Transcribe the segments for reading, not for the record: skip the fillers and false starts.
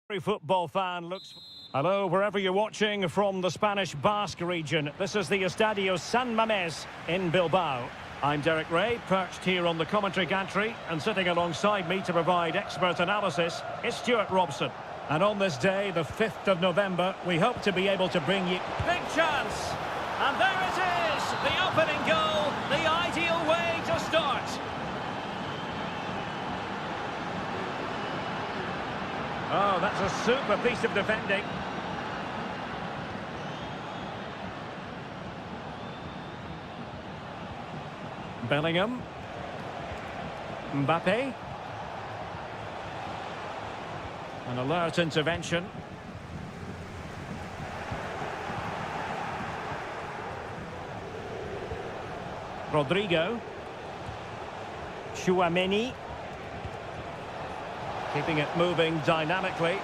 Every football fan looks... Hello, wherever you're watching from the Spanish Basque region. This is the Estadio San Mamés in Bilbao. I'm Derek Ray, perched here on the commentary gantry, and sitting alongside me to provide expert analysis is Stuart Robson. And on this day, the 5th of November, we hope to be able to bring you... Big chance! And there it is! The opening goal, the ideal way to start. Oh, that's a super piece of defending. Bellingham. Mbappe. An alert intervention. Rodrigo. Tchouaméni. Keeping it moving dynamically.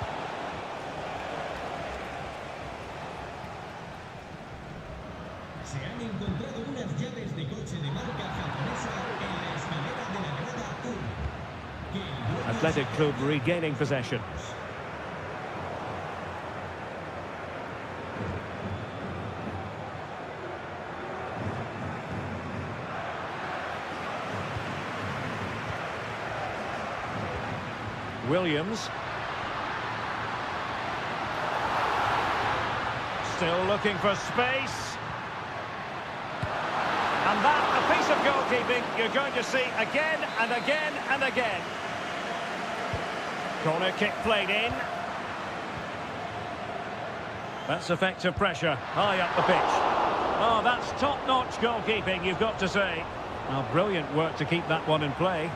Se han encontrado unas llaves de coche de marca japonesa en la escalera de la grada 1. Athletic Club regaining possession. Williams. Still looking for space. And that, a piece of goalkeeping you're going to see again and again and again. Corner kick played in. That's effective pressure, high up the pitch. Oh, that's top-notch goalkeeping, you've got to say. Oh, brilliant work to keep that one in play.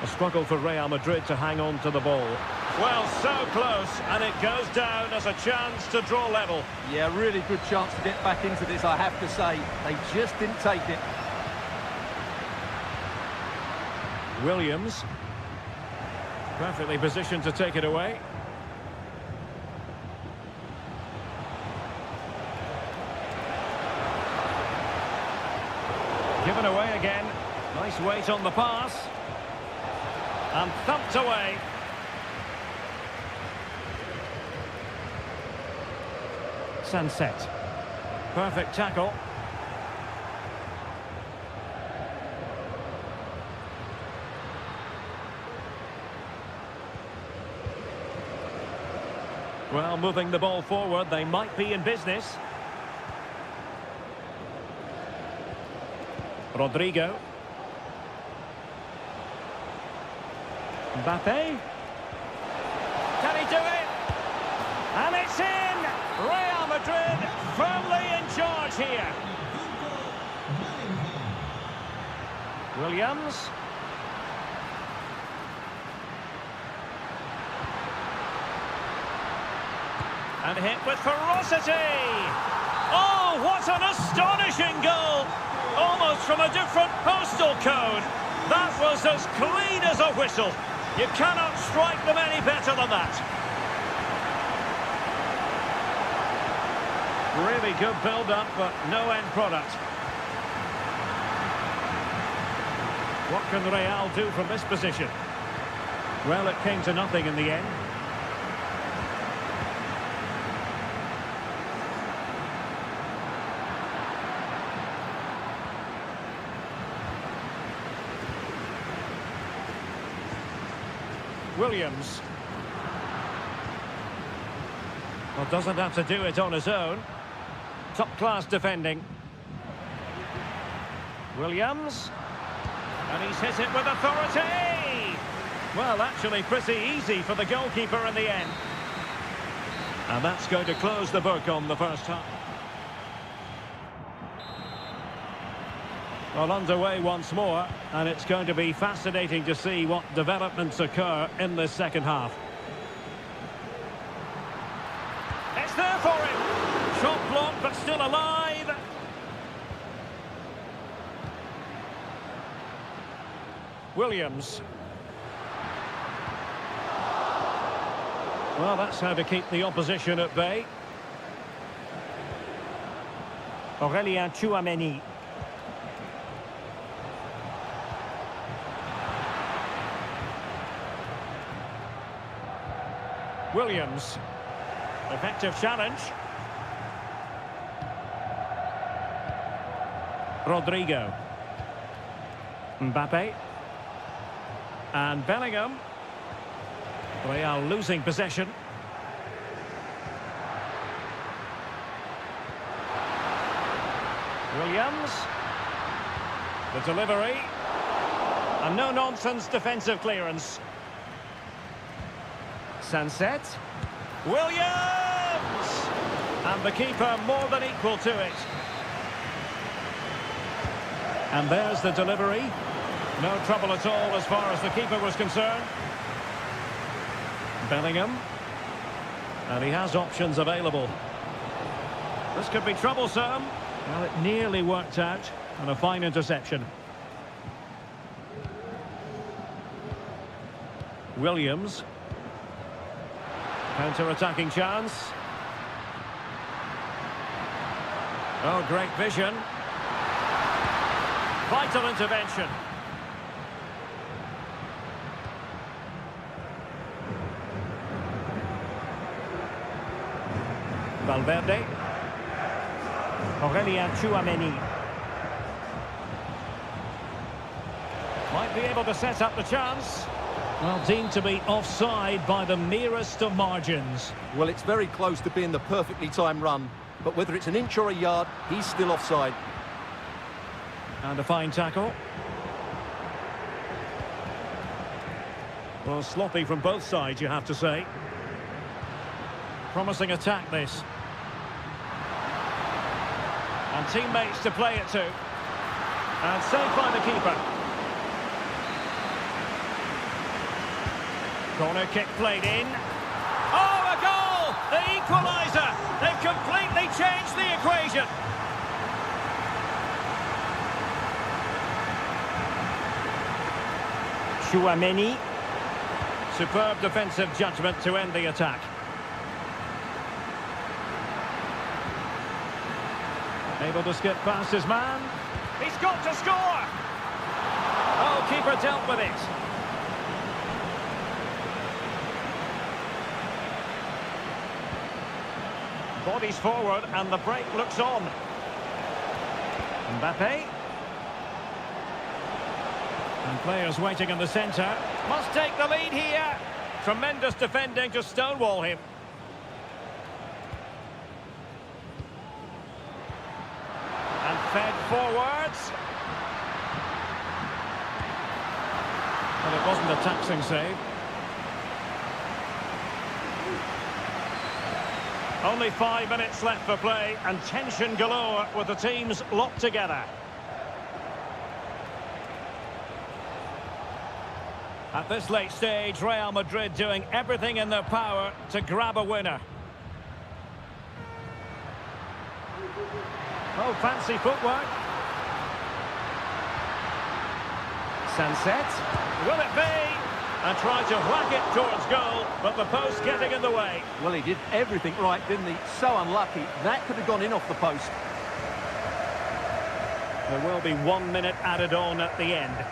A struggle for Real Madrid to hang on to the ball. Well, so close, and it goes down as a chance to draw level. Yeah, really good chance to get back into this, I have to say. They just didn't take it. Williams. Perfectly positioned to take it away. Given away again. Nice weight on the pass. And thumped away. Sunset. Perfect tackle. Well, moving the ball forward, they might be in business. Rodrigo. Mbappe. Can he do it? And it's in! Real Madrid firmly in charge here. Williams. And hit with ferocity. Oh, what an astonishing goal! Almost from a different postal code. That was as clean as a whistle. You cannot strike them any better than that. Really good build-up, but no end product. What can Real do from this position? Well, it came to nothing in the end. Williams. Well, doesn't have to do it on his own. Top-class defending. Williams. And he's hit it with authority! Well, actually pretty easy for the goalkeeper in the end. And that's going to close the book on the first half. Well, underway once more, and it's going to be fascinating to see what developments occur in this second half. It's there for him! Shot blocked, but still alive! Williams. Well, that's how to keep the opposition at bay. Aurélien Tchouaméni. Williams. Effective challenge. Rodrigo. Mbappe. And Bellingham. They are losing possession. Williams. The delivery. A no-nonsense defensive clearance. Sunset. Williams! And the keeper more than equal to it. And there's the delivery. No trouble at all as far as the keeper was concerned. Bellingham. And he has options available. This could be troublesome. Well, it nearly worked out. And a fine interception. Williams. Counter-attacking chance. Oh, great vision. Vital intervention. Valverde. Aurelien Tchouameni. Might be able to set up the chance. Well, deemed to be offside by the merest of margins. Well, it's very close to being the perfectly timed run, but whether it's an inch or a yard, he's still offside. And a fine tackle. Well, sloppy from both sides, you have to say. Promising attack, this. And teammates to play it to. And saved by the keeper. Corner kick played in. Oh, a goal! The equaliser! They've completely changed the equation. Tchouameni. Superb defensive judgment to end the attack. Able to skip past his man. He's got to score! Oh, keeper dealt with it. Bodies forward and the break looks on. Mbappe. And players waiting in the centre. Must take the lead here. Tremendous defending to stonewall him. And fed forwards. Well, it wasn't a taxing save. Only 5 minutes left for play and tension galore with the teams locked together. At this late stage, Real Madrid doing everything in their power to grab a winner. Oh, fancy footwork. Sunset. Will it be? And tried to whack it towards goal, but the post getting in the way. Well, he did everything right, didn't he? So unlucky. That could have gone in off the post. There will be 1 minute added on at the end.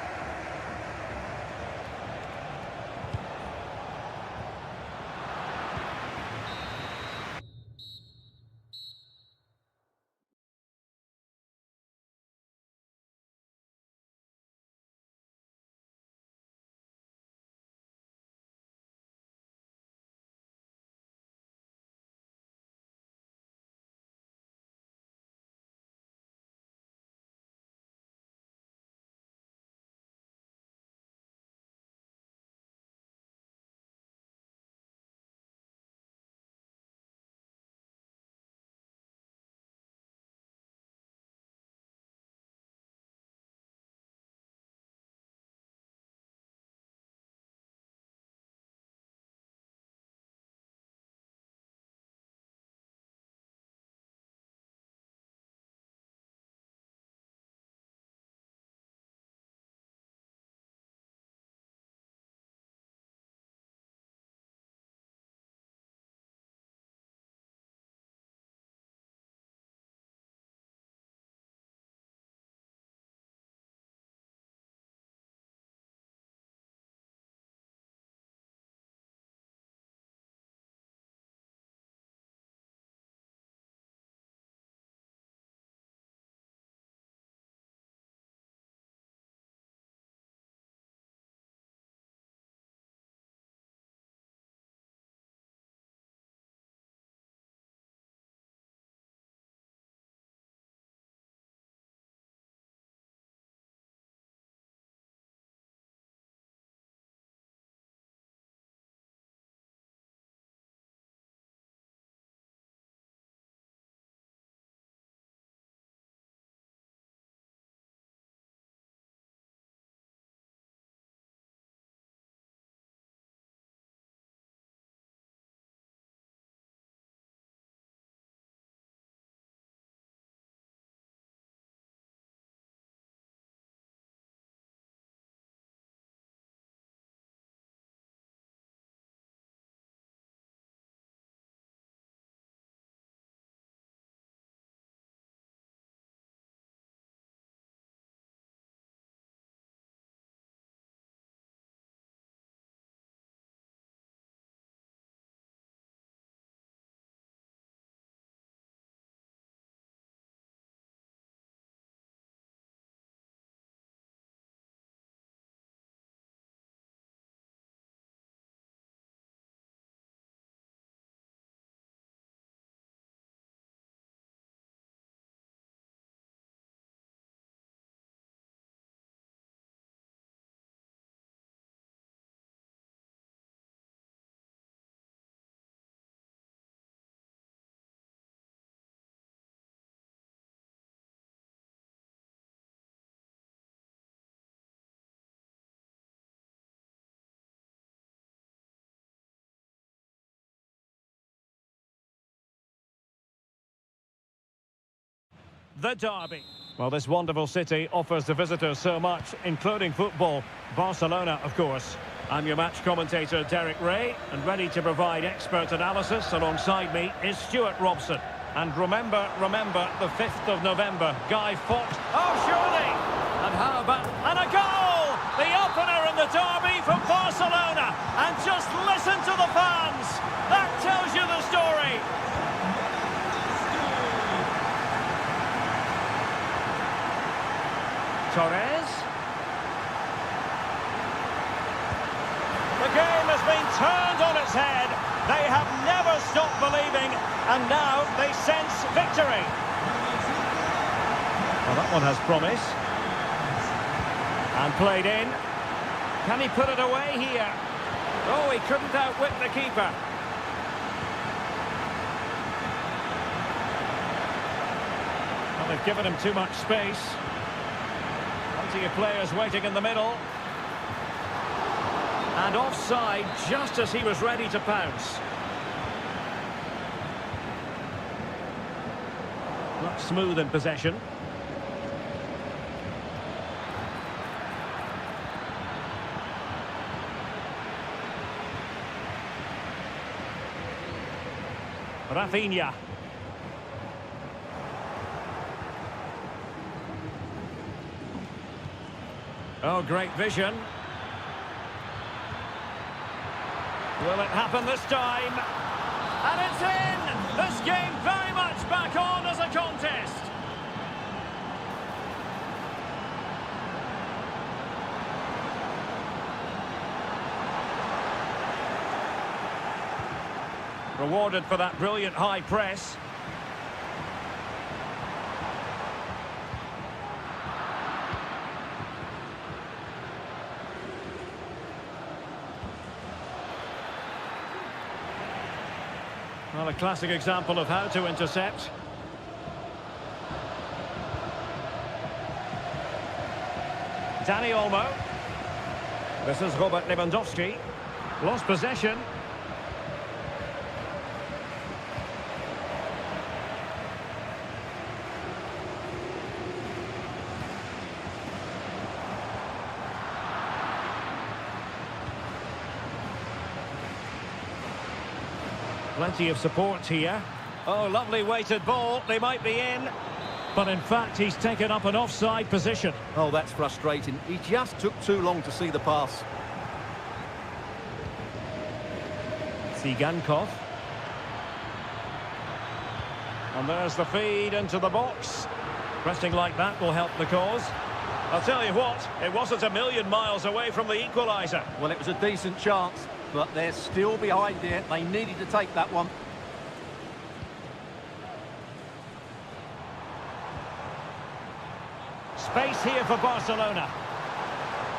the derby. Well, this wonderful city offers the visitors so much, including football. Barcelona, of course. I'm your match commentator, Derek Ray, and ready to provide expert analysis alongside me is Stuart Robson. And remember, the 5th of November, Guy Fawkes. Oh, surely! And how about... And a goal! The opener in the derby for Barcelona. And just listen to the fans. That tells you the story. Torres. The game has been turned on its head. They have never stopped believing, and now they sense victory. Well, that one has promise. And played in. Can he put it away here? Oh, he couldn't outwit the keeper. Well, they've given him too much space. Plenty of players waiting in the middle. And offside just as he was ready to pounce. Not smooth in possession. Rafinha. Oh, great vision. Will it happen this time? And it's in! This game very much back on as a contest. Rewarded for that brilliant high press. Well, a classic example of how to intercept. Dani Olmo. This is Robert Lewandowski. Lost possession. Plenty of support here. Oh, lovely weighted ball. They might be in. But in fact, he's taken up an offside position. Oh, that's frustrating. He just took too long to see the pass. Tsigankov. And there's the feed into the box. Pressing like that will help the cause. I'll tell you what, it wasn't a million miles away from the equaliser. Well, it was a decent chance, but they're still behind here. They needed to take that one. Space here for Barcelona.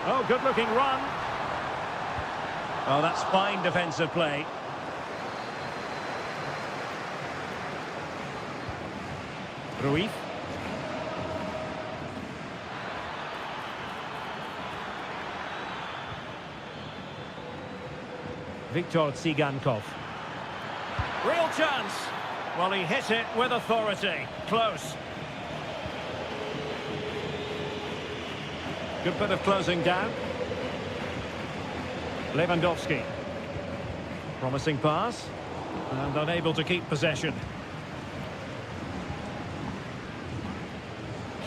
Oh, good-looking run. Oh, that's fine defensive play. Ruiz. Viktor Tsigankov. Real chance. Well, he hit it with authority. Close. Good bit of closing down. Lewandowski. Promising pass. And unable to keep possession.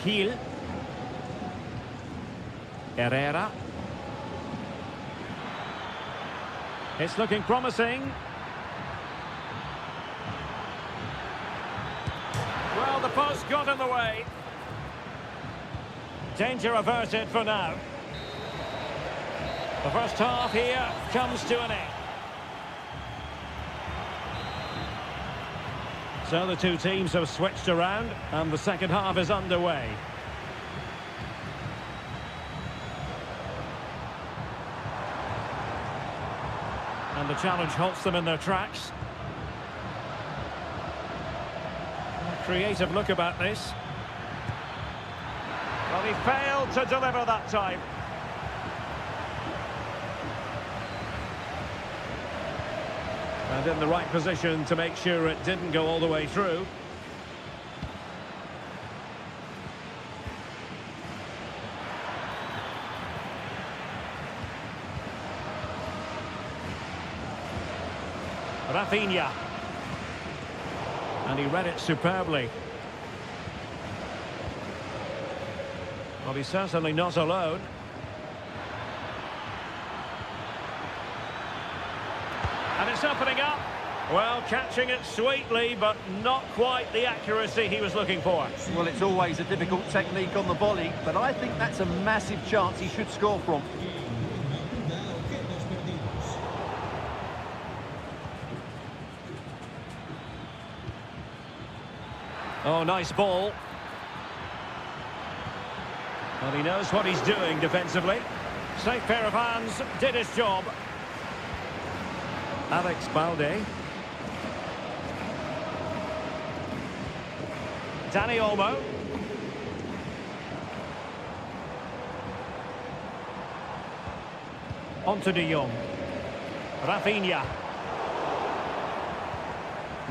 Kiel. Herrera. It's looking promising. Well, the post got in the way. Danger averted for now. The first half here comes to an end. So the two teams have switched around and the second half is underway. And the challenge halts them in their tracks. A creative look about this. Well, he failed to deliver that time. And in the right position to make sure it didn't go all the way through. Rafinha. And he read it superbly. Well, he's certainly not alone. And it's opening up. Well, catching it sweetly, but not quite the accuracy he was looking for. Well, it's always a difficult technique on the volley, but I think that's a massive chance he should score from. Oh, nice ball. Well, he knows what he's doing defensively. Safe pair of hands, did his job. Alex Balde. Danny Olmo. On to De Jong. Rafinha.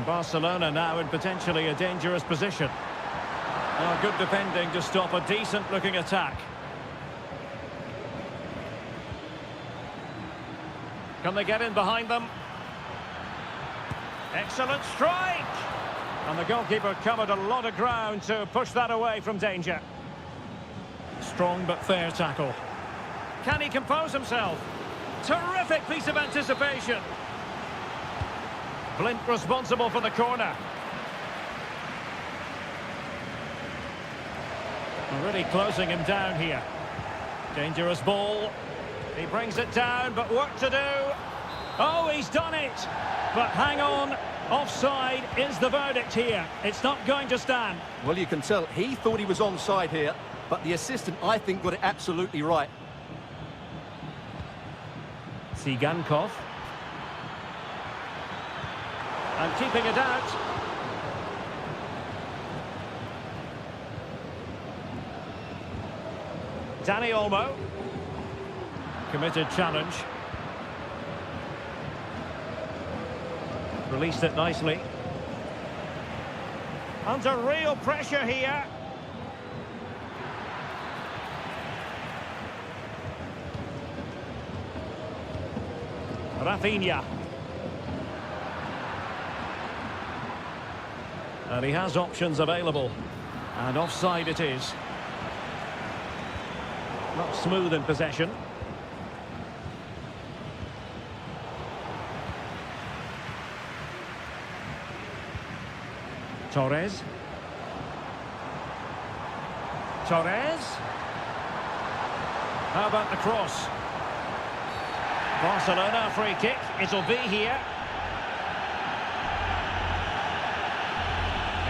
Barcelona now in potentially a dangerous position. Oh, good defending to stop a decent-looking attack. Can they get in behind them? Excellent strike! And the goalkeeper covered a lot of ground to push that away from danger. Strong but fair tackle. Can he compose himself? Terrific piece of anticipation. Blint responsible for the corner. Really closing him down here. Dangerous ball. He brings it down, but work to do. Oh, he's done it! But hang on. Offside is the verdict here. It's not going to stand. Well, you can tell he thought he was onside here, but the assistant, I think, got it absolutely right. Sigankov. And keeping it out. Danny Olmo. Committed challenge. Released it nicely. Under real pressure here. Rafinha. And he has options available. And offside it is. Not smooth in possession. Torres. Torres. How about the cross? Barcelona free kick. It'll be here.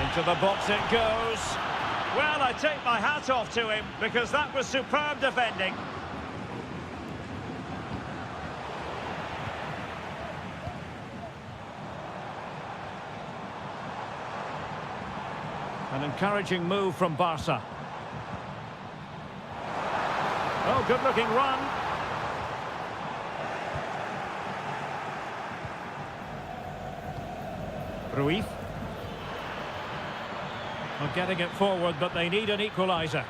Into the box it goes. Well, I take my hat off to him because that was superb defending. An encouraging move from Barca. Oh, good-looking run. Ruiz. Well, getting it forward, but they need an equaliser.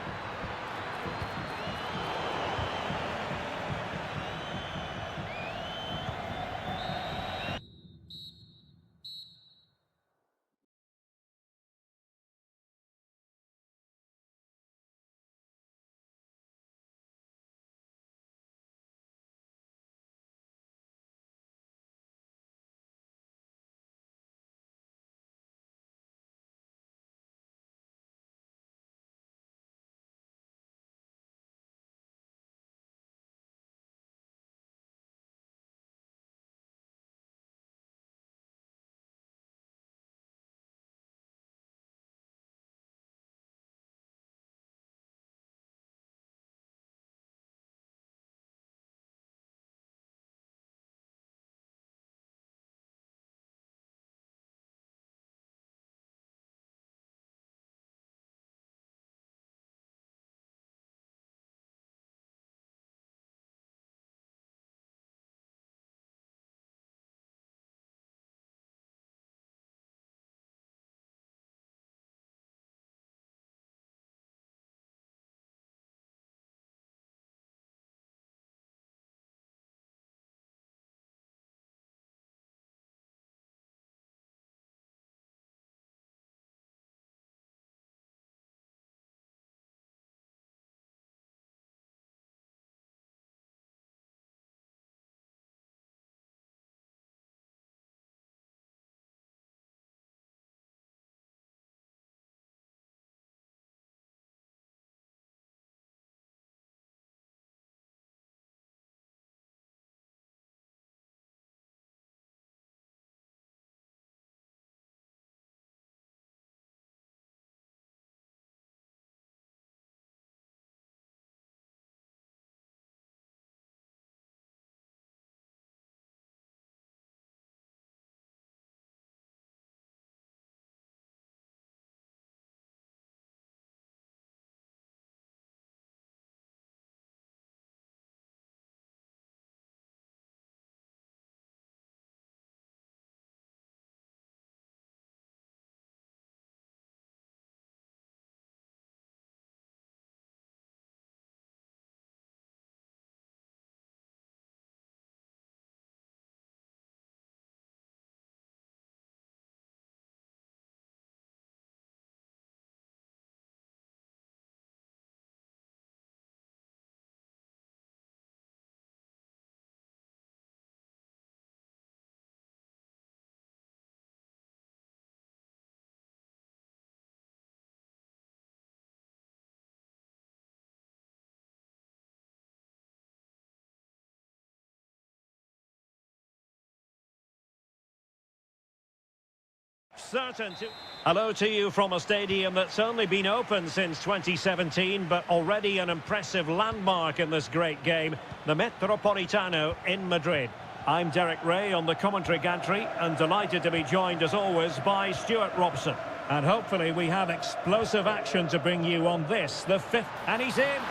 certain to... Hello to you from a stadium that's only been open since 2017, but already an impressive landmark in this great game, the Metropolitano in Madrid. I'm Derek Ray on the commentary gantry, and delighted to be joined as always by Stuart Robson. And hopefully we have explosive action to bring you on this, the fifth. And he's in.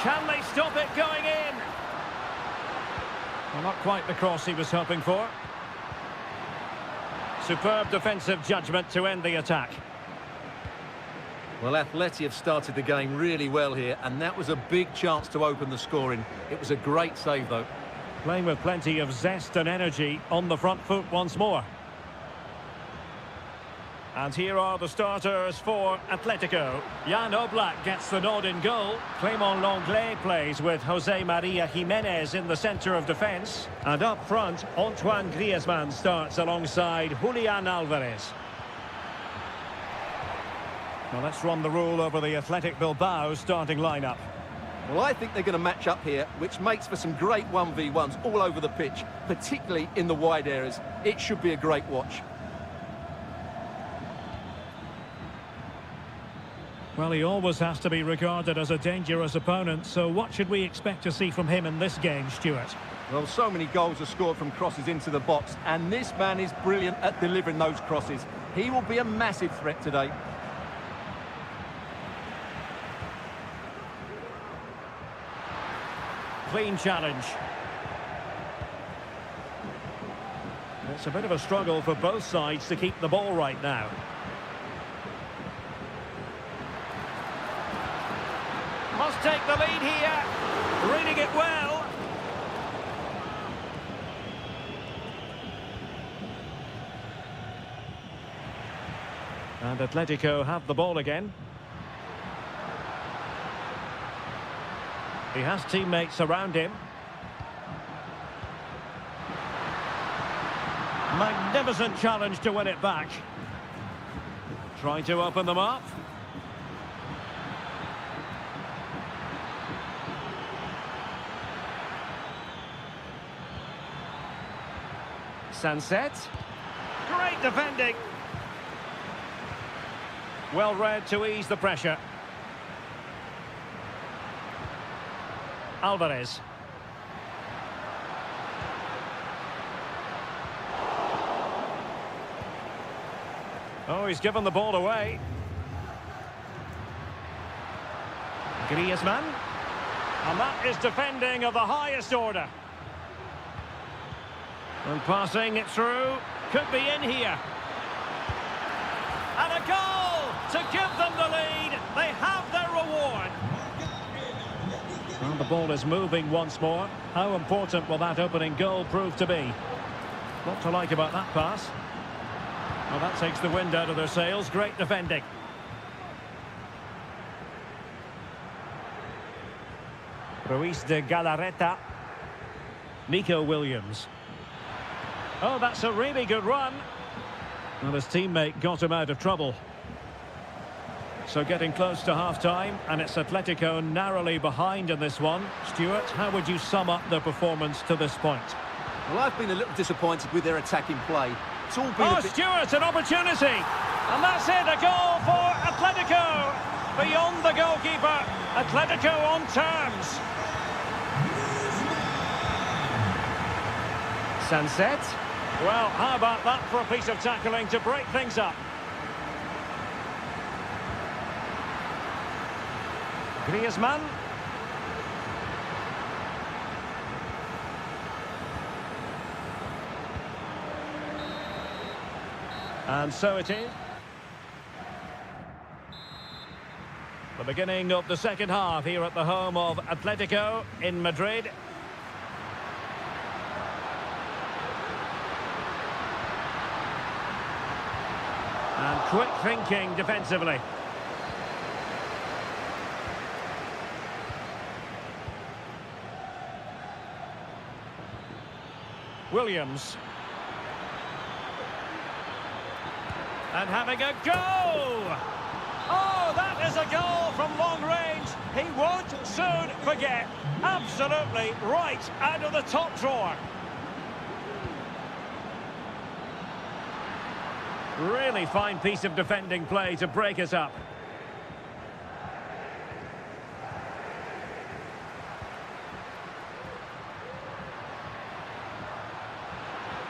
Can they stop it going in? Well, not quite the cross he was hoping for. Superb defensive judgment to end the attack. Well, Atleti have started the game really well here, and that was a big chance to open the scoring. It was a great save, though. Playing with plenty of zest and energy on the front foot once more. And here are the starters for Atletico. Jan Oblak gets the nod in goal. Clément Lenglet plays with José María Jiménez in the centre of defence. And up front, Antoine Griezmann starts alongside Julián Álvarez. Well, let's run the rule over the Athletic Bilbao starting lineup. Well, I think they're going to match up here, which makes for some great 1v1s all over the pitch, particularly in the wide areas. It should be a great watch. Well, he always has to be regarded as a dangerous opponent, so what should we expect to see from him in this game, Stuart? Well, so many goals are scored from crosses into the box, and this man is brilliant at delivering those crosses. He will be a massive threat today. Clean challenge. It's a bit of a struggle for both sides to keep the ball right now. Must take the lead here. Reading it well. And Atletico have the ball again. He has teammates around him. Magnificent challenge to win it back. Trying to open them up. Sunset. Great defending. Well read to ease the pressure. Álvarez. Oh, he's given the ball away. Griezmann. And that is defending of the highest order. And passing it through. Could be in here. And a goal to give them the lead. They have their reward. And the ball is moving once more. How important will that opening goal prove to be? What to like about that pass? Well, that takes the wind out of their sails. Great defending. Ruiz de Galarreta. Nico Williams. Oh, that's a really good run. Well, his teammate got him out of trouble. So getting close to half-time, and it's Atletico narrowly behind in this one. Stuart, how would you sum up their performance to this point? Well, I've been a little disappointed with their attacking play. It's all been Stuart, an opportunity! And that's it, a goal for Atletico! Beyond the goalkeeper, Atletico on terms. Sunset. Well, how about that for a piece of tackling to break things up? Griezmann. And so it is. The beginning of the second half here at the home of Atletico in Madrid. And quick thinking defensively. Williams. And having a go! Oh, that is a goal from long range. He won't soon forget. Absolutely right out of the top drawer. Really fine piece of defending play to break us up.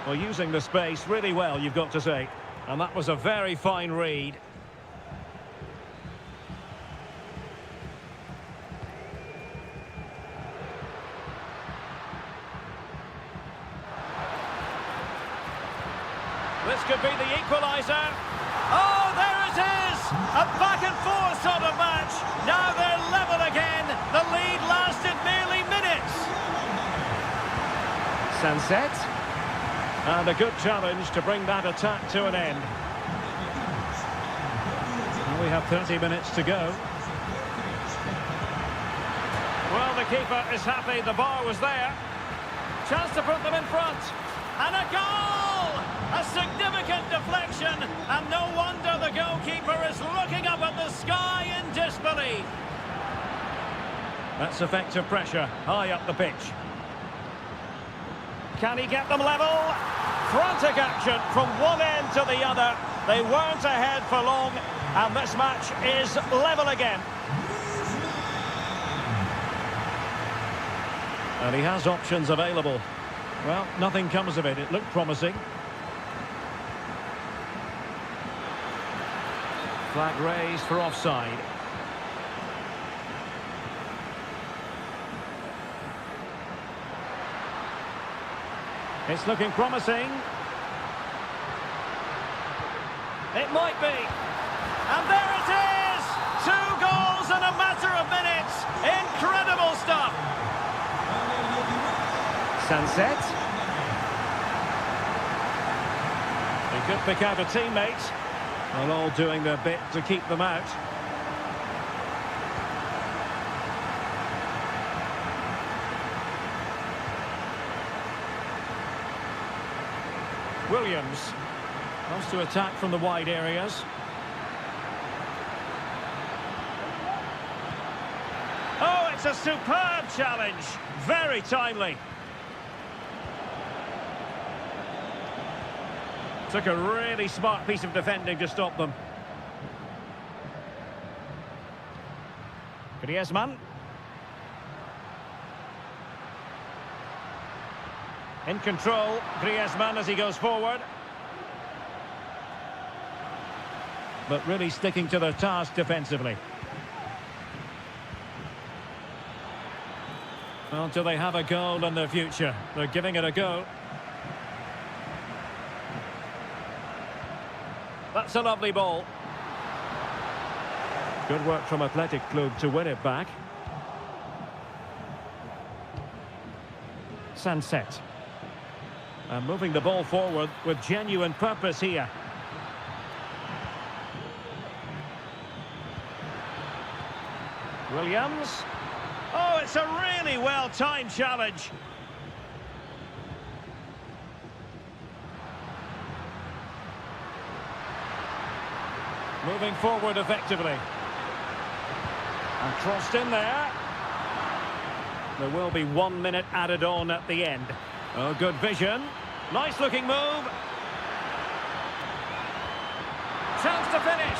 Well, using the space really well, you've got to say. And that was a very fine read. This could be the equaliser. Oh, there it is! A back-and-forth sort of match. Now they're level again. The lead lasted merely minutes. Sunset. And a good challenge to bring that attack to an end. Well, we have 30 minutes to go. Well, the keeper is happy. The bar was there. Chance to put them in front. And a goal! A significant deflection. And no wonder the goalkeeper is looking up at the sky in disbelief. That's effective pressure high up the pitch. Can he get them level? Frantic action from one end to the other. They weren't ahead for long, and this match is level again. And he has options available. Well, nothing comes of it. It looked promising. Flag raised for offside. It's looking promising. It might be. And there it is! 2 goals in a matter of minutes. Incredible stuff. Sunset. They could pick out a teammate. Well, all doing their bit to keep them out. Williams wants to attack from the wide areas. Oh, it's a superb challenge. Very timely. Took a really smart piece of defending to stop them. Griezmann. In control, Griezmann as he goes forward. But really sticking to their task defensively. Well, do they have a goal in their future? They're giving it a go. That's a lovely ball. Good work from Athletic Club to win it back. Sunset. And moving the ball forward with genuine purpose here. Williams. Oh, it's a really well-timed challenge. Moving forward effectively. And crossed in there. There will be 1 minute added on at the end. Oh, good vision. Nice looking move. Chance to finish.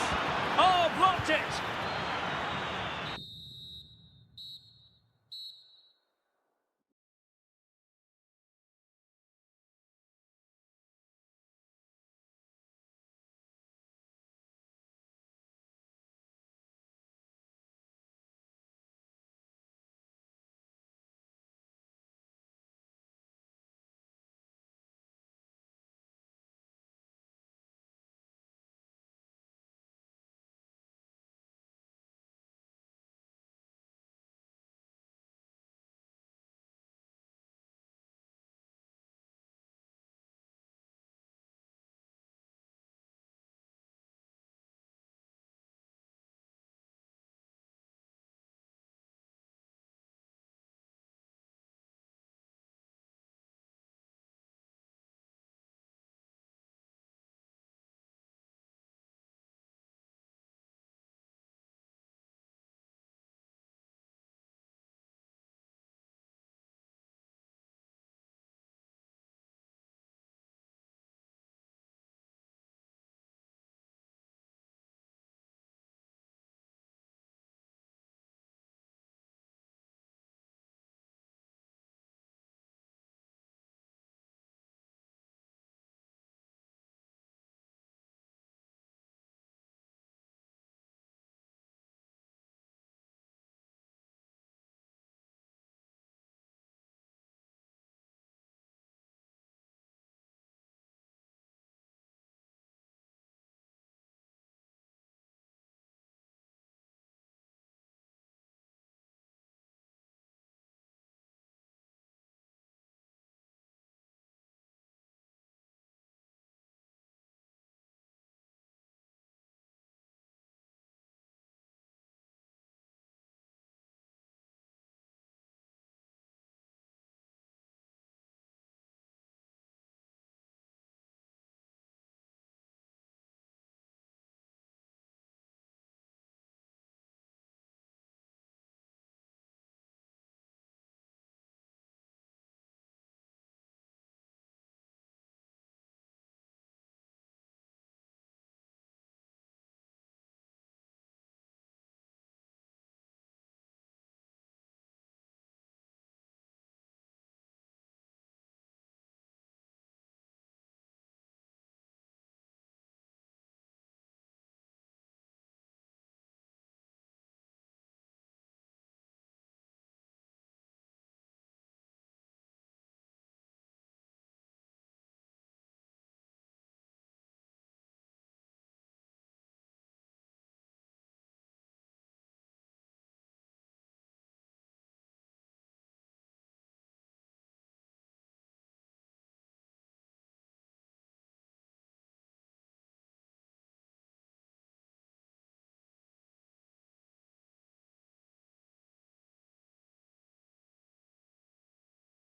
Oh, blocked it.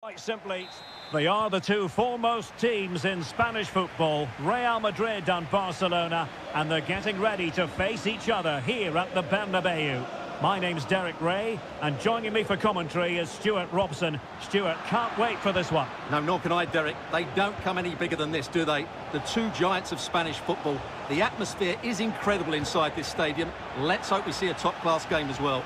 Quite simply, they are the two foremost teams in Spanish football, Real Madrid and Barcelona, and they're getting ready to face each other here at the Bernabeu. My name's Derek Ray, and joining me for commentary is Stuart Robson. Stuart, can't wait for this one. No, nor can I, Derek. They don't come any bigger than this, do they? The two giants of Spanish football. The atmosphere is incredible inside this stadium. Let's hope we see a top-class game as well.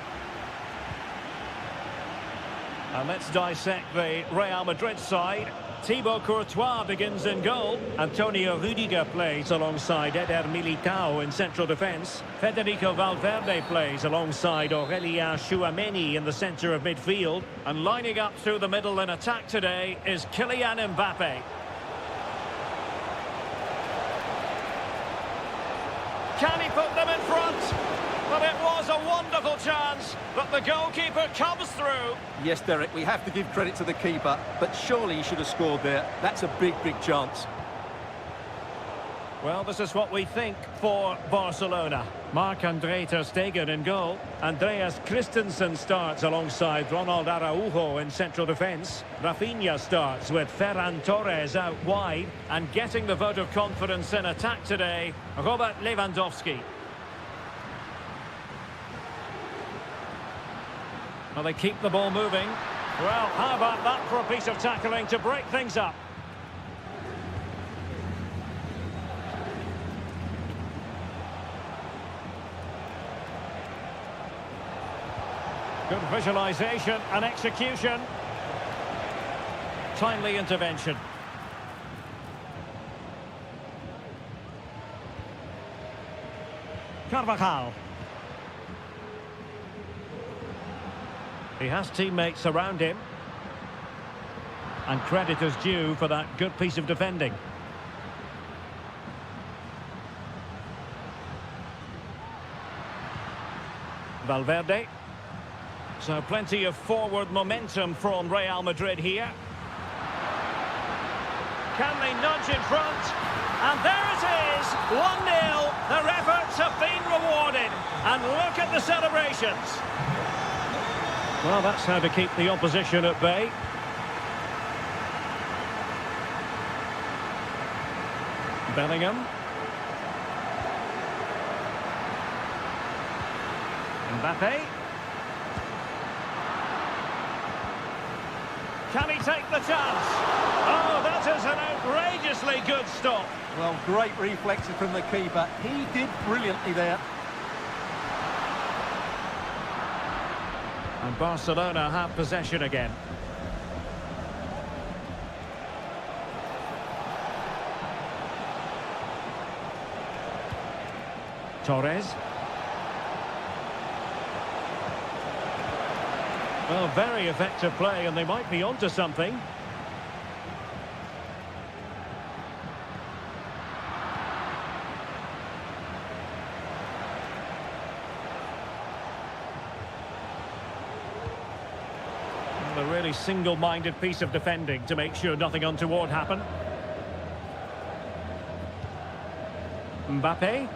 And let's dissect the Real Madrid side. Thibaut Courtois begins in goal. Antonio Rudiger plays alongside Eder Militao in central defence. Federico Valverde plays alongside Aurelien Tchouameni in the centre of midfield. And lining up through the middle in attack today is Kylian Mbappe. Can he put them in front? But it was a wonderful chance, but the goalkeeper comes through. Yes, Derek, we have to give credit to the keeper, but surely he should have scored there. That's a big, big chance. Well, this is what we think for Barcelona. Marc-André ter Stegen in goal. Andreas Christensen starts alongside Ronald Araujo in central defence. Rafinha starts with Ferran Torres out wide. And getting the vote of confidence in attack today, Robert Lewandowski. Well, they keep the ball moving. Well, how about that for a piece of tackling to break things up? Good visualisation and execution. Timely intervention. Carvajal. He has teammates around him. And credit is due for that good piece of defending. Valverde. So plenty of forward momentum from Real Madrid here. Can they nudge in front? And there it is, 1-0. Their efforts have been rewarded. And look at the celebrations. Well, that's how to keep the opposition at bay. Bellingham. Mbappe. Can he take the chance? Oh, that is an outrageously good stop. Well, great reflexes from the keeper. He did brilliantly there. And Barcelona have possession again. Torres. Well, very effective play, and they might be onto something. A really single-minded piece of defending to make sure nothing untoward happened. Mbappe.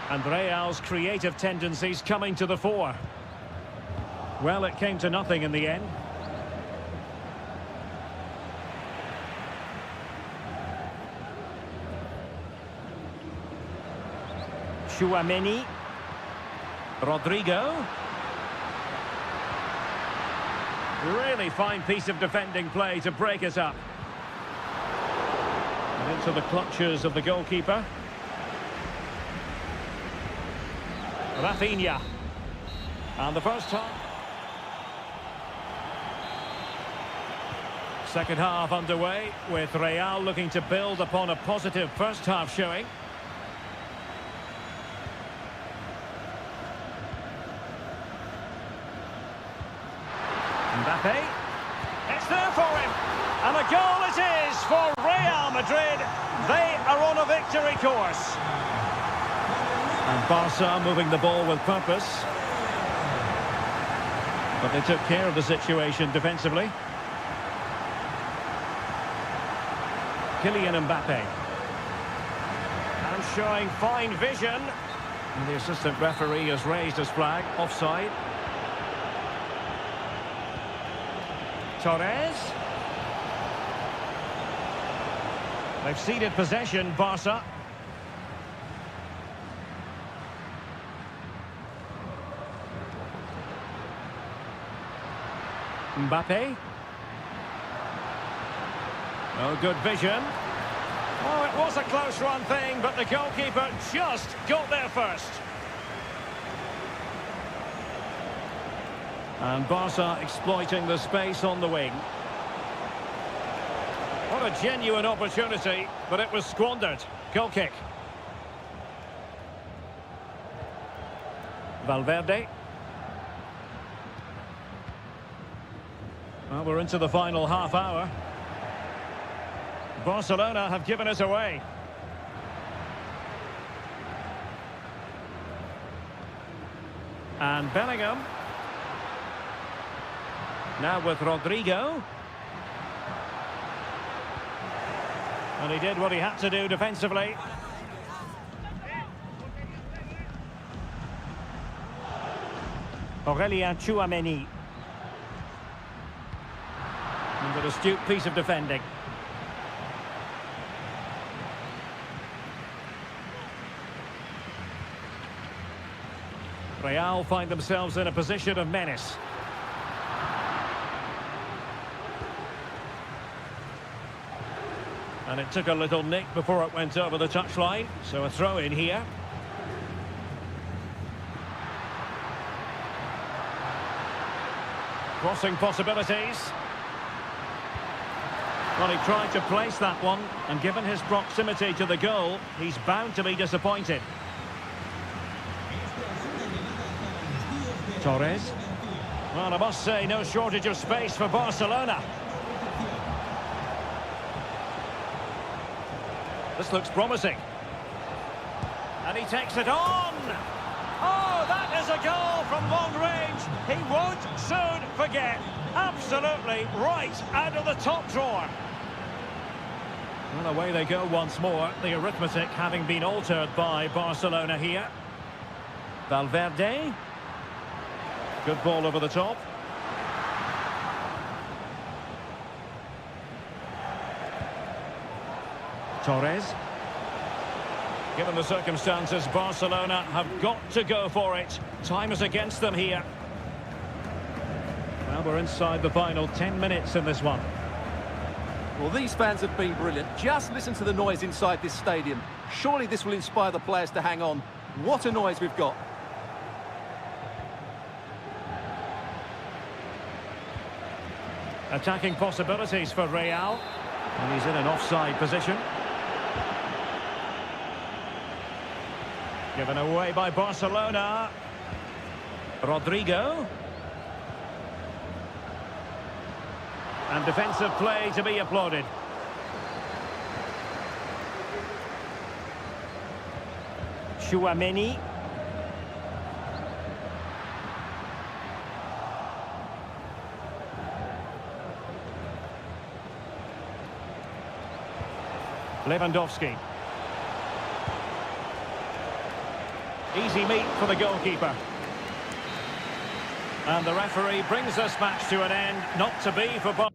And Real's creative tendencies coming to the fore. Well, it came to nothing in the end. Tchouameni. Rodrigo. Really fine piece of defending play to break us up. And into the clutches of the goalkeeper. Rafinha. And the first time. Second half underway, with Real looking to build upon a positive first half showing. Mbappe. It's there for him. And a goal it is for Real Madrid. They are on a victory course. And Barca moving the ball with purpose. But they took care of the situation defensively. Kylian Mbappe. And showing fine vision. And the assistant referee has raised his flag. Offside. Torres. They've ceded possession, Barca. Mbappe. Oh, good vision. Oh, it was a close run thing, but the goalkeeper just got there first. And Barca exploiting the space on the wing. What a genuine opportunity, but it was squandered. Goal kick. Valverde. Well, we're into the final half hour. Barcelona have given us away. And Bellingham. Now with Rodrigo. And he did what he had to do defensively. Aurelien Tchouameni. And an astute piece of defending. Real find themselves in a position of menace. And it took a little nick before it went over the touchline, so a throw in here. Crossing possibilities. Well, he tried to place that one, and given his proximity to the goal, he's bound to be disappointed. Torres. Well, I must say, no shortage of space for Barcelona. This looks promising. And he takes it on. Oh, that is a goal from long range. He won't soon forget. Absolutely right out of the top drawer. Well, away they go once more. The arithmetic having been altered by Barcelona here. Valverde. Good ball over the top. Torres. Given the circumstances, Barcelona have got to go for it. Time is against them here. Well, we're inside the final 10 minutes in this one. Well, these fans have been brilliant. Just listen to the noise inside this stadium. Surely this will inspire the players to hang on. What a noise we've got. Attacking possibilities for Real. And he's in an offside position. Given away by Barcelona. Rodrigo. And defensive play to be applauded. Tchouameni. Lewandowski. Easy meat for the goalkeeper. And the referee brings this match to an end, not to be for Barcelona.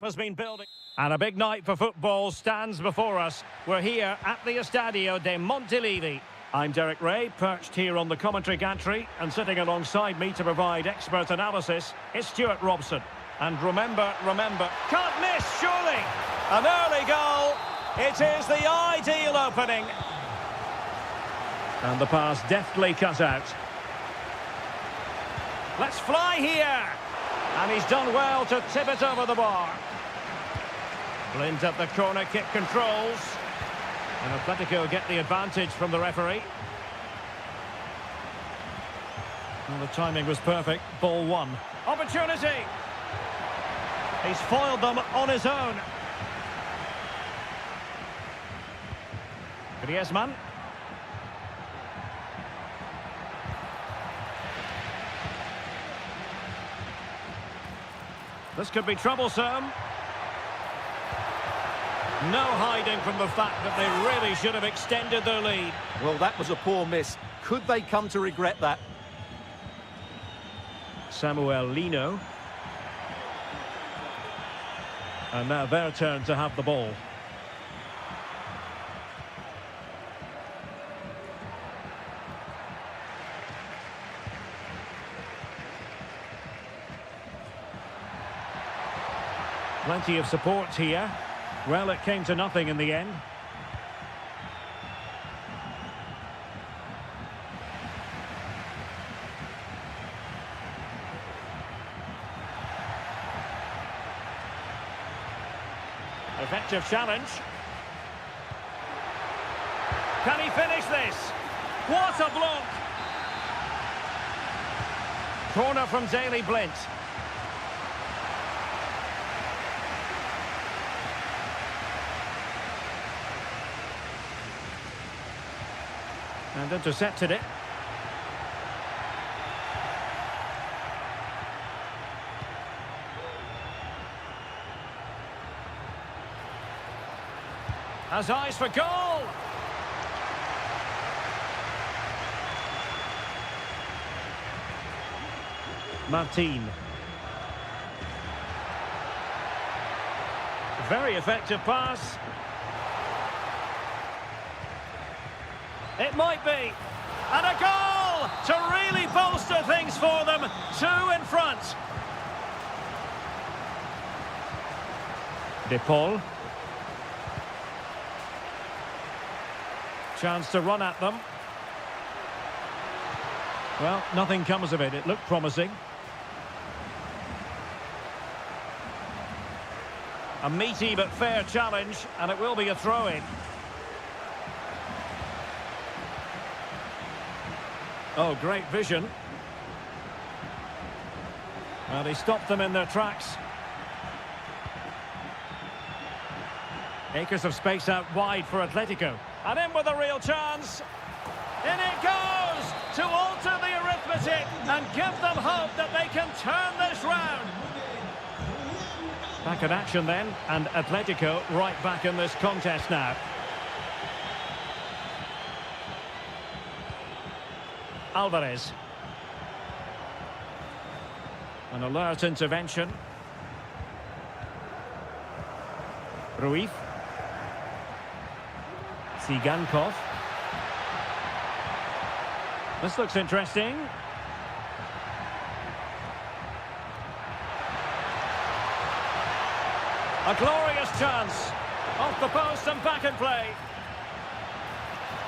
Has been building. And a big night for football stands before us. We're here at the Estadio de Montilivi. I'm Derek Ray, perched here on the commentary gantry, and sitting alongside me to provide expert analysis is Stuart Robson. And remember, can't miss, surely! An early goal. It is the ideal opening. And the pass deftly cut out. Let's fly here! And he's done well to tip it over the bar. Blind at the corner kick controls. And Atletico get the advantage from the referee. Well, the timing was perfect. Ball one. Opportunity! He's foiled them on his own. Griezmann. This could be troublesome. No hiding from the fact that they really should have extended their lead. Well, that was a poor miss. Could they come to regret that? Samuel Lino. And now their turn to have the ball. Plenty of support here. Well, it came to nothing in the end. Effective challenge. Can he finish this? What a block! Corner from Daley Blind. And intercepted it. Has eyes for goal! Martin. Very effective pass. It might be. And a goal to really bolster things for them. 2 in front. De Paul. Chance to run at them. Well, nothing comes of it. It looked promising. A meaty but fair challenge, and it will be a throw-in. Oh, great vision. Well, he stopped them in their tracks. Acres of space out wide for Atletico. And in with a real chance. In it goes to alter the arithmetic and give them hope that they can turn this round. Back in action then, and Atletico right back in this contest now. Alvarez. An alert intervention. Ruiz. Sigankov. This looks interesting. A glorious chance. Off the post and back in play.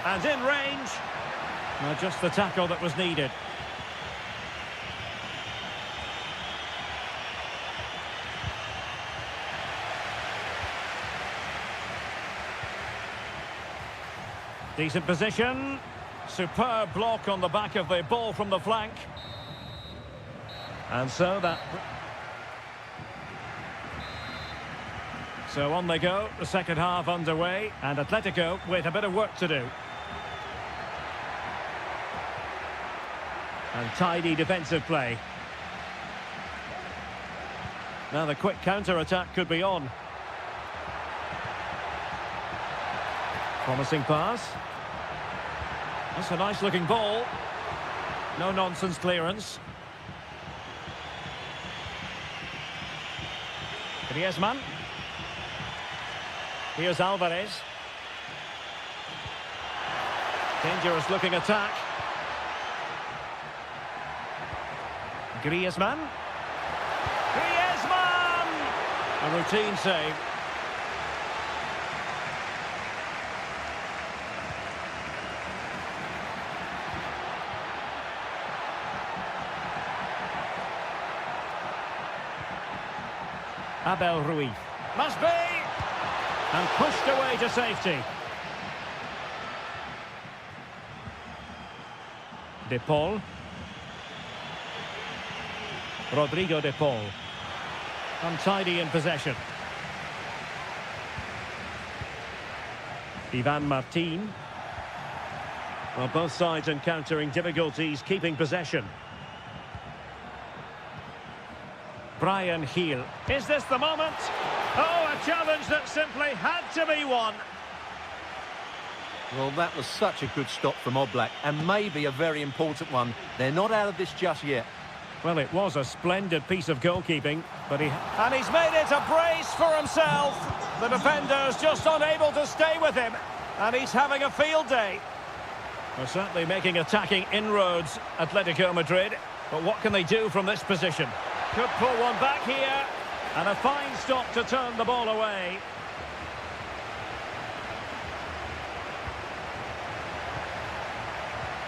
And in range. Well, just the tackle that was needed. Decent position. Superb block on the back of the ball from the flank. And so that... So on they go, the second half underway, and Atletico with a bit of work to do. And tidy defensive play. Now the quick counter-attack could be on. Promising pass. That's a nice-looking ball. No-nonsense clearance. Griezmann. Here's Alvarez. Dangerous looking attack. Griezmann. Griezmann! A routine save. Abel Ruiz. Must be! And pushed away to safety. De Paul. Rodrigo De Paul. Untidy in possession. Ivan Martin. Well, both sides encountering difficulties keeping possession. Brian Heel. Is this the moment? Oh, a challenge that simply had to be won. Well, that was such a good stop from Oblak, and maybe a very important one. They're not out of this just yet. Well, it was a splendid piece of goalkeeping, but and he's made it a brace for himself. The defender's just unable to stay with him, and he's having a field day. They're certainly making attacking inroads, Atletico Madrid, but what can they do from this position? Could pull one back here, and a fine stop to turn the ball away.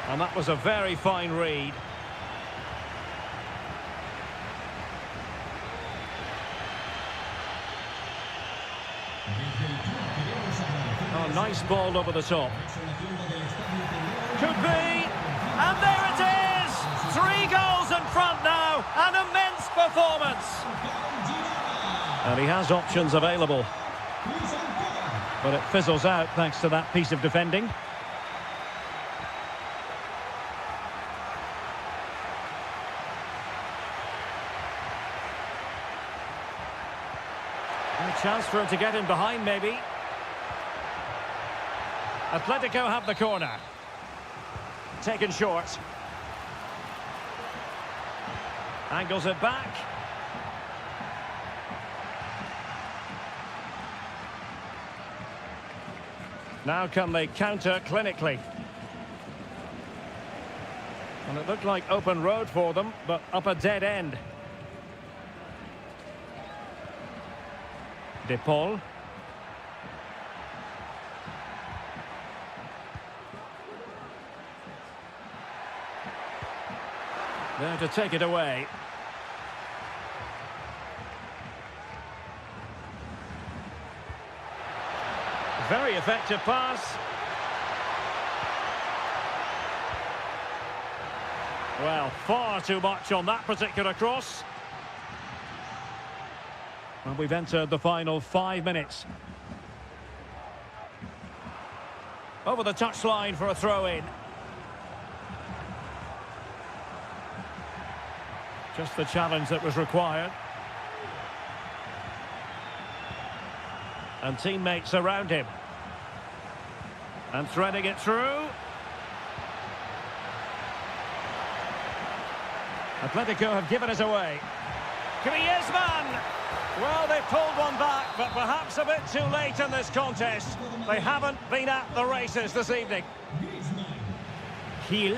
And that was a very fine read. Oh, nice ball over the top. Could be. And there it is! 3 goals in front now. An immense performance. And he has options available. But it fizzles out thanks to that piece of defending. A chance for him to get in behind, maybe. Atletico have the corner. Taken short. Angles it back. Now can they counter clinically? And it looked like open road for them, but up a dead end. De Paul. There to take it away. Very effective pass. Well, far too much on that particular cross. And we've entered the final 5 minutes. Over the touchline for a throw-in. Just the challenge that was required. And teammates around him. And threading it through. Atletico have given us away. Griezmann! Well, they pulled one back, but perhaps a bit too late in this contest. They haven't been at the races this evening. Heel.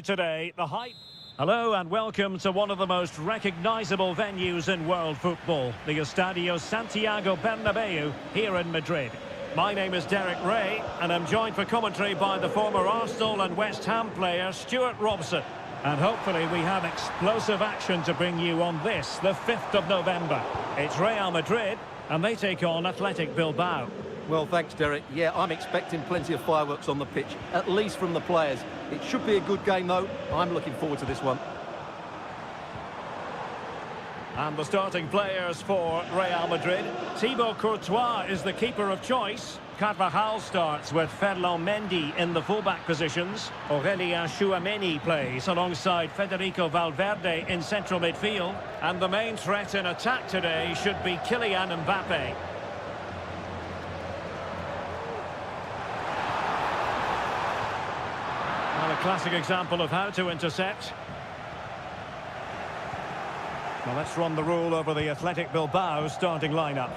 Today, the hype. Hello and welcome to one of the most recognisable venues in world football, the Estadio Santiago Bernabeu here in Madrid. My name is Derek Ray and I'm joined for commentary by the former Arsenal and West Ham player Stuart Robson. And hopefully we have explosive action to bring you on this, the 5th of November. It's Real Madrid and they take on Athletic Bilbao. Well, thanks, Derek. Yeah, I'm expecting plenty of fireworks on the pitch, at least from the players. It should be a good game, though. I'm looking forward to this one. And the starting players for Real Madrid. Thibaut Courtois is the keeper of choice. Carvajal starts with Ferland Mendy in the fullback positions. Aurélien Tchouameni plays alongside Federico Valverde in central midfield. And the main threat in attack today should be Kylian Mbappe. Well, a classic example of how to intercept. Well, let's run the rule over the Athletic Bilbao starting lineup.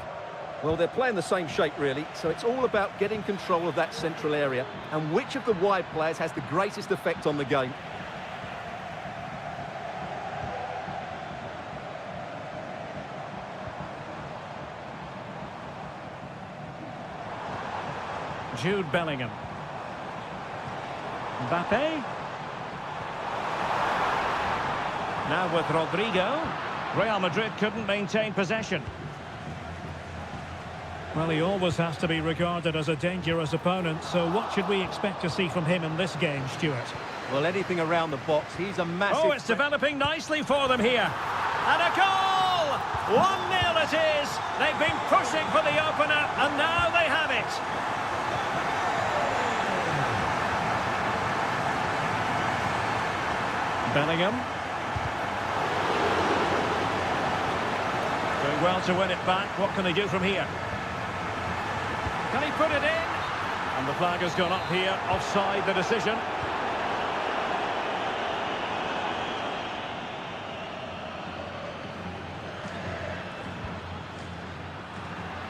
Well, they're playing the same shape, really, so it's all about getting control of that central area and which of the wide players has the greatest effect on the game. Jude Bellingham. Mbappe. Now with Rodrigo. Real Madrid couldn't maintain possession. Well, he always has to be regarded as a dangerous opponent, so what should we expect to see from him in this game, Stuart? Well, anything around the box. He's a massive... Oh, it's developing nicely for them here. And a goal! 1-0 it is. They've been pushing for the opener, and now they have it. Bellingham. Doing well to win it back. What can they do from here? Can he put it in? And the flag has gone up here. Offside the decision.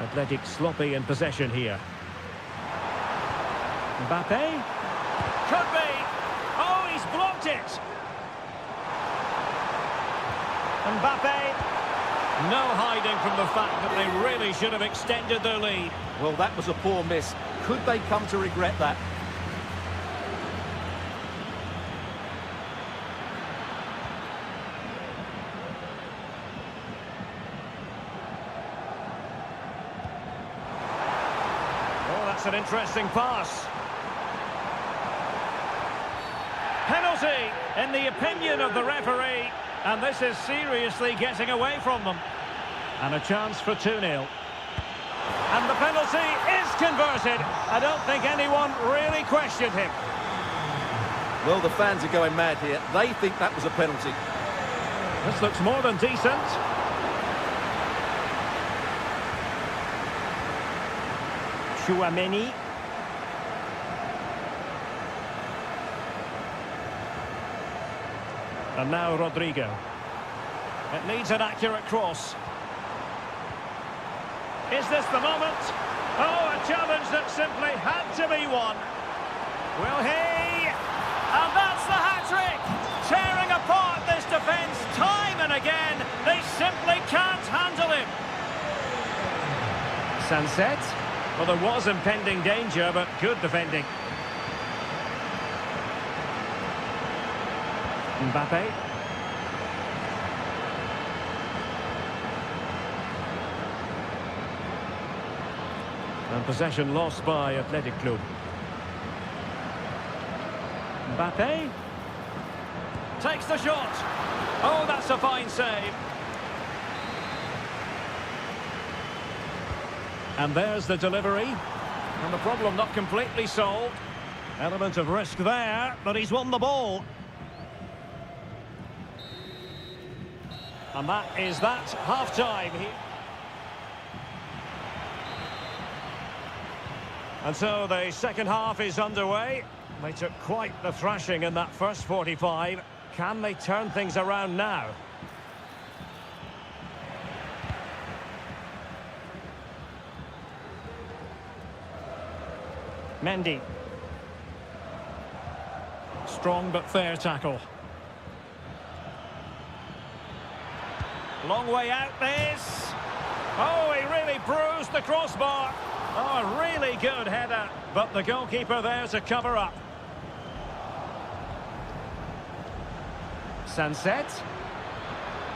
Athletic sloppy in possession here. Mbappe. Could be. Oh, he's blocked it. Mbappe. No hiding from the fact that they really should have extended their lead. Well, that was a poor miss. Could they come to regret that? Oh, that's an interesting pass. Penalty, in the opinion of the referee. And this is seriously getting away from them. And a chance for 2-0. And the penalty is converted. I don't think anyone really questioned him. Well, the fans are going mad here. They think that was a penalty. This looks more than decent. Tchouameni. And now Rodrigo. It needs an accurate cross. Is this the moment? Oh, a challenge that simply had to be won. Will he? And that's the hat-trick! Tearing apart this defence time and again. They simply can't handle him. Sunset. Well, there was impending danger, but good defending. Mbappe. And possession lost by Athletic Club. Mbappe. Takes the shot. Oh, that's a fine save. And there's the delivery. And the problem not completely solved. Element of risk there, but he's won the ball. And that is that, half-time here. And so the second half is underway. They took quite the thrashing in that first 45. Can they turn things around now? Mendy. strong but fair tackle. Long way out this. Oh, he really bruised the crossbar. Oh, a really good header, but the goalkeeper there to cover up. Sunset.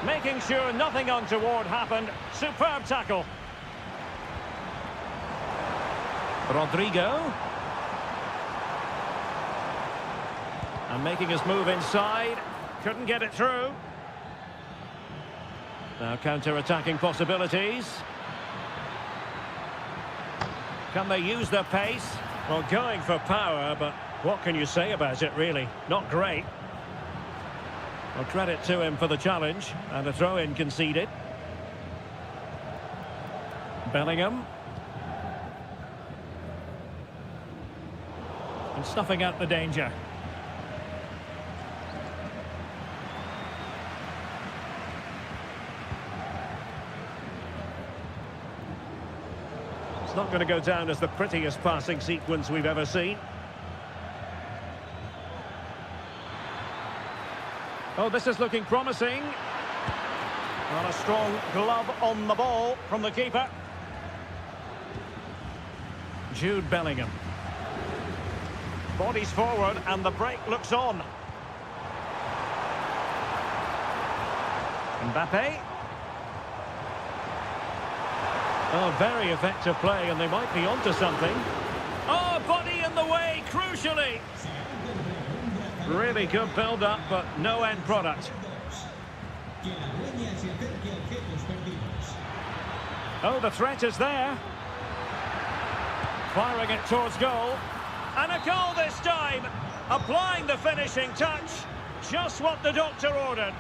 Making sure nothing untoward happened. Superb tackle. Rodrigo. And making his move inside. Couldn't get it through. Now counter-attacking possibilities. Can they use their pace? Well, going for power, but what can you say about it, really? Not great. Well, credit to him for the challenge, and a throw-in conceded. Bellingham. And snuffing out the danger. It's not going to go down as the prettiest passing sequence we've ever seen. Oh, this is looking promising. Well, a strong glove on the ball from the keeper. Jude Bellingham. Bodies forward and the break looks on. Mbappe. Oh, very effective play, and they might be onto something. Oh, body in the way, crucially. Really good build-up, but no end product. Oh, the threat is there. Firing it towards goal. And a goal this time. Applying the finishing touch. Just what the doctor ordered.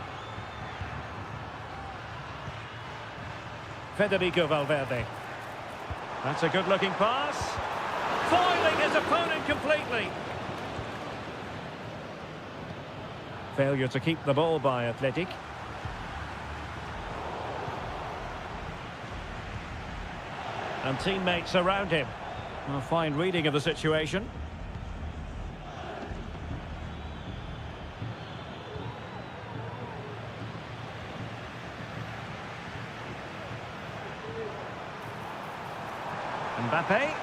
Federico Valverde. That's a good-looking pass. Foiling his opponent completely. Failure to keep the ball by Athletic. And teammates around him. A fine reading of the situation. Mbappe.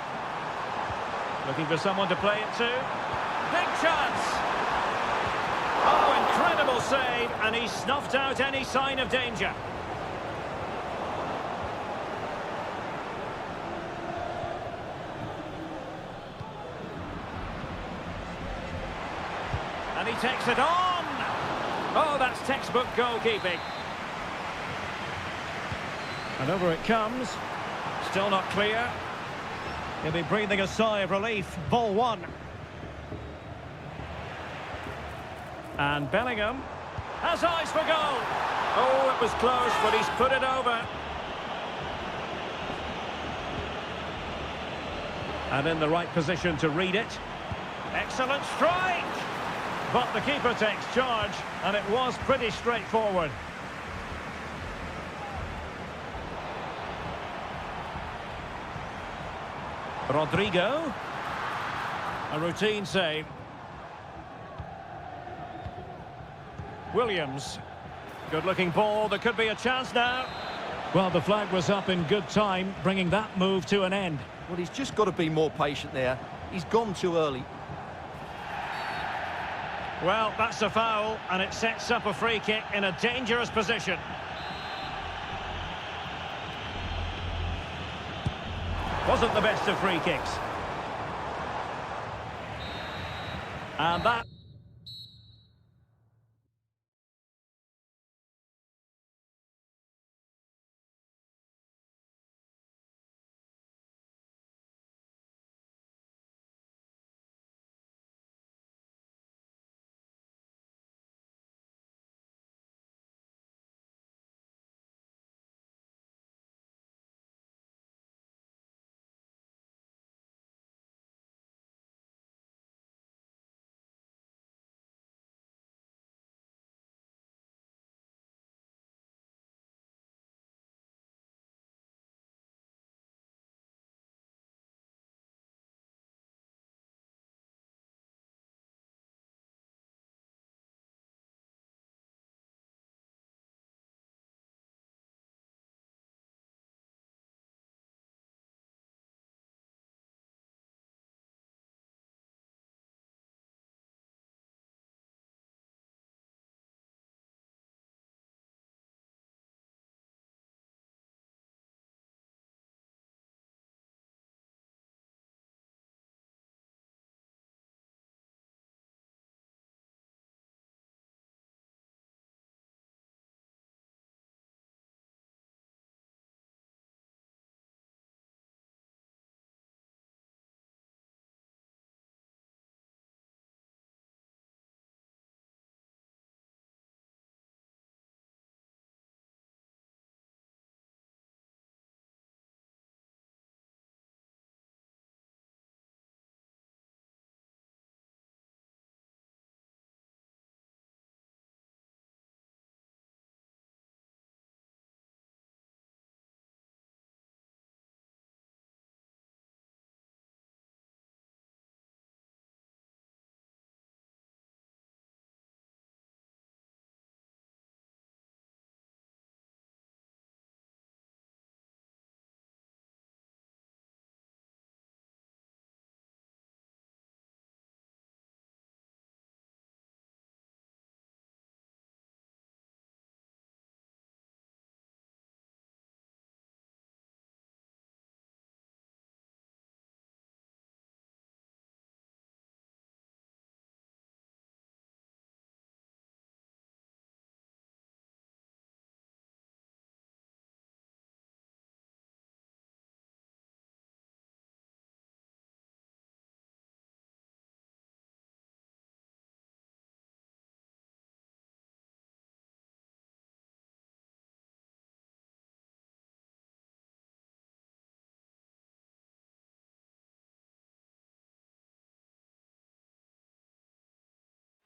Looking for someone to play it to. Big chance. Oh, incredible save, and he snuffed out any sign of danger. And he takes it on. Oh, that's textbook goalkeeping. And over it comes. Still not clear. He'll be breathing a sigh of relief. Ball one. And Bellingham has eyes for goal. Oh, it was close, but he's put it over. And in the right position to read it. Excellent strike. But the keeper takes charge, and it was pretty straightforward. Rodrigo. A routine save. Williams. Good-looking ball. There could be a chance now. Well, the flag was up in good time, bringing that move to an end. Well, he's just got to be more patient there. He's gone too early. Well, that's a foul, and it sets up a free kick in a dangerous position. Wasn't the best of free kicks. And that...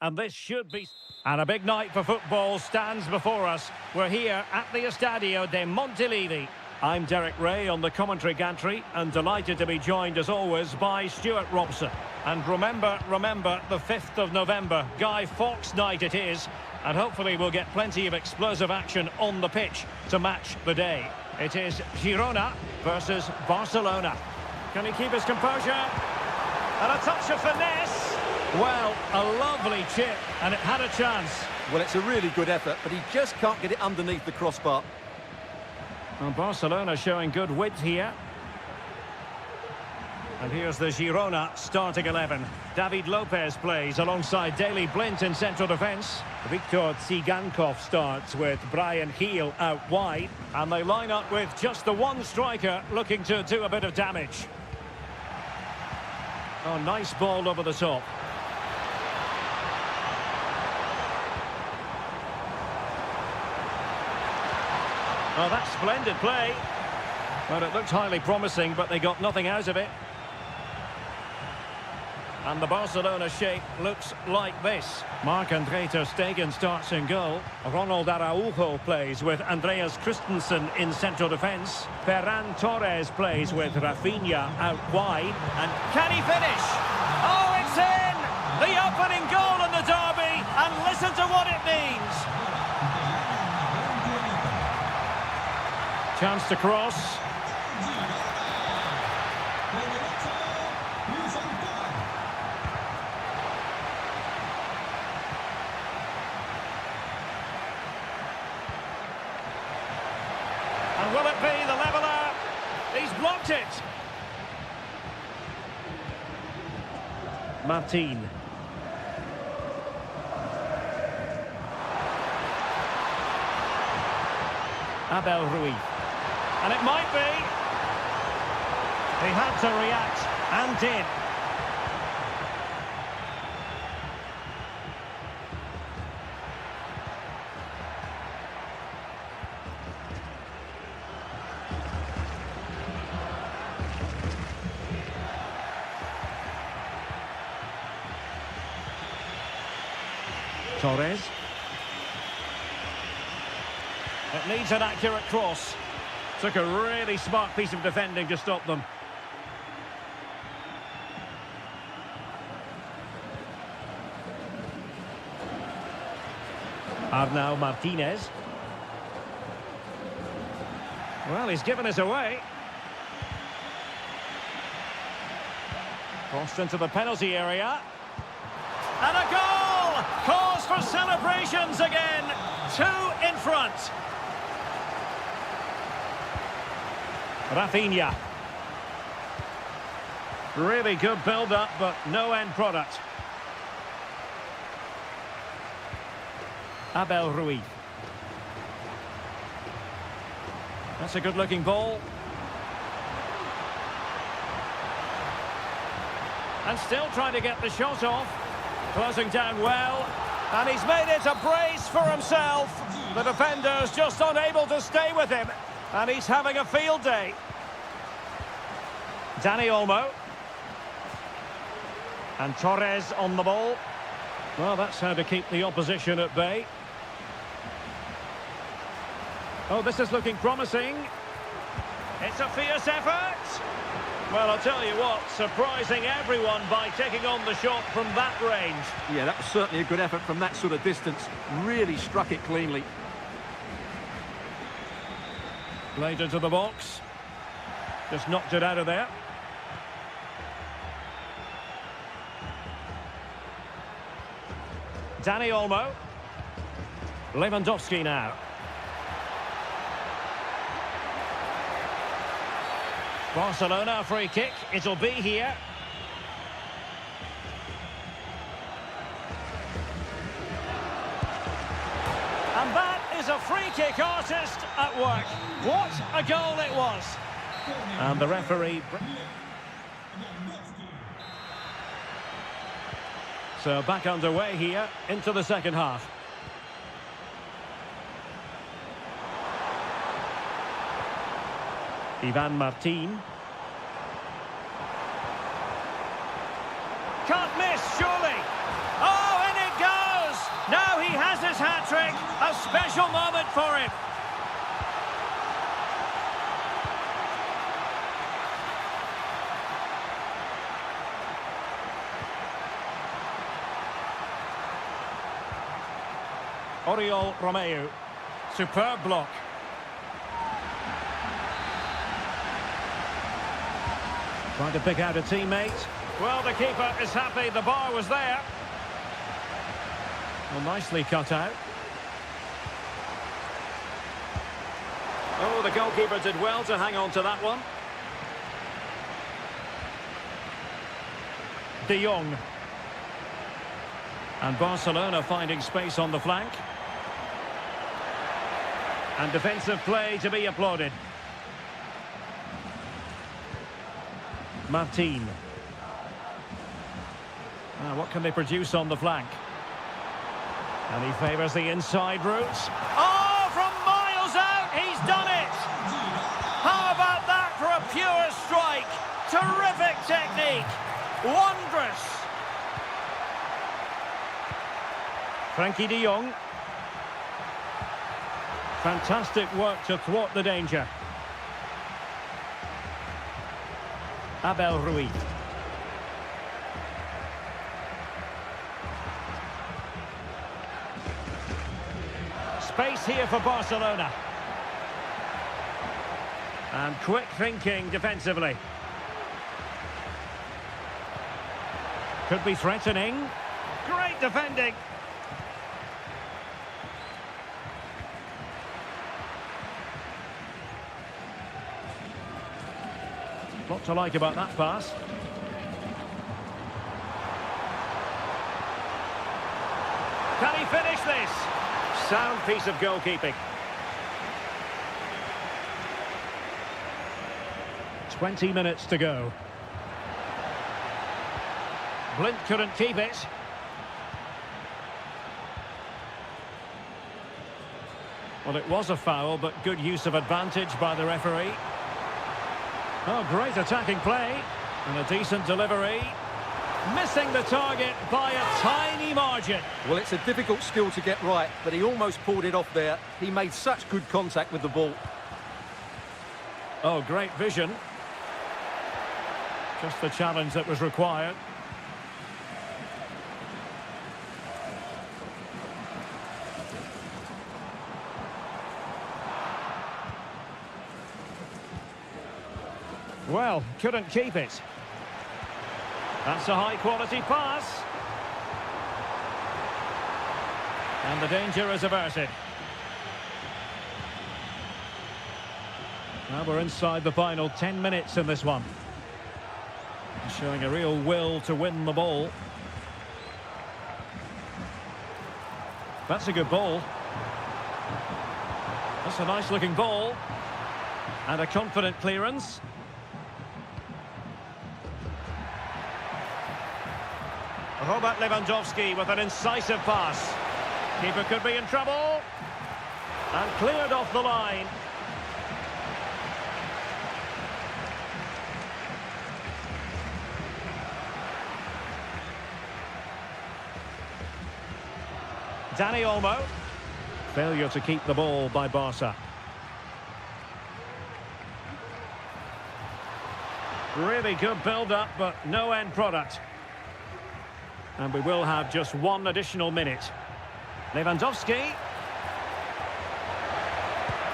And this should be... And a big night for football stands before us. We're here at the Estadio de Montilivi. I'm Derek Ray on the commentary gantry and delighted to be joined as always by Stuart Robson. And remember, the 5th of November, Guy Fawkes night it is. And hopefully we'll get plenty of explosive action on the pitch to match the day. It is Girona versus Barcelona. Can he keep his composure? And a touch of finesse. Well, a lovely chip, and it had a chance. Well, it's a really good effort, but he just can't get it underneath the crossbar. Well, Barcelona showing good width here. And here's the Girona starting 11. David Lopez plays alongside Daley Blint in central defence. Viktor Tsigankov starts with Brian Heel out wide. And they line up with just the one striker looking to do a bit of damage. Oh, nice ball over the top. Oh, that's splendid play. Well, it looked highly promising, but they got nothing out of it. And the Barcelona shape looks like this. Marc-André ter Stegen starts in goal. Ronald Araujo plays with Andreas Christensen in central defence. Ferran Torres plays with Rafinha out wide. And can he finish? Oh, it's in! The opening goal in the derby, and listen to what it means. Chance to cross. And will it be the leveller? He's blocked it. Martin. Abel Ruiz. And it might be. He had to react, and did. Torres. It needs an accurate cross. Took a really smart piece of defending to stop them. Arnau Martinez. Well, he's given us away. Crossed into the penalty area. And a goal! Cause for celebrations again. 2 in front. Rafinha. Really good build-up, but no end product. Abel Ruiz. That's a good-looking ball. And still trying to get the shot off. Closing down well. And he's made it a brace for himself. The defender's just unable to stay with him. And he's having a field day. Dani Olmo. And Torres on the ball. Well, that's how to keep the opposition at bay. Oh, this is looking promising. It's a fierce effort. Well, I'll tell you what, surprising everyone by taking on the shot from that range. Yeah, that was certainly a good effort from that sort of distance. Really struck it cleanly. Played into the box. Just knocked it out of there. Dani Olmo. Lewandowski now. Barcelona free kick. It'll be here. And that is a free kick artist at work. What a goal it was. And the referee... So back underway here into the second half. Ivan Martin. Can't miss, surely. Oh, in it goes! Now he has his hat-trick. A special moment for him. Oriol Romeu. Superb block. Trying to pick out a teammate. Well, the keeper is happy the bar was there. Well, nicely cut out. Oh, the goalkeeper did well to hang on to that one. De Jong. And Barcelona finding space on the flank. And defensive play to be applauded. Martin. What can they produce on the flank? And he favours the inside routes. Oh, from miles out, he's done it! How about that for a pure strike? Terrific technique. Wondrous. Frankie de Jong. Fantastic work to thwart the danger. Abel Ruiz. Space here for Barcelona. And quick thinking defensively. Could be threatening. Great defending. Lot to like about that pass. Can he finish this? Sound piece of goalkeeping. 20 minutes to go. Blint couldn't keep it. Well, it was a foul, but good use of advantage by the referee. Oh, great attacking play. And a decent delivery. Missing the target by a tiny margin. Well, it's a difficult skill to get right, but he almost pulled it off there. He made such good contact with the ball. Oh, great vision. Just the challenge that was required. Well, couldn't keep it. That's a high-quality pass. And the danger is averted. Now we're inside the final 10 minutes in this one. Showing a real will to win the ball. That's a good ball. That's a nice-looking ball. And a confident clearance. Robert Lewandowski with an incisive pass. Keeper could be in trouble. And cleared off the line. Dani Olmo. Failure to keep the ball by Barca. Really good build-up, but no end product. And we will have just one additional minute. Lewandowski.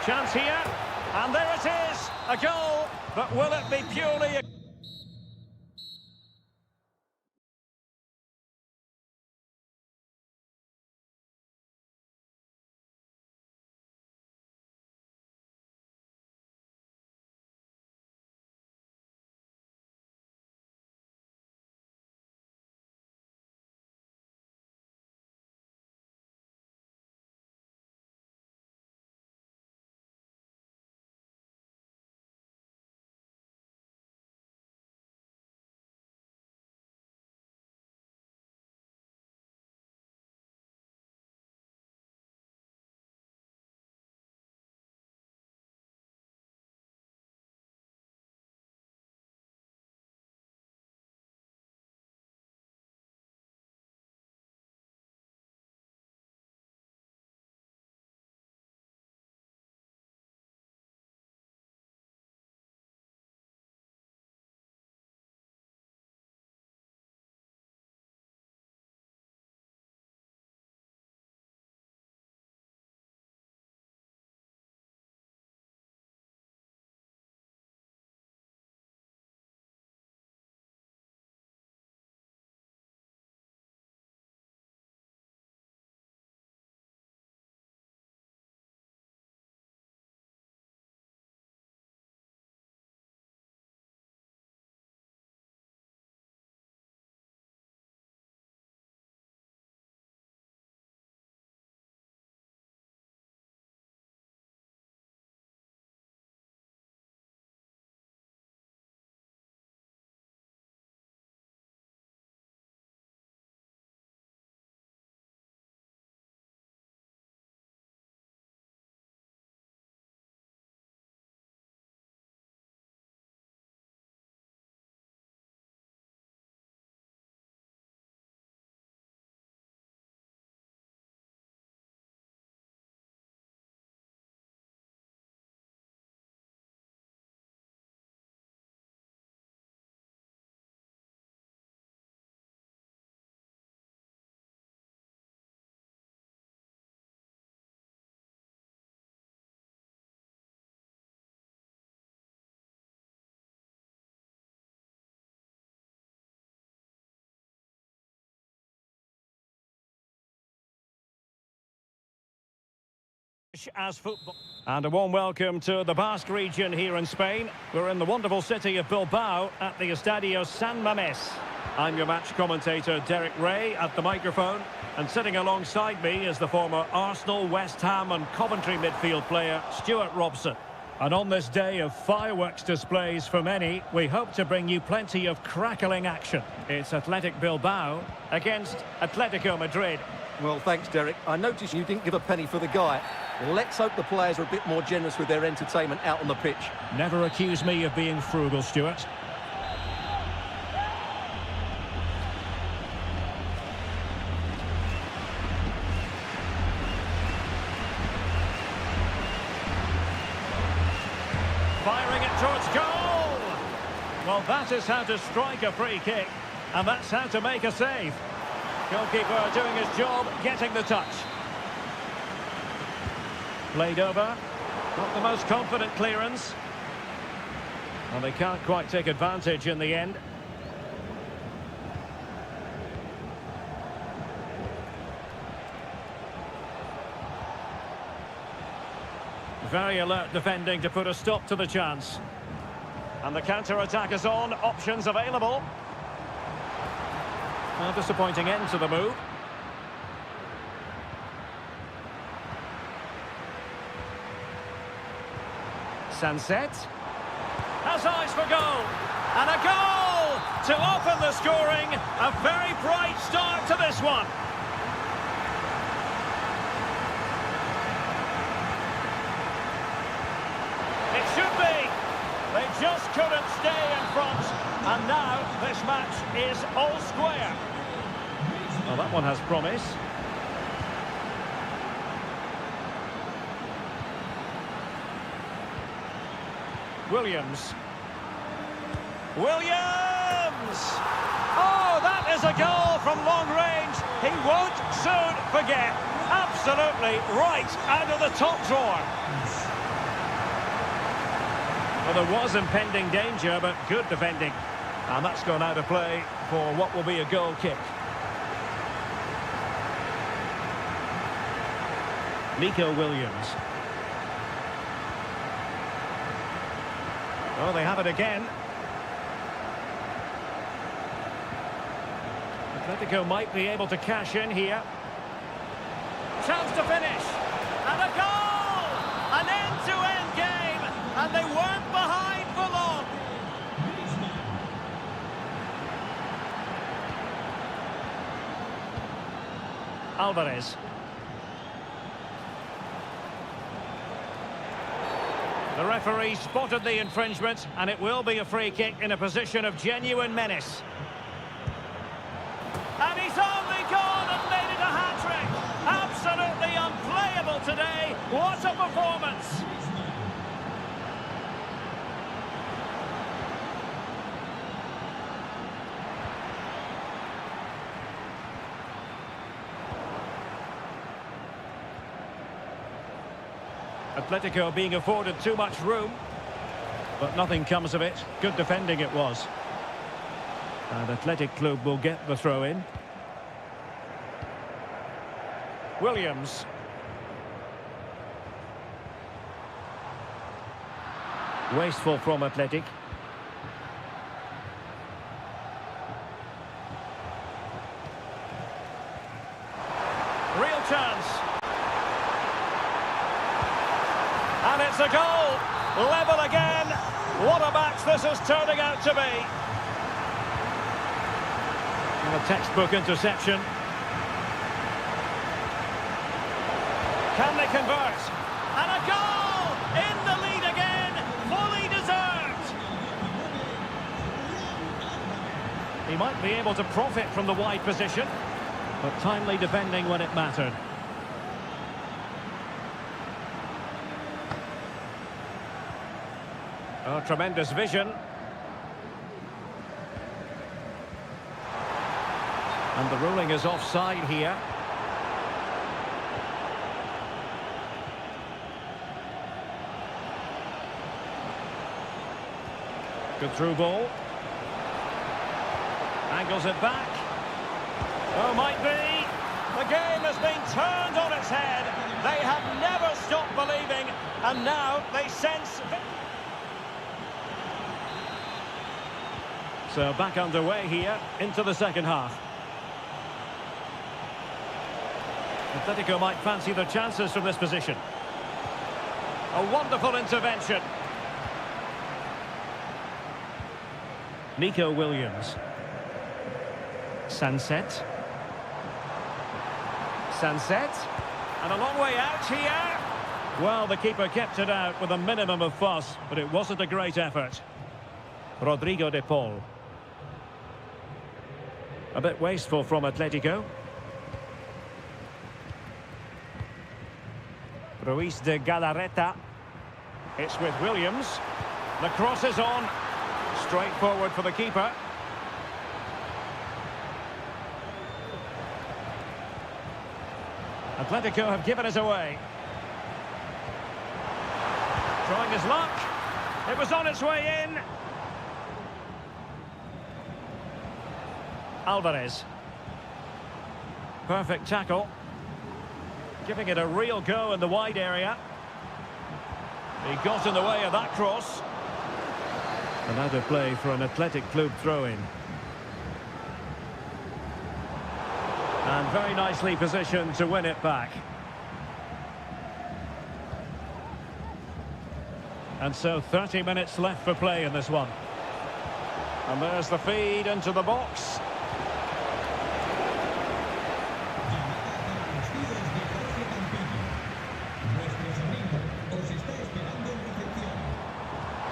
Chance here. And there it is. A goal. But will it be purely a... Spanish as football. And a warm welcome to the Basque region here in Spain. We're in the wonderful city of Bilbao at the Estadio San Mamés. I'm your match commentator, Derek Ray, at the microphone. And sitting alongside me is the former Arsenal, West Ham and Coventry midfield player, Stuart Robson. And on this day of fireworks displays for many, we hope to bring you plenty of crackling action. It's Athletic Bilbao against Atletico Madrid. Well, thanks, Derek. I noticed you didn't give a penny for the guy. Let's hope the players are a bit more generous with their entertainment out on the pitch. Never accuse me of being frugal, Stuart. Firing it towards goal! Well, that is how to strike a free kick, and that's how to make a save. Goalkeeper doing his job, getting the touch. Played over. Not the most confident clearance. Well, they can't quite take advantage in the end. Very alert defending to put a stop to the chance. And the counter-attack is on. Options available. A disappointing end to the move. Sunset. Has eyes for goal. And a goal to open the scoring. A very bright start to this one. It should be. They just couldn't stay in front. And now this match is all square. Well, that one has promise. Williams. Williams! Oh, that is a goal from long range. He won't soon forget. Absolutely right out of the top drawer. Well, there was impending danger, but good defending. And that's gone out of play for what will be a goal kick. Nico Williams. Oh, they have it again. Atletico might be able to cash in here. Chance to finish. And a goal! An end-to-end game. And they weren't behind for long. Alvarez. The referee spotted the infringement, and it will be a free kick in a position of genuine menace. And he's only gone and made it a hat-trick. Absolutely unplayable today. What a performance. Atletico being afforded too much room, but nothing comes of it. Good defending it was. And Athletic Club will get the throw in. Williams. Wasteful from Athletic. Real chance. And it's a goal. Level again. What a match this is turning out to be. And a textbook interception. Can they convert? And a goal! In the lead again. Fully deserved. He might be able to profit from the wide position, but timely defending when it mattered. Oh, tremendous vision. And the ruling is offside here. Good through ball. Angles it back. Oh, might be. The game has been turned on its head. They have never stopped believing, and now they sense... So back underway here into the second half. Atletico might fancy their chances from this position. A wonderful intervention. Nico Williams. Sunset. And a long way out here. Well, the keeper kept it out with a minimum of fuss, but it wasn't a great effort. Rodrigo de Paul. A bit wasteful from Atletico. Ruiz de Galarreta. It's with Williams. The cross is on. Straight forward for the keeper. Atletico have given us away. Trying his luck. It was on its way in. Alvarez. Perfect tackle. Giving it a real go in the wide area. He got in the way of that cross. And out of play for an Athletic Club throw-in. And very nicely positioned to win it back. And so 30 minutes left for play in this one. And there's the feed into the box.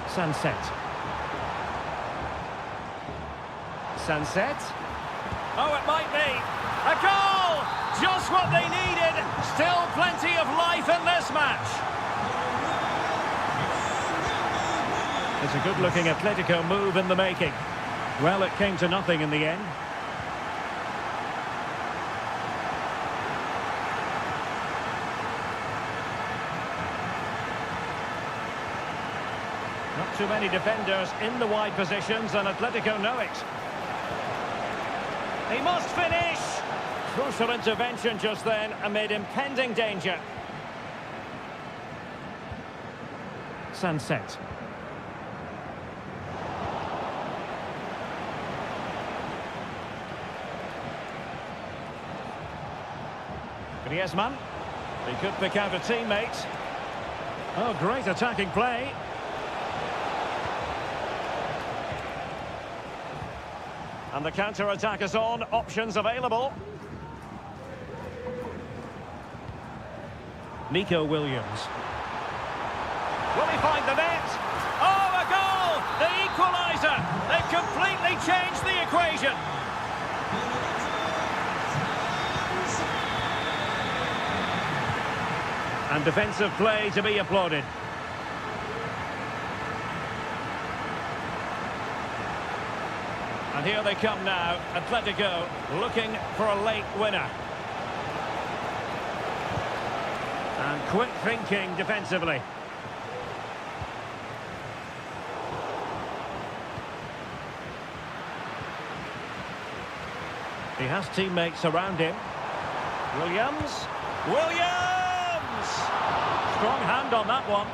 Sunset. Oh, it might be. A goal! Just what they needed. Still plenty of life in this match. It's a good-looking Atletico move in the making. Well, it came to nothing in the end. Not too many defenders in the wide positions, and Atletico know it. He must finish! Crucial intervention just then amid impending danger. Sunset. Griezmann. He could pick out a teammate. Oh, great attacking play. And the counter-attack is on. Options available. Nico Williams. Will he find the net? Oh, a goal! The equaliser! They've completely changed the equation. And defensive play to be applauded. And here they come now, Atletico looking for a late winner. And quick thinking defensively. He has teammates around him. Williams. Strong hand on that one.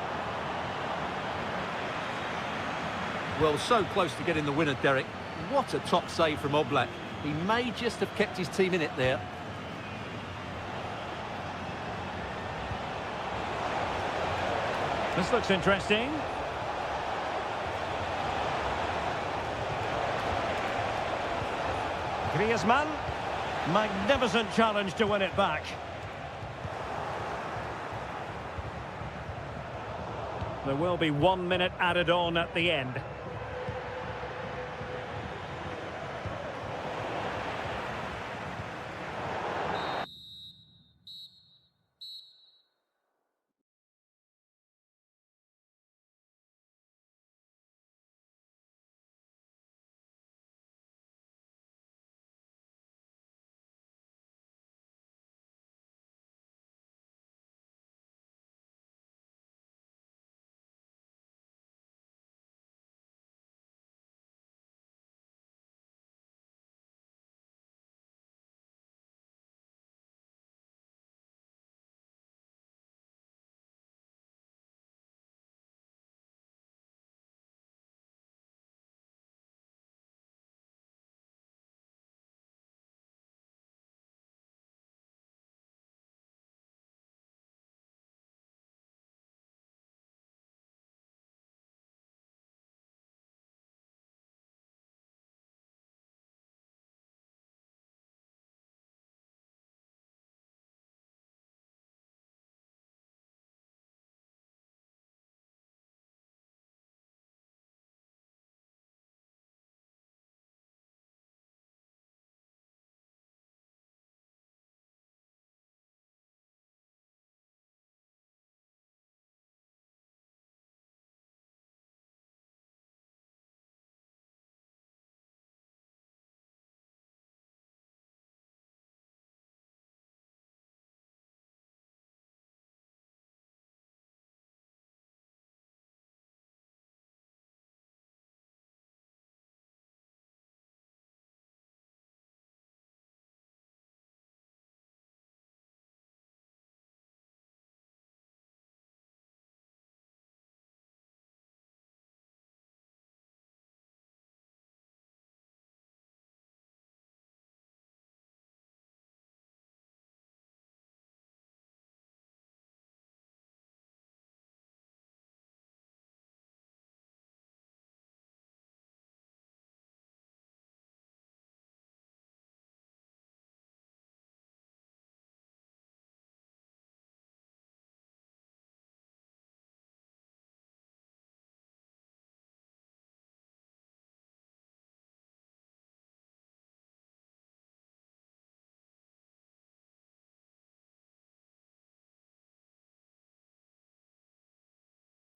Well, so close to getting the winner, Derek. What a top save from Oblak. He may just have kept his team in it there. This looks interesting. Griezmann. Magnificent challenge to win it back. There will be 1 minute added on at the end.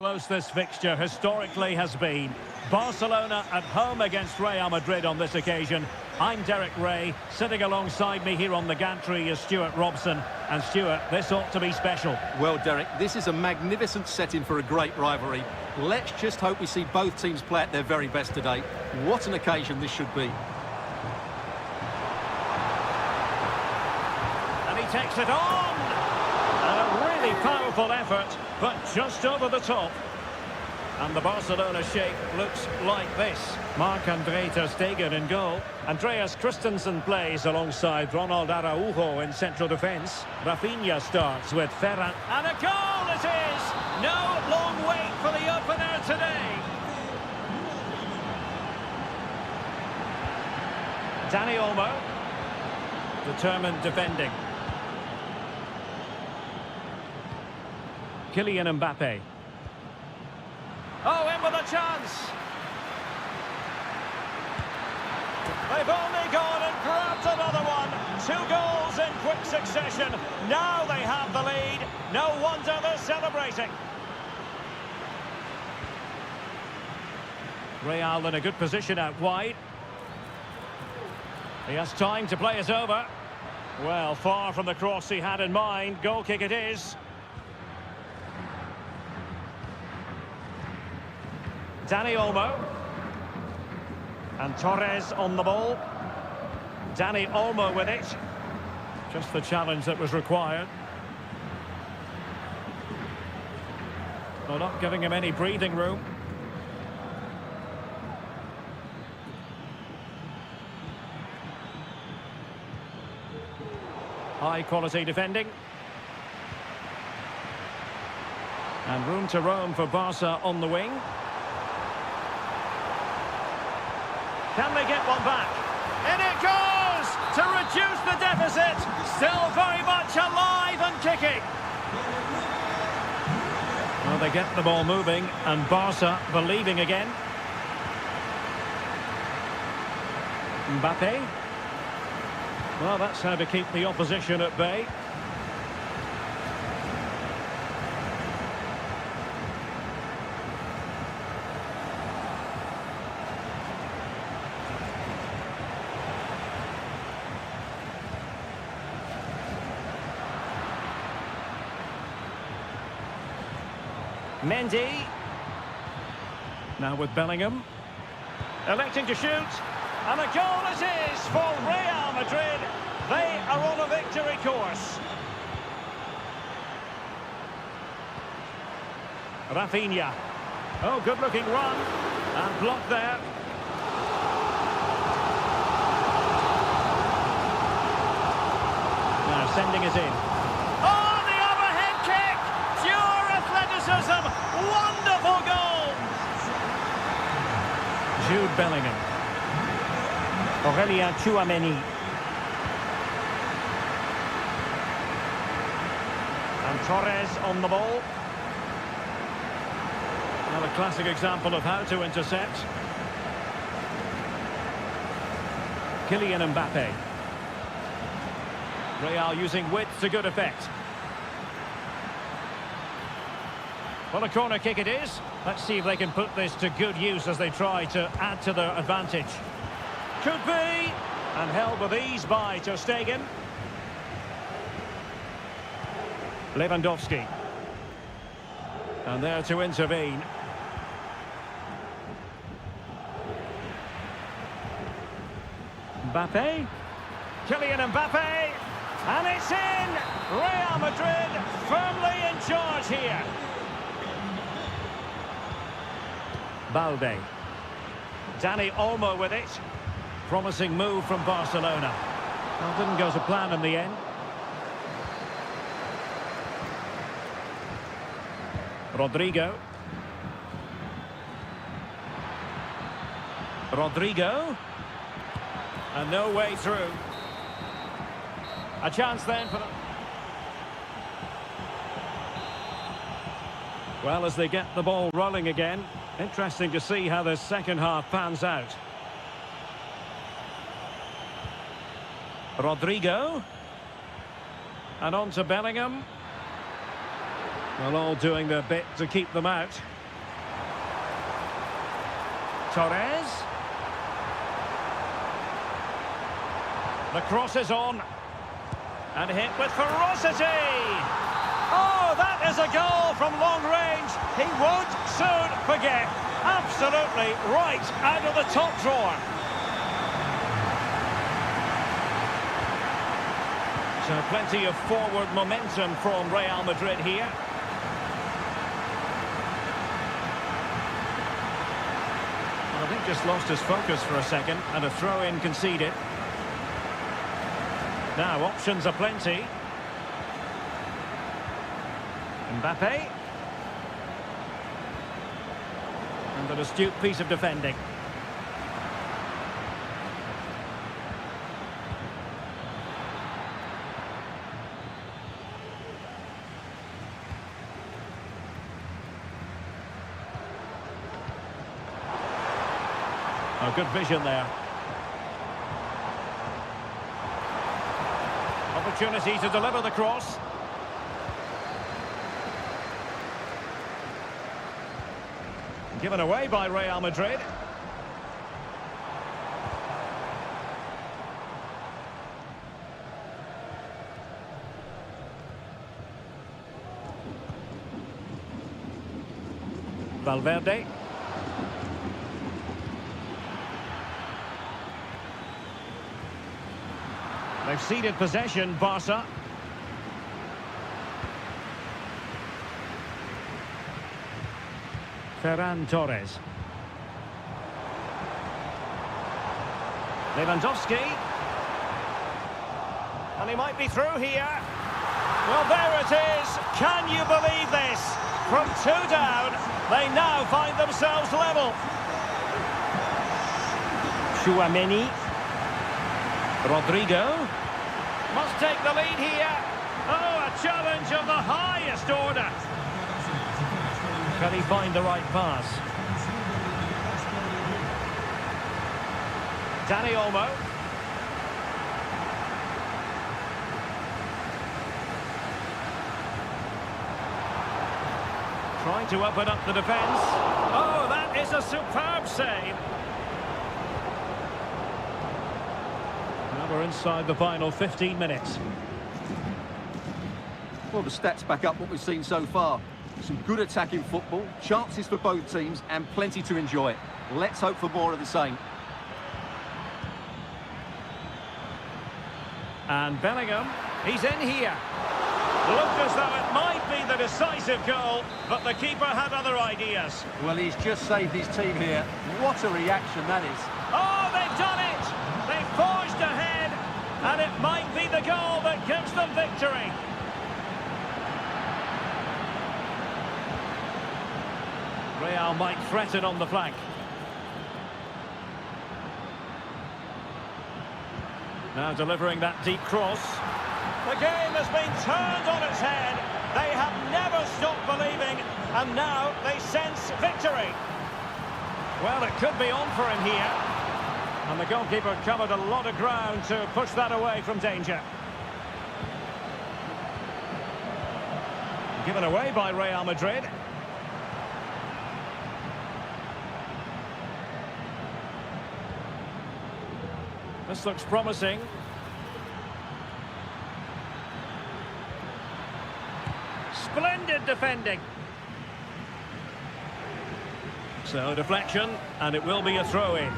Close this fixture historically has been. Barcelona at home against Real Madrid on this occasion. I'm Derek Ray. Sitting alongside me here on the gantry is Stuart Robson. And Stuart, this ought to be special. Well, Derek, this is a magnificent setting for a great rivalry. Let's just hope we see both teams play at their very best today. What an occasion this should be. And he takes it on! A really powerful effort, but just over the top. And the Barcelona shape looks like this. Marc-André ter Stegen in goal. Andreas Christensen plays alongside Ronald Araujo in central defence. Rafinha starts with Ferran. And a goal it is! No long wait for the opener today. Dani Olmo. Determined defending. Kylian Mbappe. Oh, in with a chance. They've only gone and grabbed another one. 2 goals in quick succession. Now they have the lead. No wonder they're celebrating. Real in a good position out wide. He has time to play it over. Well, far from the cross he had in mind. Goal kick it is. Dani Olmo. And Torres on the ball. Dani Olmo with it. Just the challenge that was required. Well, not giving him any breathing room. High quality defending. And room to roam for Barca on the wing. Can they get one back? In it goes! To reduce the deficit. Still very much alive and kicking. Well, they get the ball moving and Barca believing again. Mbappe. Well, that's how to keep the opposition at bay. Mendy. Now with Bellingham. Electing to shoot. And a goal it is for Real Madrid. They are on a victory course. Rafinha. Oh, good-looking run. And blocked there. Now sending it in. Oh, the overhead kick! Pure athleticism. Wonderful goal! Jude Bellingham. Aurélien Tchouameni. And Torres on the ball. Another classic example of how to intercept. Kylian Mbappe. Real using width to good effect. Well, a corner kick it is. Let's see if they can put this to good use as they try to add to their advantage. Could be. And held with ease by ter Stegen. Lewandowski. And there to intervene. Mbappe. Kylian Mbappe. And it's in! Real Madrid firmly in charge here. Balde. Dani Olmo with it. Promising move from Barcelona. Well, didn't go to plan in the end. Rodrigo. Rodrigo. And no way through. A chance then for them. Well, as they get the ball rolling again, interesting to see how the second half pans out. Rodrigo. And on to Bellingham. Well, all doing their bit to keep them out. Torres. The cross is on. And hit with ferocity. Oh, that is a goal from long range. He won't soon forget. Absolutely right out of the top drawer. So plenty of forward momentum from Real Madrid here. Well, I think just lost his focus for a second, and a throw-in conceded. Now, options are plenty. Mbappe. And an astute piece of defending. Oh, good vision there. Opportunity to deliver the cross. Given away by Real Madrid. Valverde. They've ceded possession, Barca. Ferran Torres. Lewandowski. And he might be through here. Well, there it is. Can you believe this? From 2 down, they now find themselves level. Tchouaméni. Rodrigo. Must take the lead here. Oh, a challenge of the highest order. Can he find the right pass? Dani Olmo. Trying to open up the defence. Oh, that is a superb save. Now we're inside the final 15 minutes. Well, the stats back up what we've seen so far. Some good attacking football, chances for both teams, and plenty to enjoy. Let's hope for more of the same. And Bellingham, he's in here. Looked as though it might be the decisive goal, but the keeper had other ideas. Well, he's just saved his team here. What a reaction that is. Oh, they've done it! They've forged ahead, and it might be the goal that gives them victory. Real might threaten on the flank. Now delivering that deep cross. The game has been turned on its head. They have never stopped believing, and now they sense victory. Well, it could be on for him here. And the goalkeeper covered a lot of ground to push that away from danger. Given away by Real Madrid. This looks promising. Splendid defending. So deflection, and it will be a throw-in.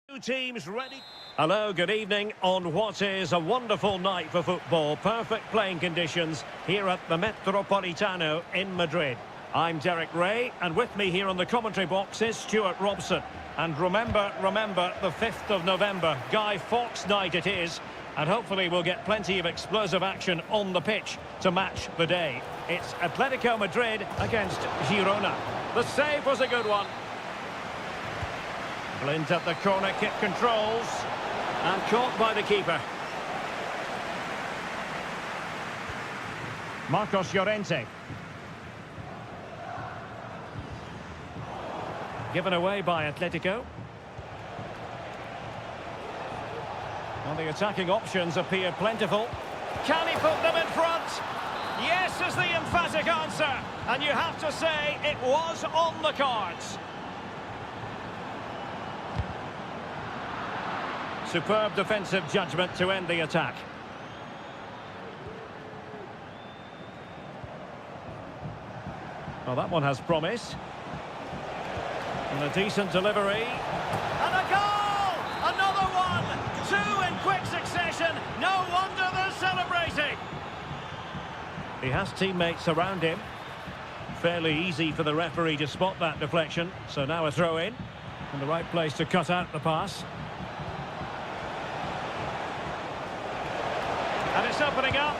Two teams ready. Hello, good evening on what is a wonderful night for football. Perfect playing conditions here at the Metropolitano in Madrid. I'm Derek Ray, and with me here on the commentary box is Stuart Robson. And remember, the 5th of November, Guy Fawkes night it is. And hopefully we'll get plenty of explosive action on the pitch to match the day. It's Atletico Madrid against Girona. The save was a good one. Blind at the corner kick controls. And caught by the keeper. Marcos Llorente. Given away by Atletico. Well, the attacking options appear plentiful. Can he put them in front? Yes is the emphatic answer. And you have to say it was on the cards. Superb defensive judgment to end the attack. Well, that one has promise. And a decent delivery. And a goal! Another one! Two in quick succession. No wonder they're celebrating. He has teammates around him. Fairly easy for the referee to spot that deflection. So now a throw in. In the right place to cut out the pass. And it's opening up.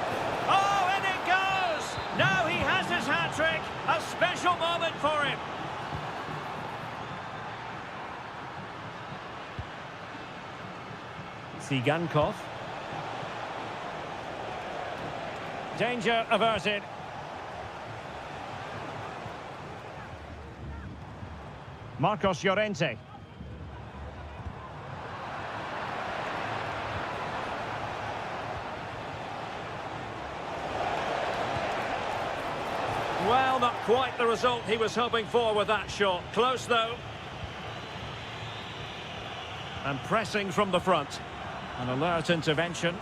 Oh, and it goes! Now he has his hat-trick. A special moment for him. Sigankov. Danger averted. Marcos Llorente. Well, not quite the result he was hoping for with that shot. Close, though. And pressing from the front. An alert intervention.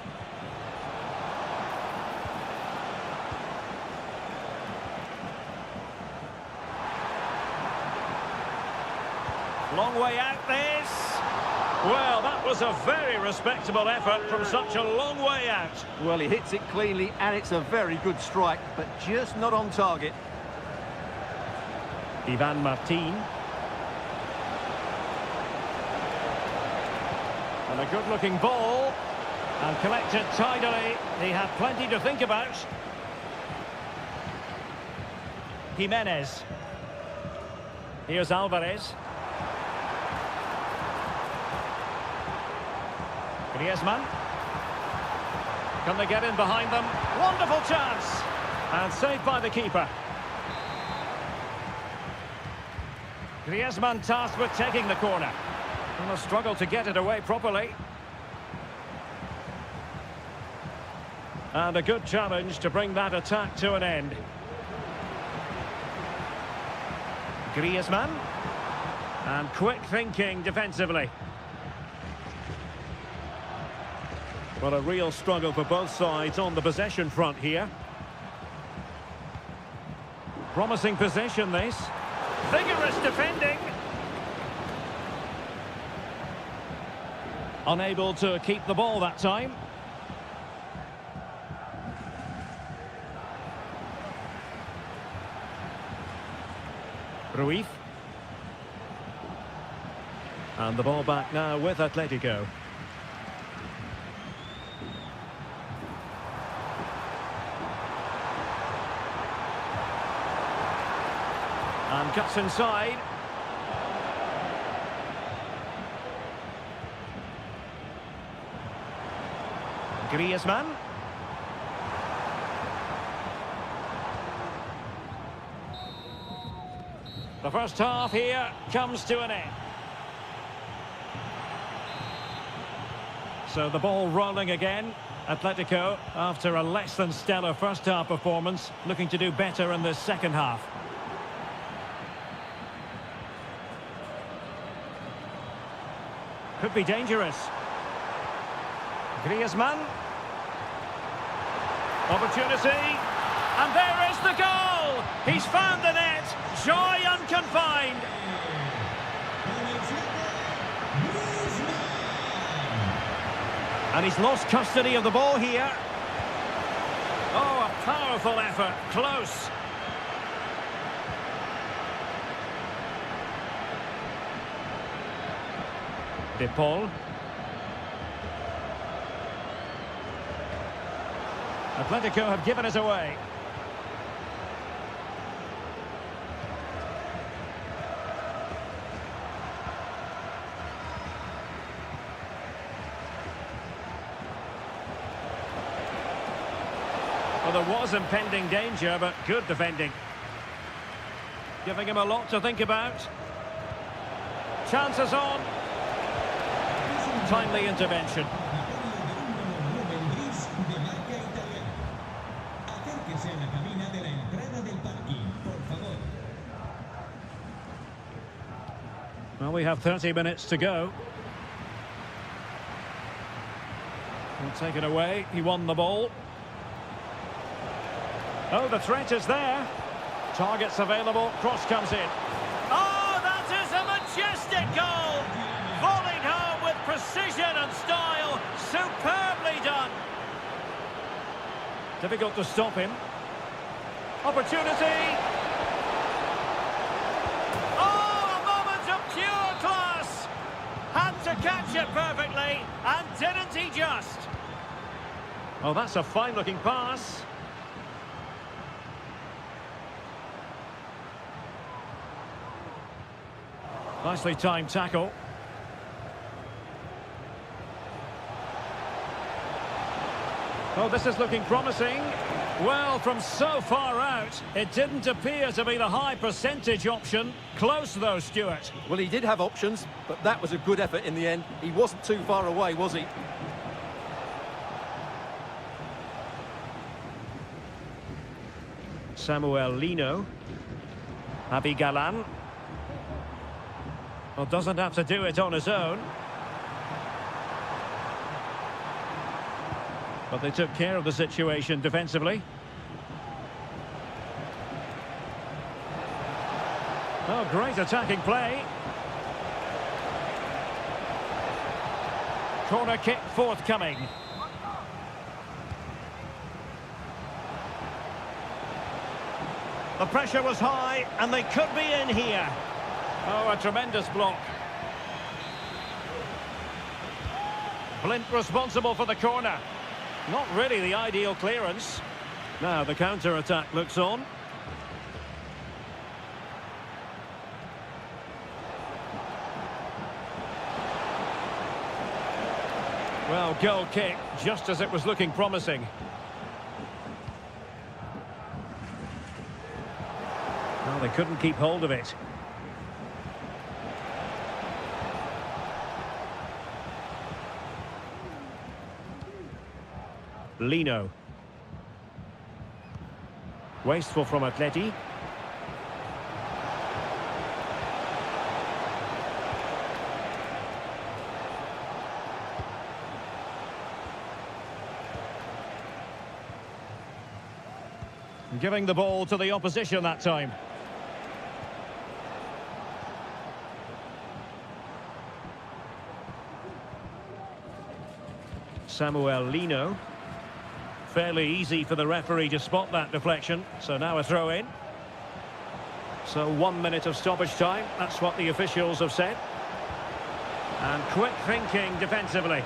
Long way out this. Well, that was a very respectable effort from such a long way out. Well, he hits it cleanly, and it's a very good strike, but just not on target. Ivan Martin. And a good-looking ball. And collected tidily. He had plenty to think about. Jimenez. Here's Alvarez. Griezmann. Can they get in behind them? Wonderful chance. And saved by the keeper. Griezmann tasked with taking the corner. And a struggle to get it away properly. And a good challenge to bring that attack to an end. Griezmann. And quick thinking defensively. Well, a real struggle for both sides on the possession front here. Promising position, this. Vigorous defending. Unable to keep the ball that time. Ruiz. And the ball back now with Atletico. And cuts inside. Griezmann. The first half here comes to an end. So the ball rolling again. Atletico, after a less than stellar first half performance, looking to do better in this second half. Could be dangerous. Griezmann. Opportunity. And there is the goal! He's found the net. Joy unconfined. And he's lost custody of the ball here. Oh, a powerful effort. Close. De Paul. Atletico have given us away. Well, there was impending danger, but good defending. Giving him a lot to think about. Chances on. Timely intervention. Well, we have 30 minutes to go. He'll take it away. He won the ball. Oh, the threat is there. Targets available. Cross comes in. Oh, that is a majestic goal! Volleyed home with precision and style. Superbly done. Difficult to stop him. Opportunity. Oh, a moment of pure class. Had to catch it perfectly, and didn't he just? Oh, that's a fine-looking pass. Nicely timed tackle. Oh, this is looking promising. Well, from so far out, it didn't appear to be the high percentage option. Close though, Stuart. Well, he did have options, but that was a good effort in the end. He wasn't too far away, was he? Samuel Lino. Abigalan. Well, doesn't have to do it on his own. But they took care of the situation defensively. Oh, great attacking play. Corner kick forthcoming. The pressure was high, and they could be in here. Oh, a tremendous block. Blint responsible for the corner. Not really the ideal clearance. Now the counter-attack looks on. Well, goal kick, just as it was looking promising. Well, they couldn't keep hold of it. Lino. Wasteful from Atleti. Giving the ball to the opposition that time. Samuel Lino. Fairly easy for the referee to spot that deflection. So now a throw in. So 1 minute of stoppage time. That's what the officials have said. And quick thinking defensively.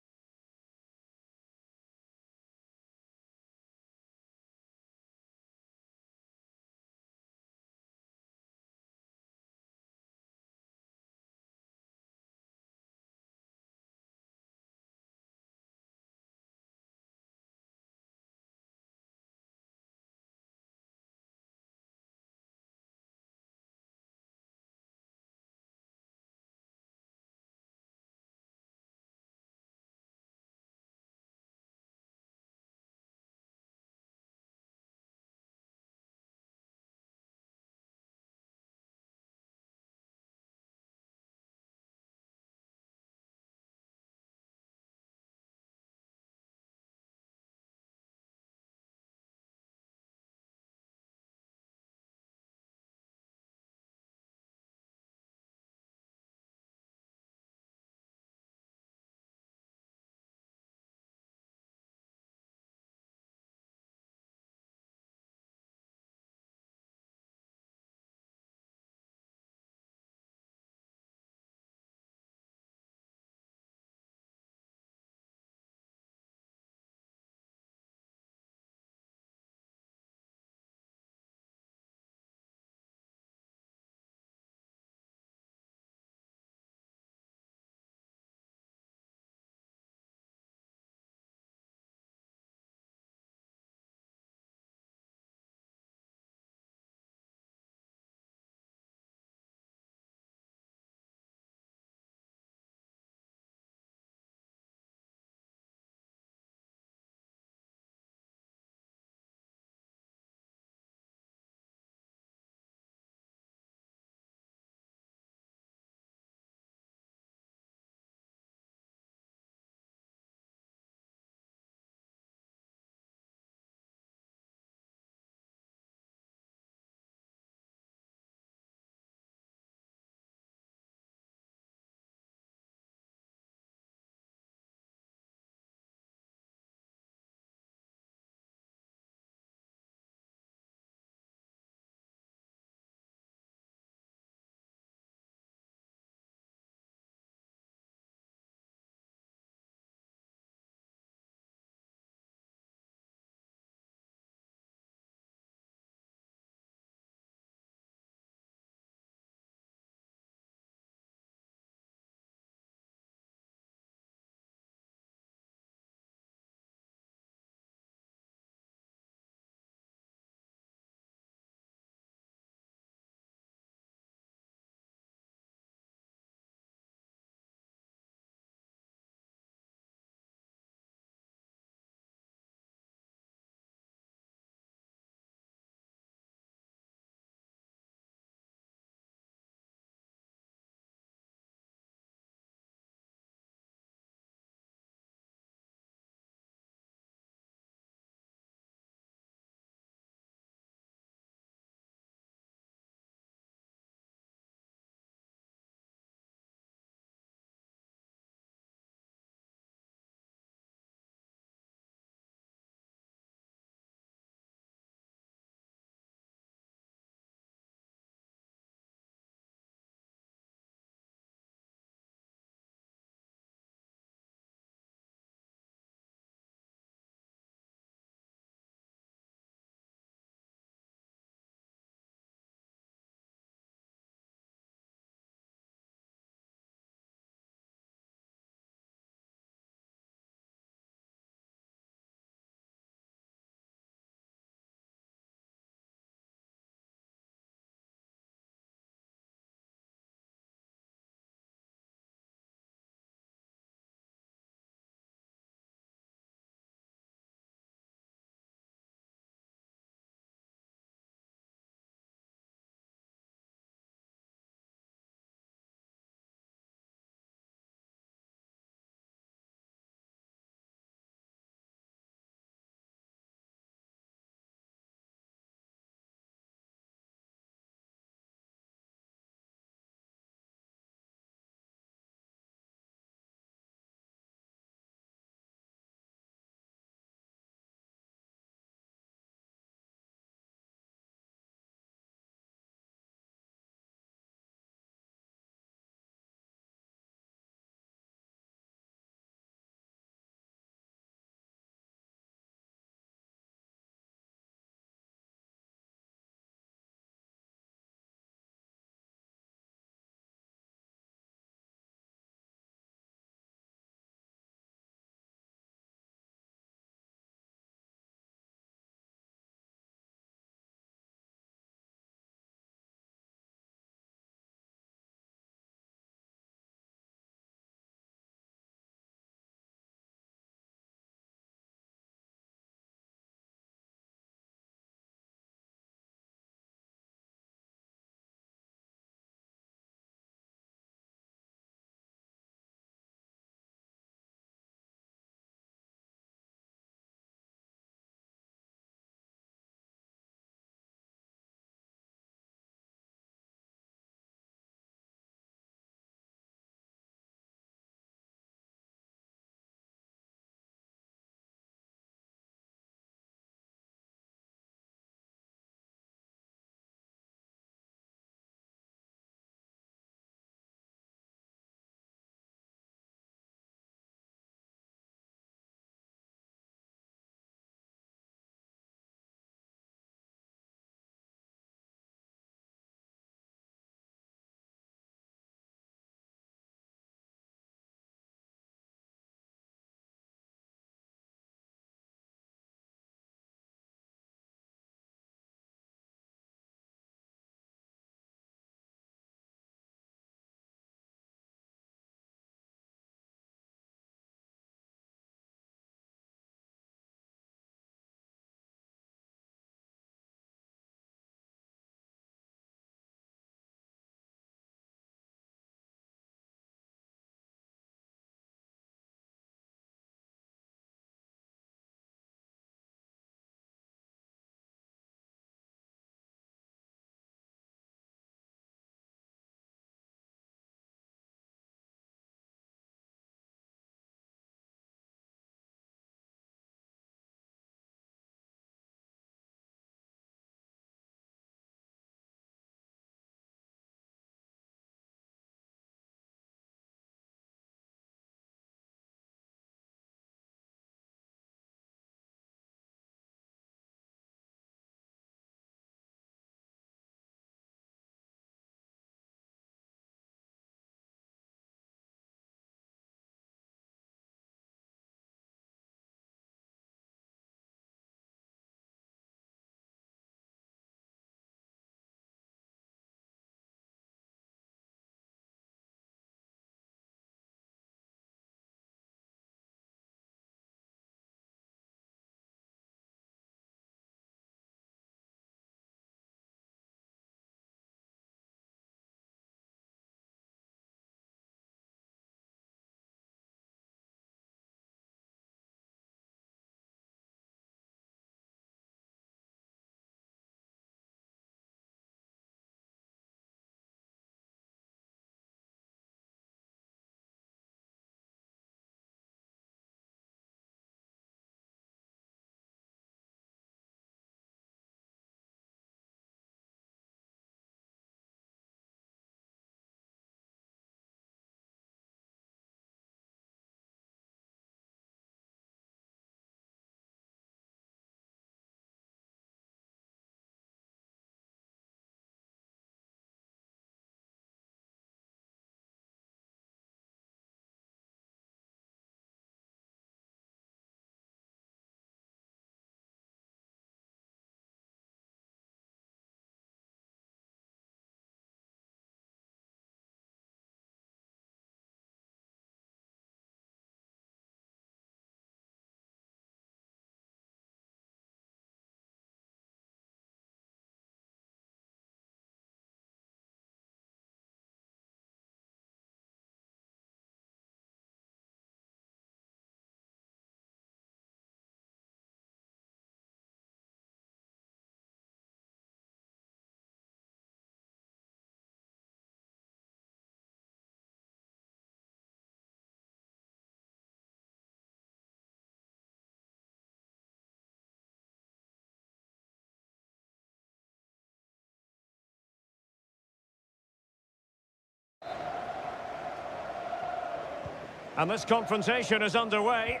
And this confrontation is underway.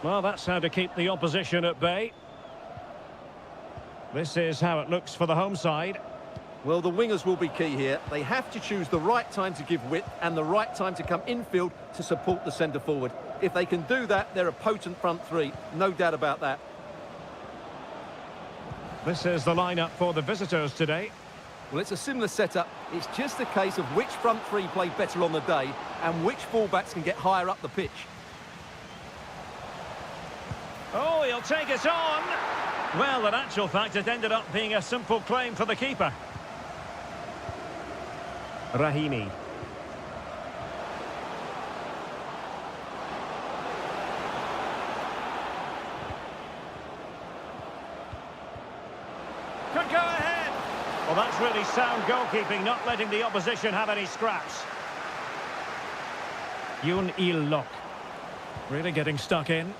Well, that's how to keep the opposition at bay. This is how it looks for the home side. Well, the wingers will be key here. They have to choose the right time to give width and the right time to come infield to support the centre forward. If they can do that, they're a potent front three. No doubt about that. This is the lineup for the visitors today. Well, it's a similar setup. It's just a case of which front three play better on the day and which fullbacks can get higher up the pitch. Oh, he'll take it on. Well, in actual fact, it ended up being a simple claim for the keeper. Rahimi. Could go ahead. Well, that's really sound goalkeeping, not letting the opposition have any scraps. Yoon Il-lok. Really getting stuck in.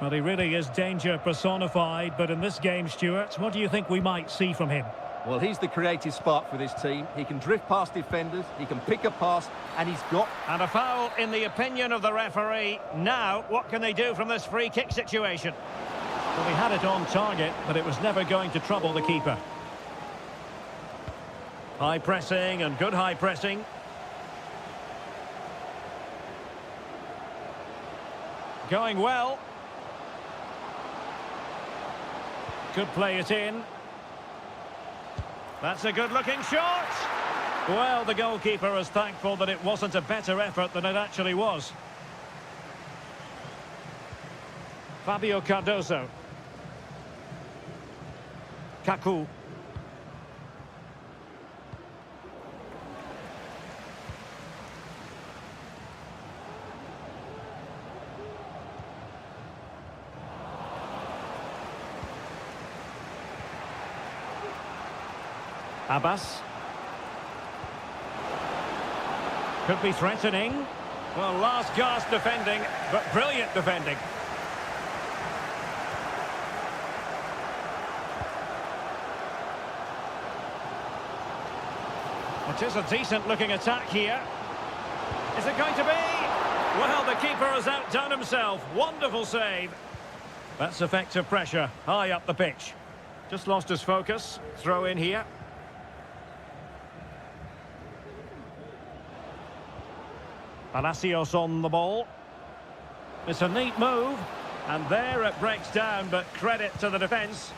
Well, he really is danger personified, but in this game, Stuart, what do you think we might see from him? Well, he's the creative spark for this team. He can drift past defenders, he can pick a pass, and he's got... And a foul in the opinion of the referee. Now, what can they do from this free kick situation? Well, he had it on target, but it was never going to trouble the keeper. High pressing and good high pressing. Going well. Could play it in. That's a good-looking shot. Well, the goalkeeper is thankful that it wasn't a better effort than it actually was. Fabio Cardoso. Kaku. Abbas. Could be threatening. Well, last gasp defending, but brilliant defending. It is a decent-looking attack here. Is it going to be? Well, the keeper has outdone himself. Wonderful save. That's effective pressure, high up the pitch. Just lost his focus. Throw in here. Palacios on the ball. It's a neat move. And there it breaks down, but credit to the defence.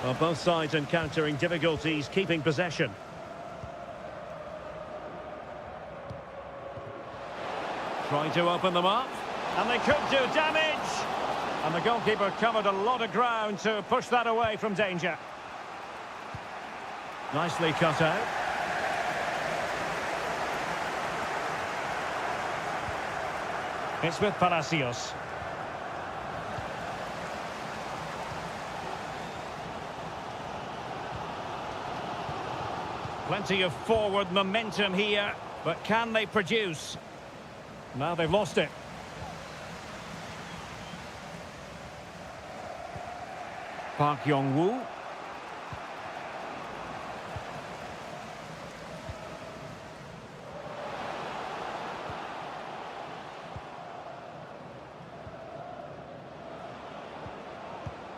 Well, both sides encountering difficulties keeping possession. Trying to open them up. And they could do damage. And the goalkeeper covered a lot of ground to push that away from danger. Nicely cut out. It's with Palacios. Plenty of forward momentum here, but can they produce? Now they've lost it. Park Yong-woo.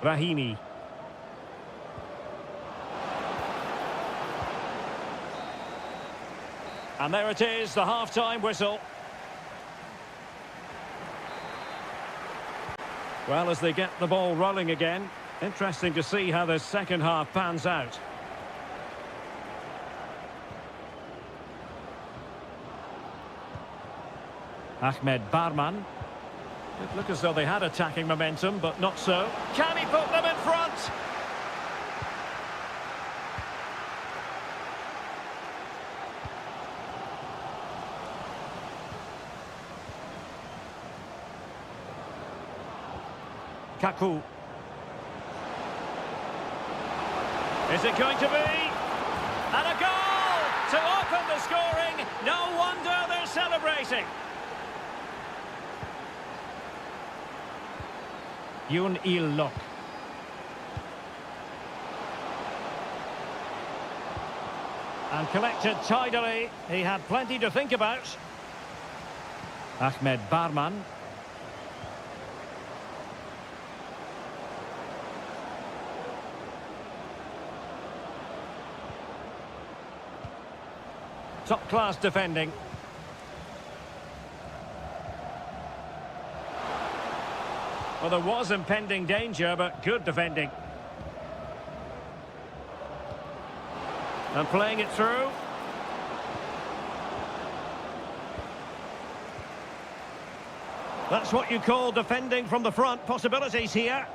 Rahimi. And there it is, the half-time whistle. Well, as they get the ball rolling again, interesting to see how the second half pans out. Ahmed Barman. It looked as though they had attacking momentum, but not so. Can he put them in front? Kaku. Is it going to be? And a goal! to open the scoring. No wonder they're celebrating. Yoon Il-luk. And collected tidily. He had plenty to think about. Ahmed Barman. Top-class defending. Well, there was impending danger, but good defending. And playing it through. That's what you call defending from the front. Possibilities here.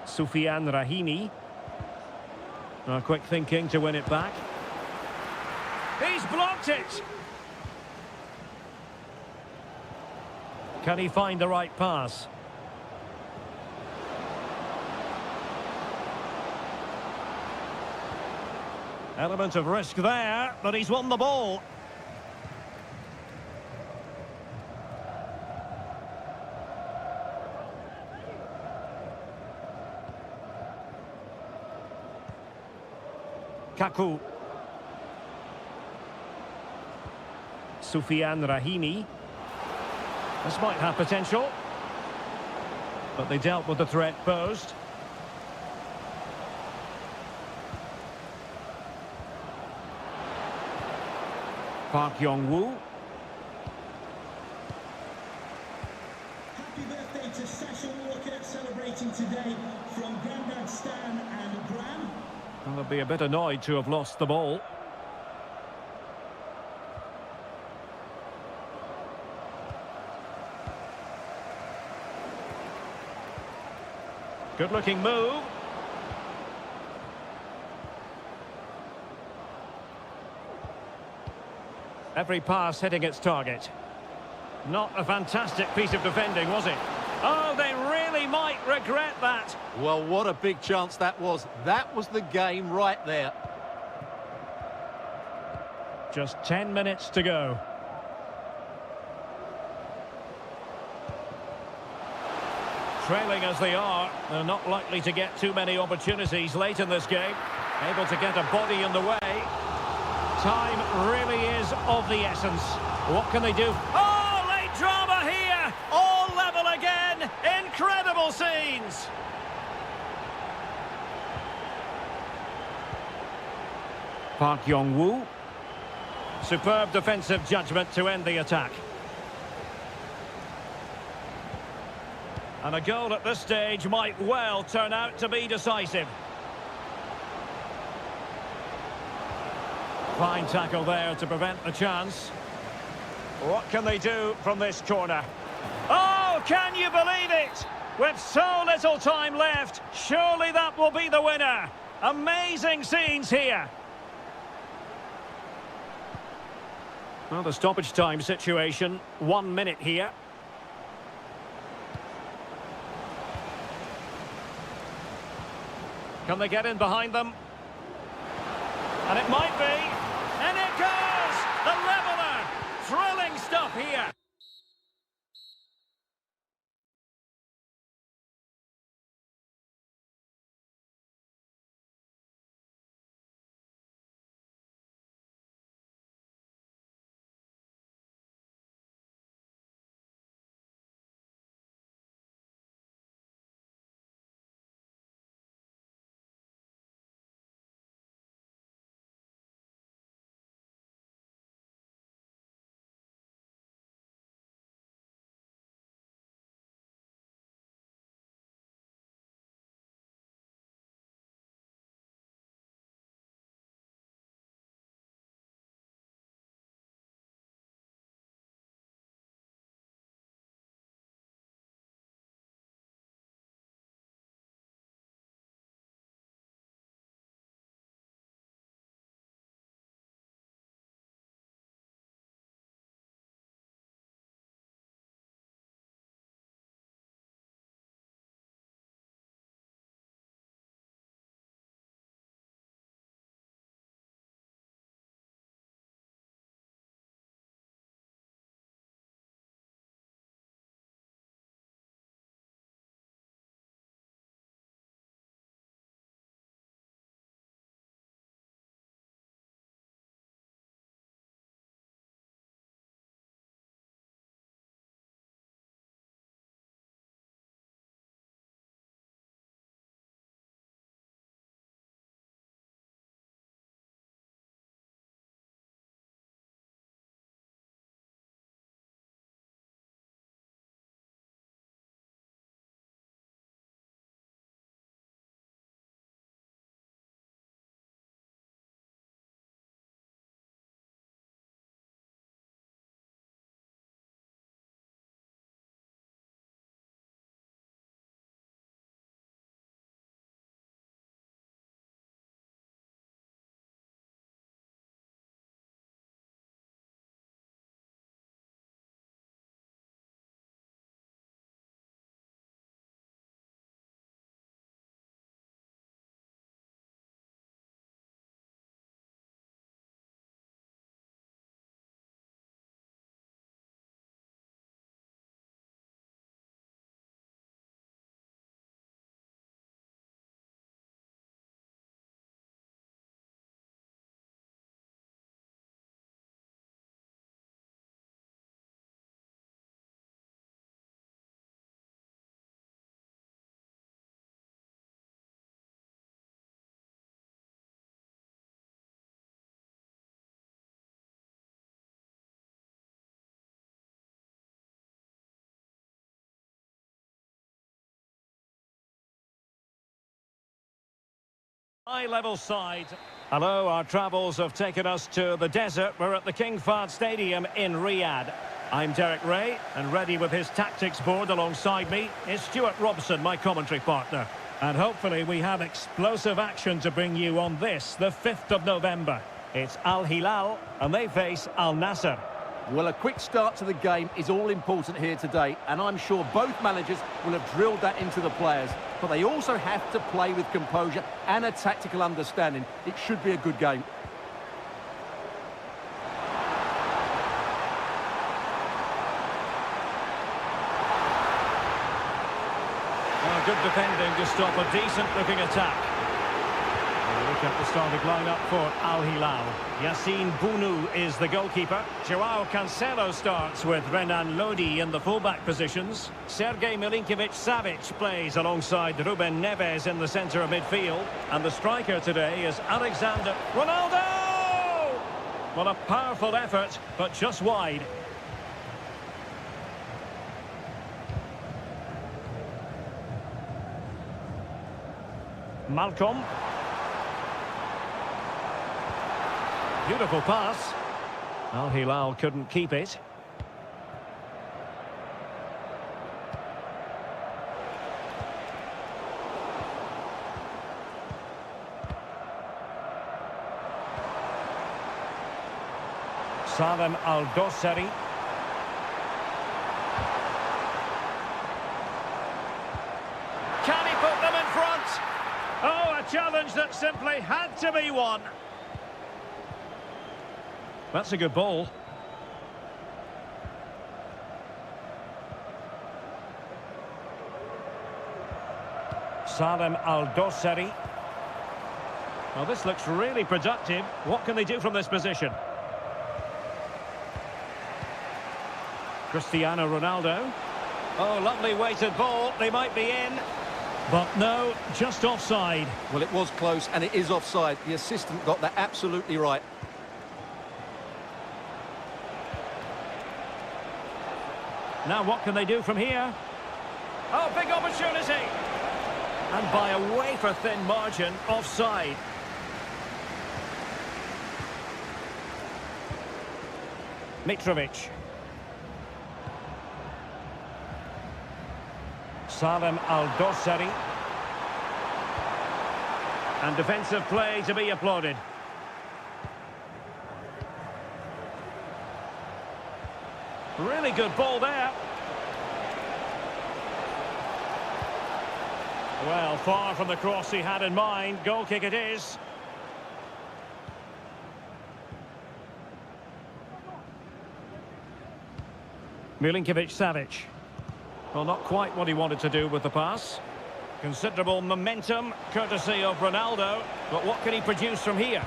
Soufiane Rahimi. Quick thinking to win it back. He's blocked it. Can he find the right pass? Element of risk there, but he's won the ball. Kaku. Soufiane Rahimi. This might have potential. But they dealt with the threat posed. Park Yong-woo. Happy birthday to Sasha Walker, celebrating today from Grandad Stan and Gran. Well, they'll be a bit annoyed to have lost the ball. Good-looking move. Every pass hitting its target. Not a fantastic piece of defending, was it? Oh, they really might regret that. Well, what a big chance that was. That was the game right there. Just 10 minutes to go. Trailing as they are, they're not likely to get too many opportunities late in this game. Able to get a body in the way. Time really is of the essence. What can they do? Oh, late drama here! All level again! Incredible scenes! Park Yong-woo. Superb defensive judgment to end the attack. And a goal at this stage might well turn out to be decisive. Fine tackle there to prevent the chance. What can they do from this corner? Oh, can you believe it? With so little time left, surely that will be the winner. Amazing scenes here. Well, the stoppage time situation, 1 minute here. Can they get in behind them? And it might be. And it goes! The leveller! Thrilling stuff here. High-level side. Hello, our travels have taken us to the desert. We're at the King Fahd Stadium in Riyadh. I'm Derek Ray, and ready with his tactics board alongside me is Stuart Robson, my commentary partner. And hopefully we have explosive action to bring you on this, the 5th of November. It's Al Hilal, and they face Al Nassr. Well, a quick start to the game is all important here today, and I'm sure both managers will have drilled that into the players. But they also have to play with composure and a tactical understanding. It should be a good game. Well, good defending to stop a decent-looking attack. Look at the starting lineup for Al Hilal. Yassine Bounou is the goalkeeper. Joao Cancelo starts with Renan Lodi in the fullback positions. Sergej Milinkovic-Savic plays alongside Ruben Neves in the centre of midfield. And the striker today is Alexander Ronaldo! Well, a powerful effort, but just wide. Malcolm. Beautiful pass. Al Hilal couldn't keep it. Salem Al-Dossari. Can he put them in front? Oh, a challenge that simply had to be won. That's a good ball. Salem Al-Dossari. Well, this looks really productive. What can they do from this position? Cristiano Ronaldo. Oh, lovely weighted ball. They might be in. But no, just offside. Well, it was close, and it is offside. The assistant got that absolutely right. Now what can they do from here? Oh, big opportunity! And by a wafer-thin margin, offside. Mitrovic. Salem Al-Dossari. And defensive play to be applauded. Really good ball there. Well, far from the cross he had in mind. Goal kick it is. Milinkovic-Savic. Well, not quite what he wanted to do with the pass. Considerable momentum, courtesy of Ronaldo. But what can he produce from here?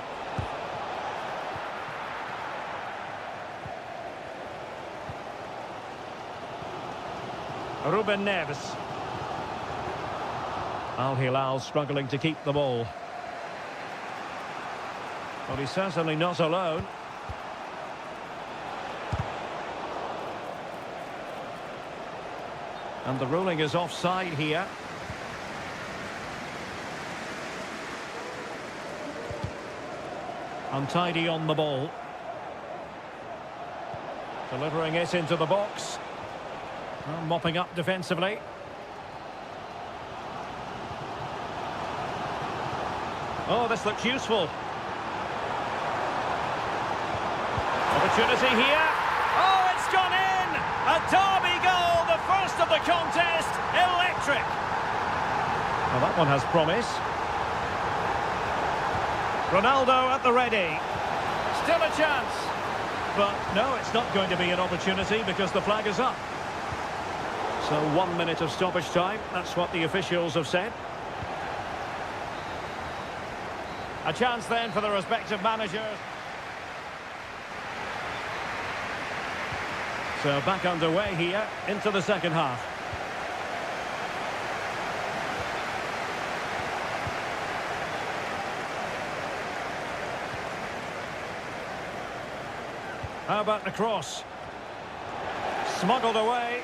Ruben Neves. Al Hilal struggling to keep the ball. Well, he's certainly not alone. And the ruling is offside here. Untidy on the ball. Delivering it into the box. Well, mopping up defensively. Oh, this looks useful. Opportunity here. Oh, it's gone in! A derby goal, the first of the contest. Electric. Well, that one has promise. Ronaldo at the ready. Still a chance. But no, it's not going to be an opportunity because the flag is up. So 1 minute of stoppage time, that's what the officials have said. A chance then for the respective managers. So back underway here, into the second half. How about the cross? Smuggled away.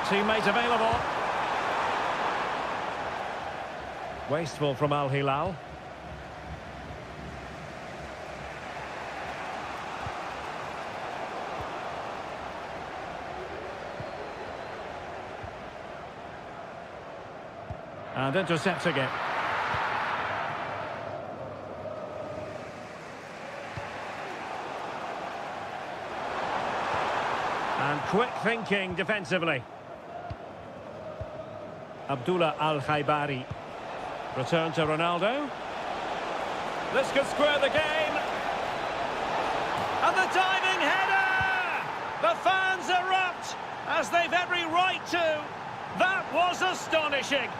Teammate available. Wasteful from Al Hilal. And intercepting it. And quick thinking defensively. Abdullah Al-Khaibari. Return to Ronaldo. This could square the game. And the diving header! The fans erupt, as they've every right to. That was astonishing.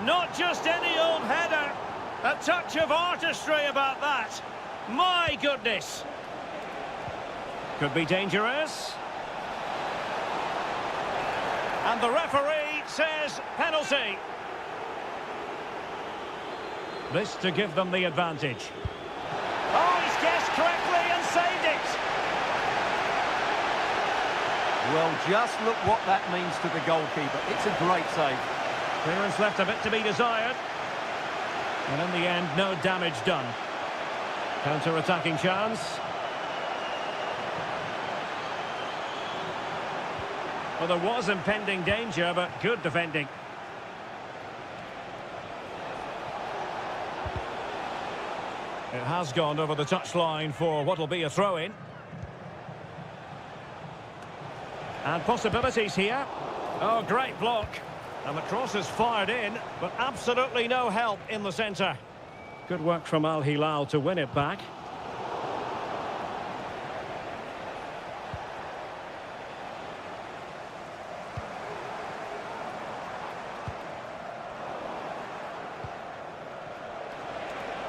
Not just any old header. A touch of artistry about that. My goodness. Could be dangerous. And the referee says penalty. This to give them the advantage. Oh, he's guessed correctly and saved it. Well, just look what that means to the goalkeeper. It's a great save. Clearance left a bit to be desired. And in the end, no damage done. Counter-attacking chance. Well, there was impending danger, but good defending. It has gone over the touchline for what will be a throw-in. And possibilities here. Oh, great block. And the cross is fired in, but absolutely no help in the centre. Good work from Al Hilal to win it back.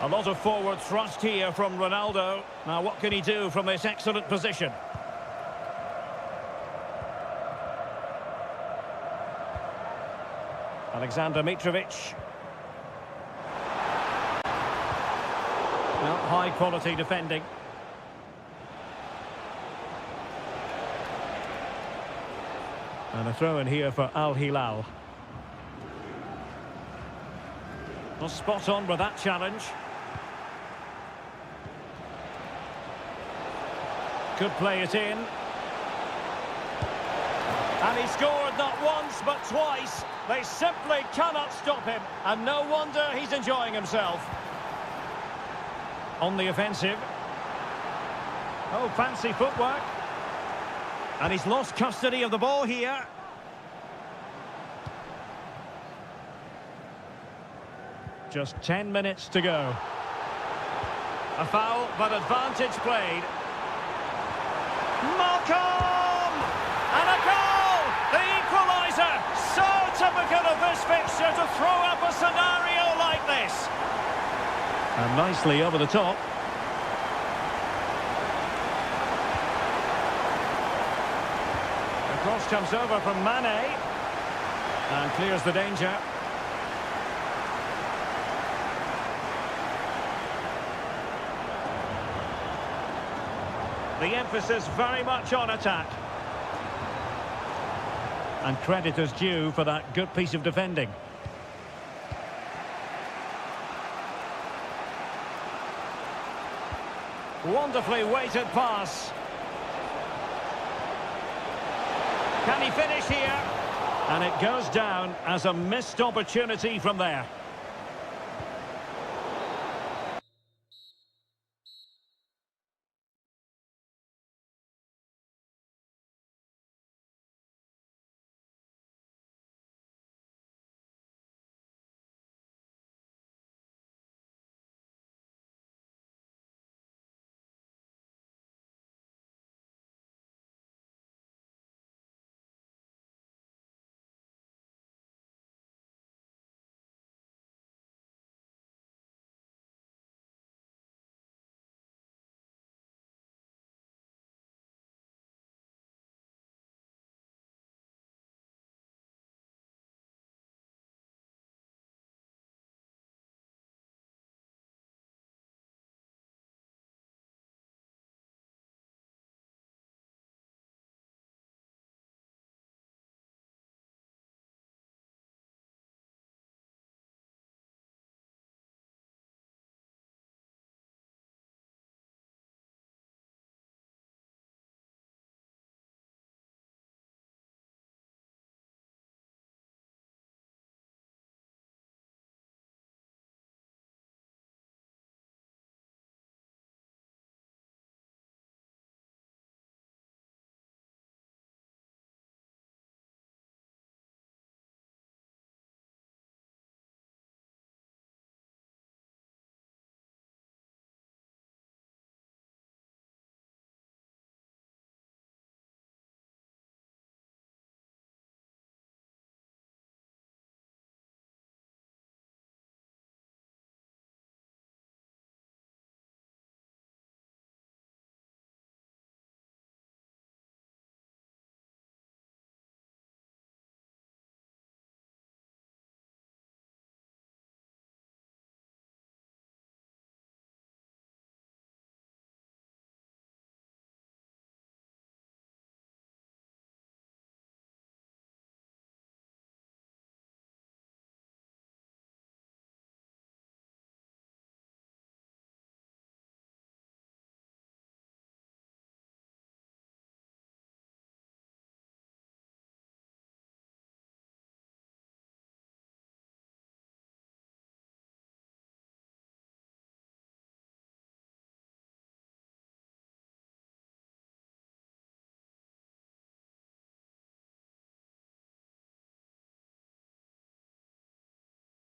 A lot of forward thrust here from Ronaldo. Now, what can he do from this excellent position? Alexander Mitrovic. Well, high-quality defending. And a throw-in here for Al Hilal. Well, spot on with that challenge. Could play it in. And he scored not once, but twice. They simply cannot stop him. And no wonder he's enjoying himself. On the offensive. Oh, fancy footwork. And he's lost custody of the ball here. Just 10 minutes to go. A foul, but advantage played. Malcolm! And a goal! The equaliser! So typical of this fixture to throw up a scenario like this. And nicely over the top. The cross comes over from Mane. And clears the danger. The emphasis very much on attack. And credit is due for that good piece of defending. Wonderfully weighted pass. Can he finish here? And it goes down as a missed opportunity from there.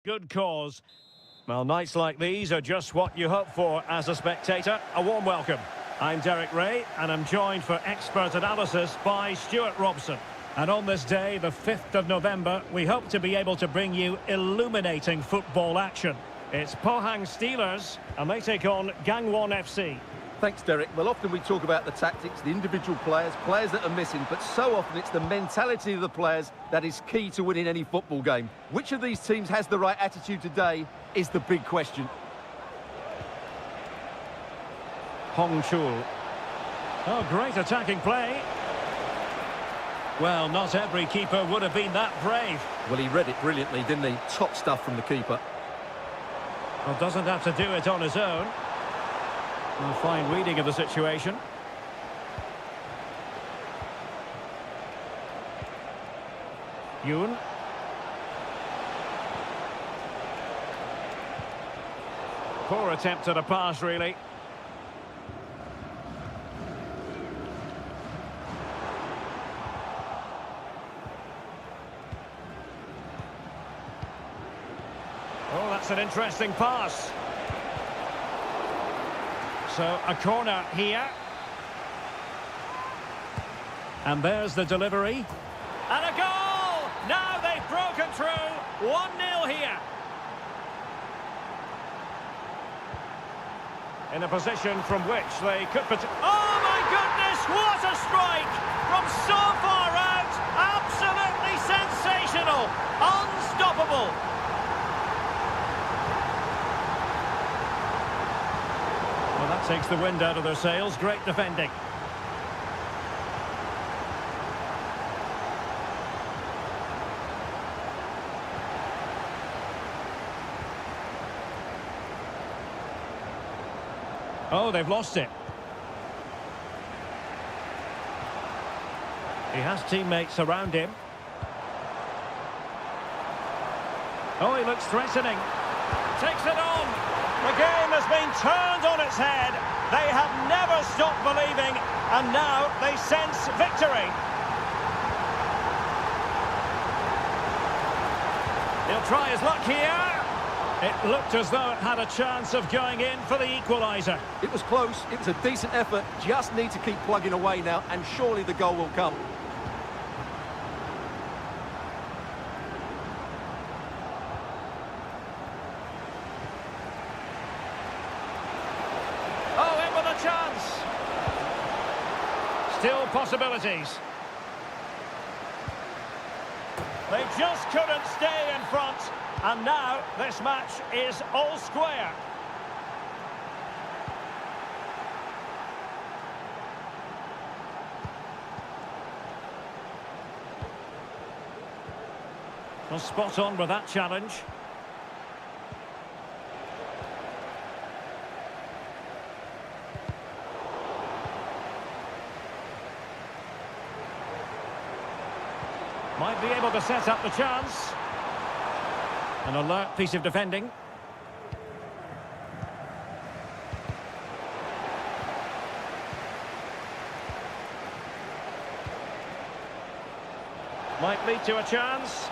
Good cause. Well, nights like these are just what you hope for as a spectator. A warm welcome. I'm Derek Ray, and I'm joined for expert analysis by Stuart Robson. And on this day, the 5th of November, we hope to be able to bring you illuminating football action. It's Pohang Steelers, and they take on Gangwon FC. Thanks, Derek. Well, often we talk about the tactics, the individual players that are missing, but so often it's the mentality of the players that is key to winning any football game. Which of these teams has the right attitude today is the big question. Hong Chul. Oh, great attacking play. Well, not every keeper would have been that brave. Well, he read it brilliantly, didn't he? Top stuff from the keeper. Well, doesn't have to do it on his own. A fine reading of the situation. Yoon. Poor attempt at a pass, really. Oh, that's an interesting pass. So, a corner here. And there's the delivery. And a goal! Now they've broken through. 1-0 here. In a position from which they could... Oh, my goodness! What a strike! From so far out! Absolutely sensational! Unstoppable! Well, that takes the wind out of their sails. Great defending. Oh, they've lost it. He has teammates around him. Oh, he looks threatening. Takes it on. The game has been turned on its head. They have never stopped believing, and now they sense victory. He'll try his luck here. It looked as though it had a chance of going in for the equaliser. It was close, it was a decent effort, just need to keep plugging away now, and surely the goal will come. Oh, in with a chance. Still possibilities. They just couldn't stay in front. And now, this match is all square. Well, spot on with that challenge. Might be able to set up the chance. An alert piece of defending. Might lead to a chance.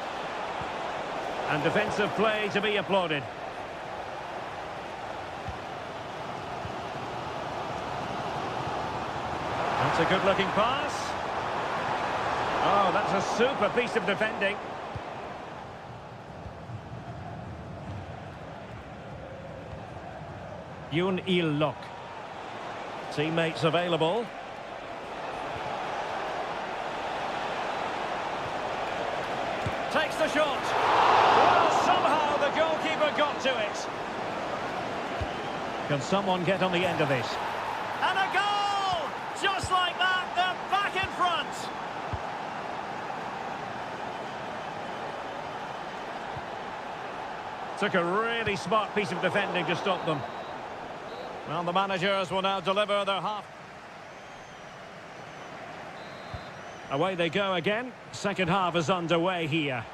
And defensive play to be applauded. That's a good-looking pass. Oh, that's a super piece of defending. Yoon Il-lok. Teammates available. Takes the shot. Well, somehow the goalkeeper got to it. Can someone get on the end of this? And a goal! Just like that, they're back in front. Took a really smart piece of defending to stop them. Well, the managers will now deliver their half. Away they go again. Second half is underway here.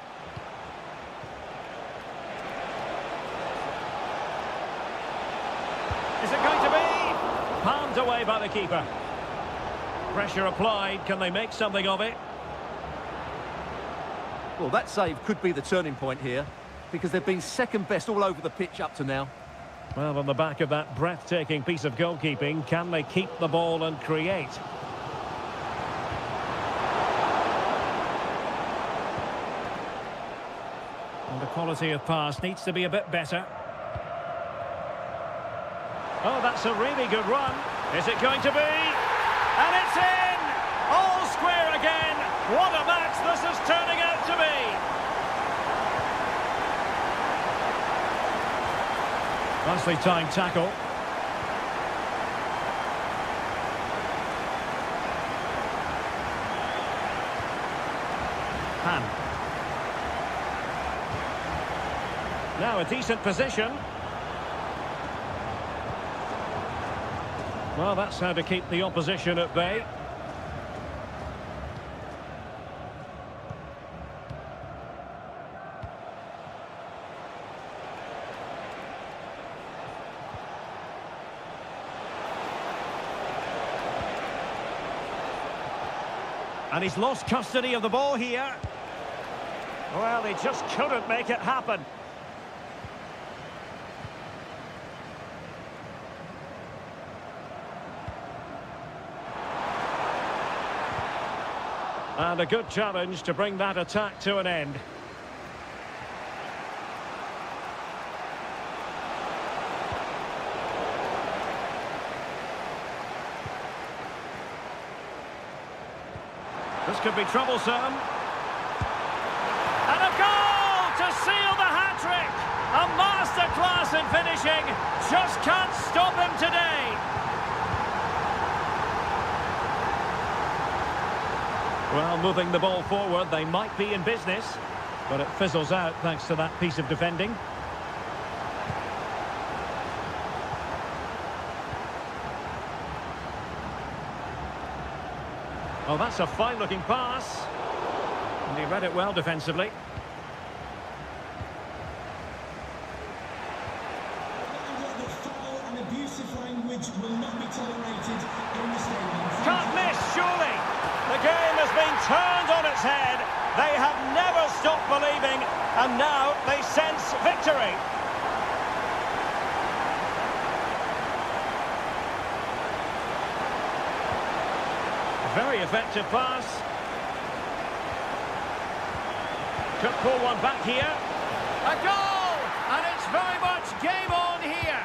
Is it going to be? Palmed away by the keeper. Pressure applied. Can they make something of it? Well, that save could be the turning point here. because they've been second best all over the pitch up to now. Well, on the back of that breathtaking piece of goalkeeping, can they keep the ball and create? And the quality of pass needs to be a bit better. Oh, that's a really good run. Is it going to be? And it's in! All square again. What a match this is turning out to be. Nicely timed tackle. Han. Now a decent position. Well, that's how to keep the opposition at bay. And he's lost custody of the ball here. Well, he just couldn't make it happen. And a good challenge to bring that attack to an end. This could be troublesome. And a goal to seal the hat-trick! A masterclass in finishing. Just can't stop him today. Well, moving the ball forward, they might be in business, but it fizzles out thanks to that piece of defending. Oh, that's a fine-looking pass. And he read it well defensively. The foul and abusive language will not be tolerated in the stadium. Can't miss, surely. The game has been turned on its head. They have never stopped believing, and now they sense victory. Very effective pass. Could pull one back here. A goal! And it's very much game on here.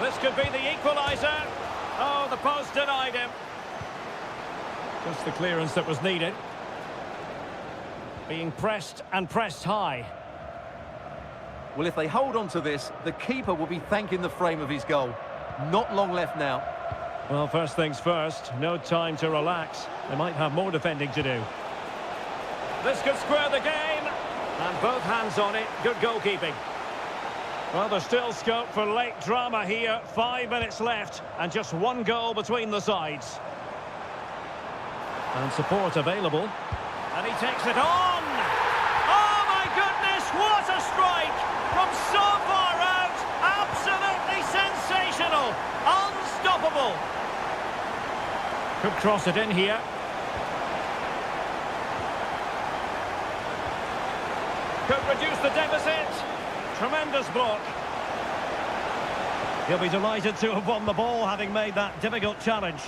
This could be the equaliser. Oh, the post denied him. Just the clearance that was needed. Being pressed and pressed high. Well, if they hold on to this, the keeper will be thanking the frame of his goal. Not long left now. Well, first things first, no time to relax. They might have more defending to do. This could square the game. And both hands on it. Good goalkeeping. Well, there's still scope for late drama here. 5 minutes left and just one goal between the sides. And support available. And he takes it on! Oh my goodness, what a strike! From so far out, absolutely sensational! Unstoppable! Could cross it in here. Could reduce the deficit. Tremendous block. He'll be delighted to have won the ball, having made that difficult challenge.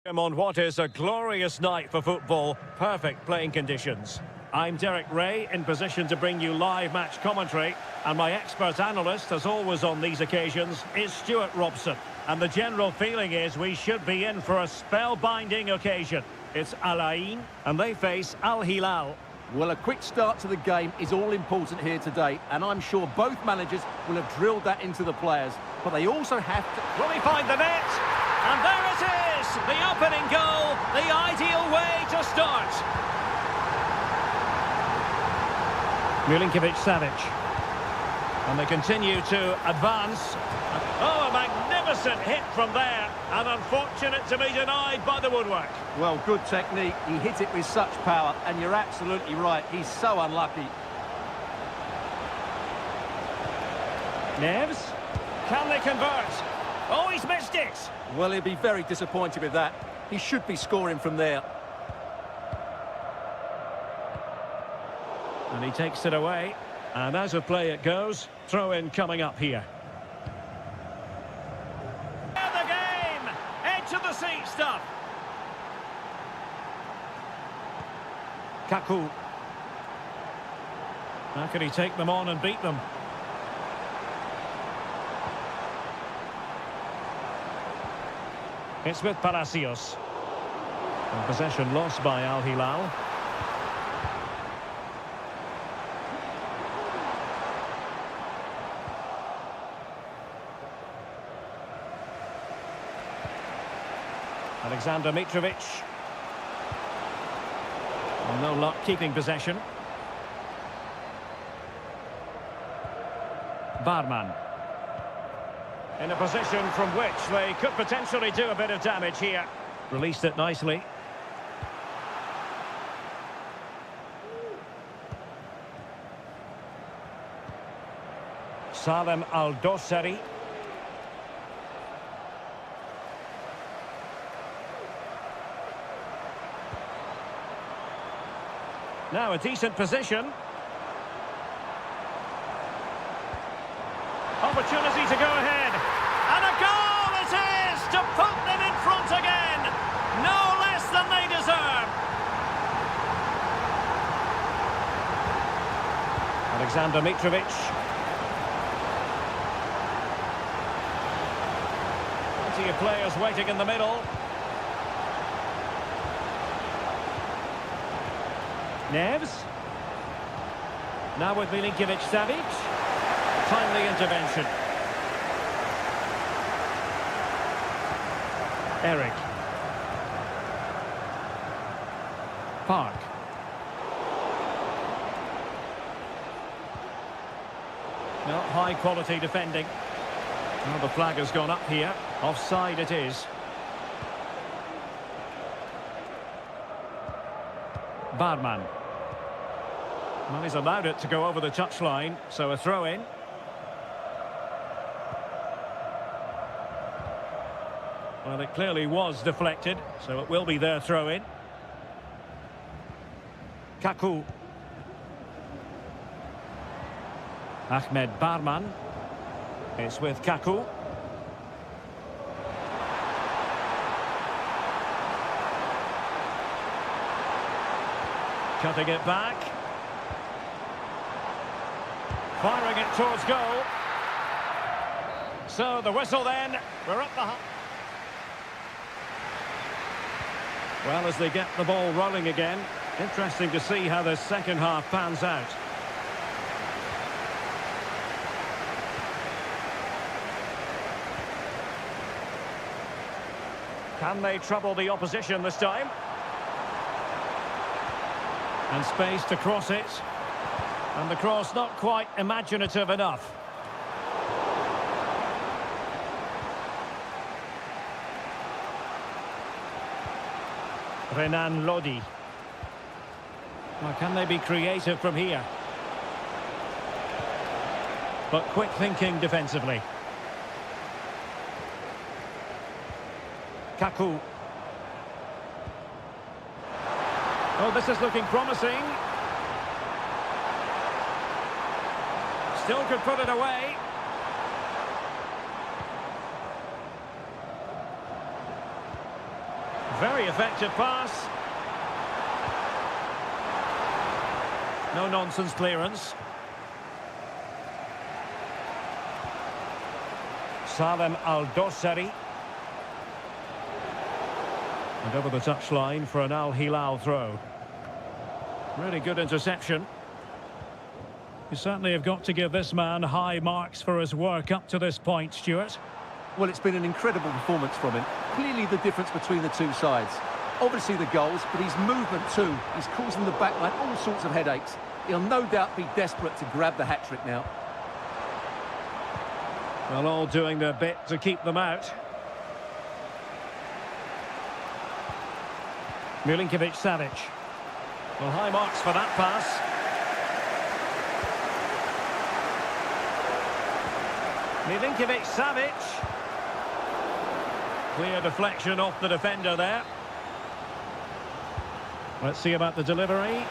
On what is a glorious night for football, perfect playing conditions. I'm Derek Ray, in position to bring you live match commentary, and my expert analyst, as always on these occasions, is Stuart Robson. And the general feeling is we should be in for a spellbinding occasion. It's Al Ain, and they face Al Hilal. Well, a quick start to the game is all important here today, and I'm sure both managers will have drilled that into the players. But they also have to... Will he find the net? And there it is! The opening goal, the ideal way to start. Milinkovic-Savic. And they continue to advance. Oh, a magnificent hit from there. And unfortunate to be denied by the woodwork. Well, good technique. He hit it with such power, and you're absolutely right. He's so unlucky. Neves. Can they convert? Oh, he's missed it! Well, he'll be very disappointed with that. He should be scoring from there. And he takes it away. And as a play it goes. Throw in coming up here. The game! Edge of the seat stuff. Kaku. How can he take them on and beat them? It's with Palacios. And possession lost by Al Hilal. Alexander Mitrovic. And no luck keeping possession. Barman. In a position from which they could potentially do a bit of damage here. Released it nicely. Salem Al-Dossari. Now a decent position. Opportunity to go ahead. And a goal it is to put them in front again. No less than they deserve. Alexander Mitrovic. Plenty of players waiting in the middle. Neves. Now with Milinkovic-Savic. Timely intervention. Eric. Park. Well, high quality defending. Well, the flag has gone up here. Offside it is. Barman. Well, he's allowed it to go over the touchline, so a throw-in. Well, it clearly was deflected, so it will be their throw-in. Kaku. Ahmed Barman. It's with Kaku. Cutting it back. Firing it towards goal. So the whistle then. We're up the... Well, as they get the ball rolling again, interesting to see how the second half pans out. Can they trouble the opposition this time? And space to cross it. And the cross not quite imaginative enough. Renan Lodi. Well, can they be creative from here? But quick thinking defensively. Kaku. Oh, this is looking promising. Still could put it away. Very effective pass. No nonsense clearance. Salem Al-Dossari. And over the touchline for an Al Hilal throw. Really good interception. You certainly have got to give this man high marks for his work up to this point, Stuart. Well, it's been an incredible performance from him. Clearly the difference between the two sides. Obviously the goals, but his movement too. He's causing the backline all sorts of headaches. He'll no doubt be desperate to grab the hat-trick now. Well, all doing their bit to keep them out. Milinkovic-Savic. Well, high marks for that pass. Milinkovic-Savic. Clear deflection off the defender there. Let's see about the delivery.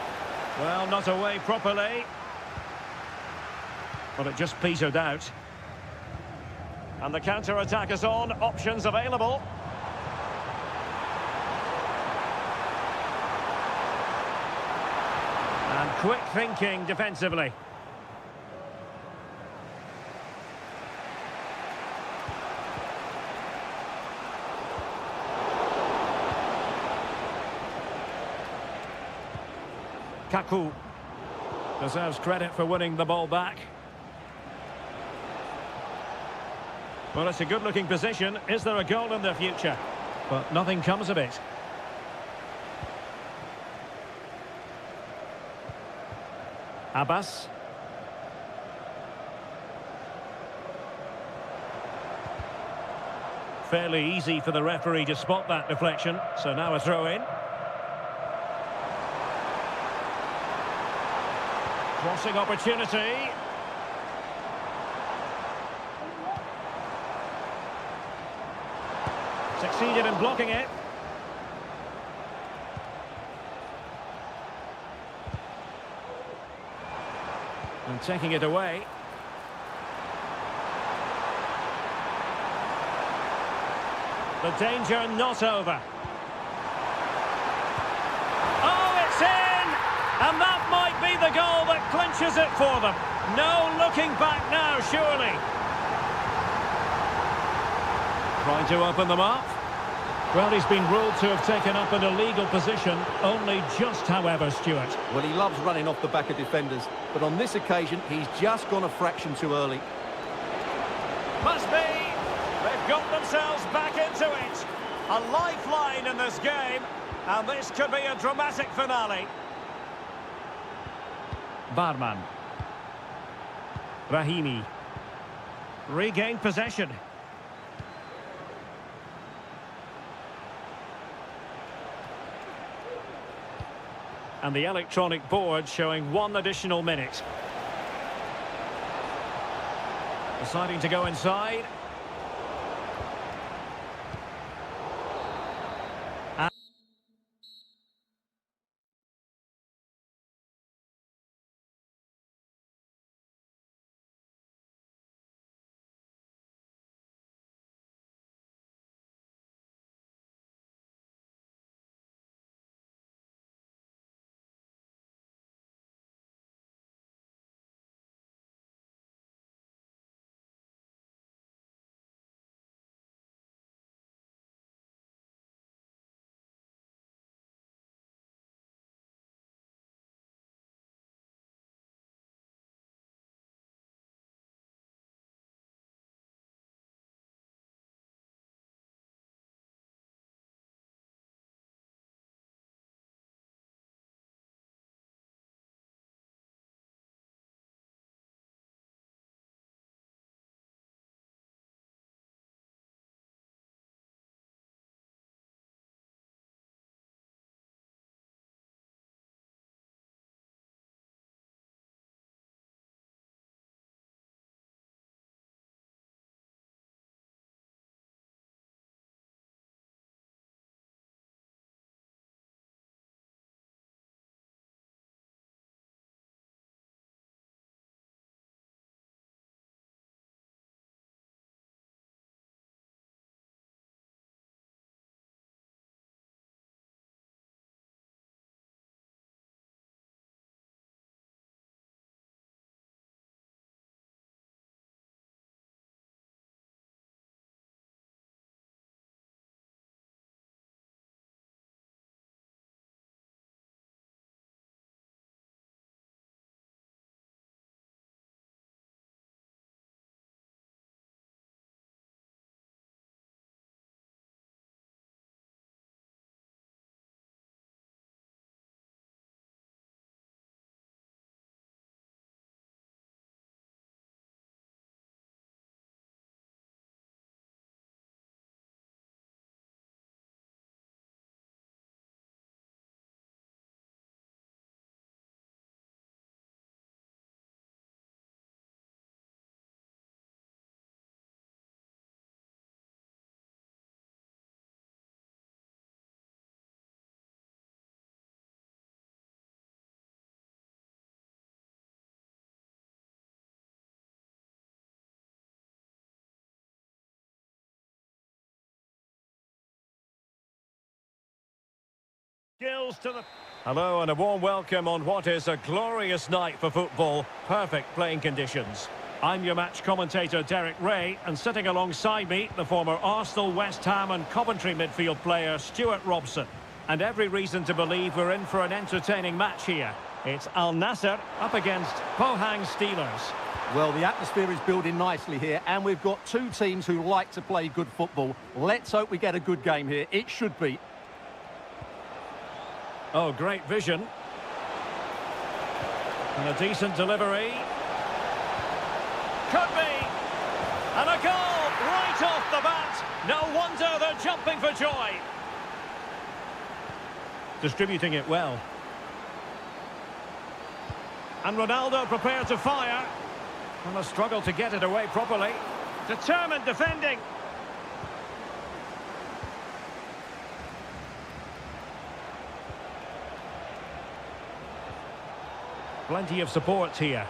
Well, not away properly. But it just petered out. And the counter-attack is on. Options available. And quick thinking defensively. Kaku deserves credit for winning the ball back. Well, it's a good-looking position. Is there a goal in the future? But nothing comes of it. Abbas. Fairly easy for the referee to spot that deflection. So now a throw-in. Crossing opportunity. Succeeded in blocking it. And taking it away. The danger not over. Oh, it's in! And that might be the goal that clinches it for them. No looking back now, surely. Trying to open them up. Well, he's been ruled to have taken up an illegal position, only just, however, Stuart. Well, he loves running off the back of defenders, but on this occasion, he's just gone a fraction too early. Must be. They've got themselves back into it. A lifeline in this game, and this could be a dramatic finale. Barman. Rahimi. Regained possession. And the electronic board showing 1 additional minute. Deciding to go inside. Skills to the... Hello and a warm welcome on what is a glorious night for football. Perfect playing conditions. I'm your match commentator Derek Ray, and sitting alongside me, the former Arsenal, West Ham and Coventry midfield player Stuart Robson. And every reason to believe we're in for an entertaining match here. It's Al Nassr up against Pohang Steelers. Well, the atmosphere is building nicely here, and we've got two teams who like to play good football. Let's hope we get a good game here. It should be. Oh, great vision. And a decent delivery. Could be. And a goal right off the bat. No wonder they're jumping for joy. Distributing it well. And Ronaldo prepared to fire. And a struggle to get it away properly. Determined defending. Plenty of support here.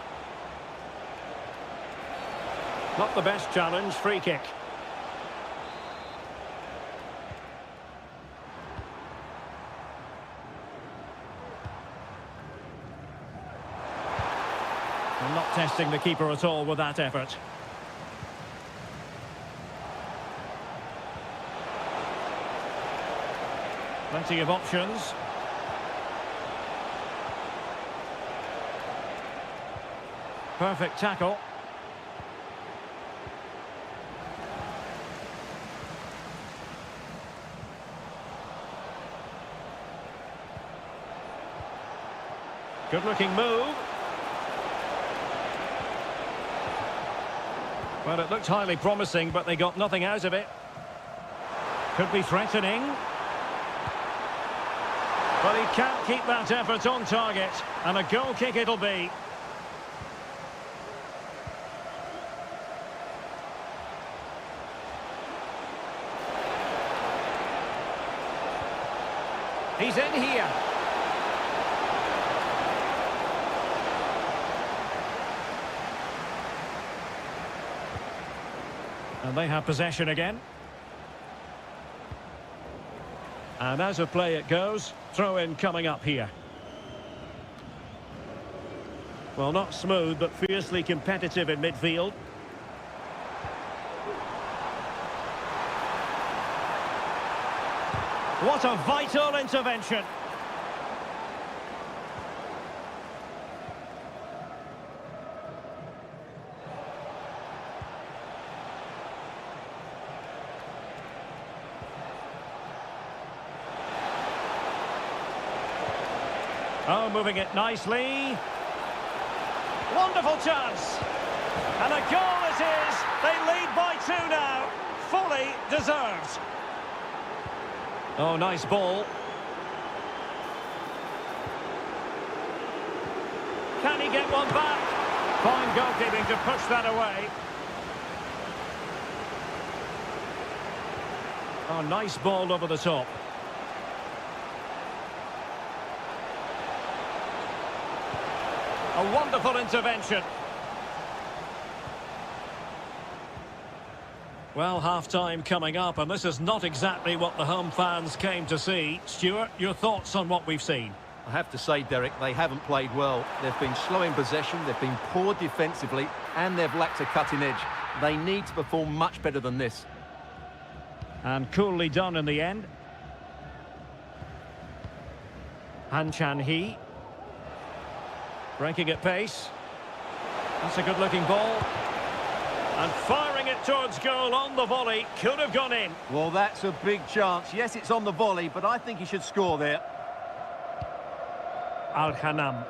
Not the best challenge, free kick. And not testing the keeper at all with that effort. Plenty of options. Perfect tackle. Good-looking move. Well, it looked highly promising, but they got nothing out of it. Could be threatening. But he can't keep that effort on target. And a goal kick it'll be. He's in here. And they have possession again. And as a play it goes, throw-in coming up here. Well, not smooth, but fiercely competitive in midfield. What a vital intervention. Oh, moving it nicely. Wonderful chance. And a goal it is. They lead by 2 now. Fully deserved. Oh, nice ball. Can he get one back? Fine goalkeeping to push that away. Oh, nice ball over the top. A wonderful intervention. Well, half-time coming up, and this is not exactly what the home fans came to see. Stuart, your thoughts on what we've seen? I have to say, Derek, they haven't played well. They've been slow in possession, they've been poor defensively, and they've lacked a cutting edge. They need to perform much better than this. And coolly done in the end. Han Chan-hee. Breaking at pace. That's a good-looking ball. And firing it towards goal on the volley. Could have gone in. Well, that's a big chance. Yes, it's on the volley, but I think he should score there. Al-Hanam.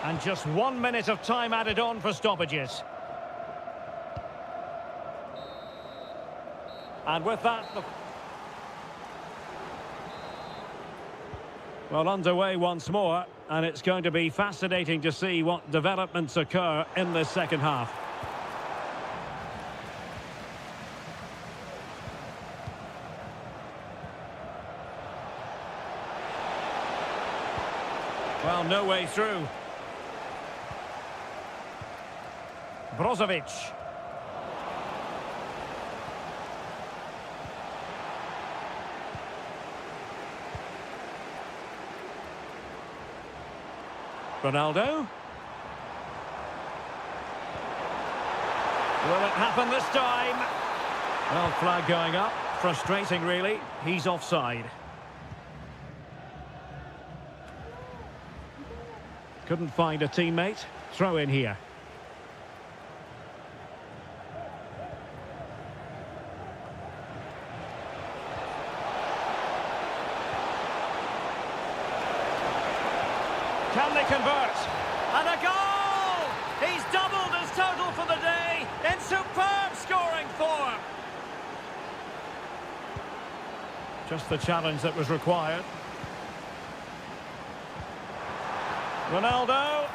And just 1 minute of time added on for stoppages. And with that... Well, underway once more, and it's going to be fascinating to see what developments occur in this second half. Well, no way through. Brozovic. Ronaldo. Will it happen this time? Well, flag going up. Frustrating, really. He's offside. Couldn't find a teammate. Throw in here. Can they convert? And a goal! He's doubled his total for the day in superb scoring form. Just the challenge that was required. Ronaldo.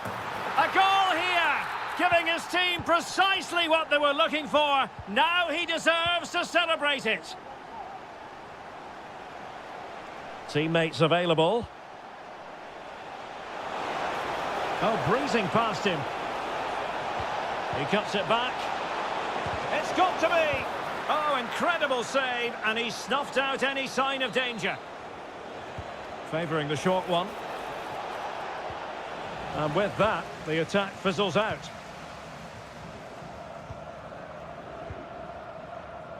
A goal here! Giving his team precisely what they were looking for. Now he deserves to celebrate it. Teammates available. Oh, breezing past him. He cuts it back. It's got to be! Oh, incredible save, and he snuffed out any sign of danger. Favouring the short one. And with that, the attack fizzles out.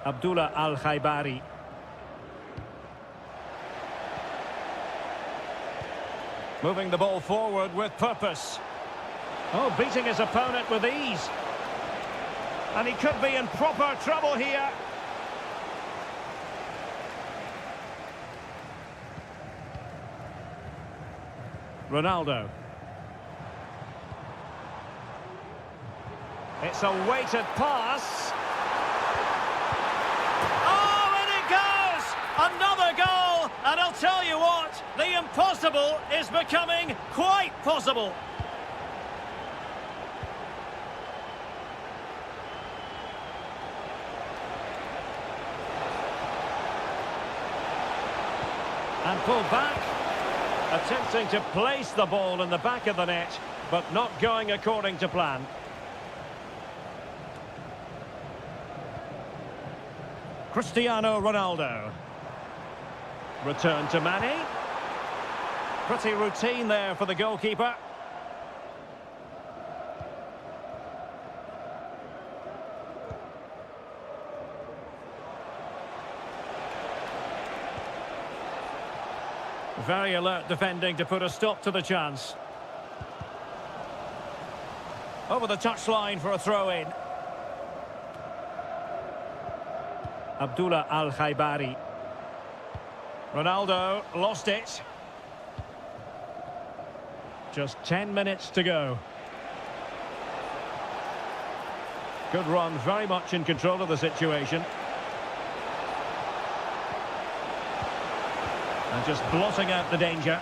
Abdullah Al-Khaibari. Moving the ball forward with purpose. Oh, beating his opponent with ease. And he could be in proper trouble here. Ronaldo. It's a weighted pass. Oh, and it goes! Another goal! And I'll tell you what, the impossible is becoming quite possible. And pulled back, attempting to place the ball in the back of the net, but not going according to plan. Cristiano Ronaldo. Return to Mane. Pretty routine there for the goalkeeper. Very alert defending to put a stop to the chance. Over the touchline for a throw-in. Abdullah Al-Khaibari. Ronaldo lost it. Just 10 minutes to go. Good run, very much in control of the situation. And just blotting out the danger.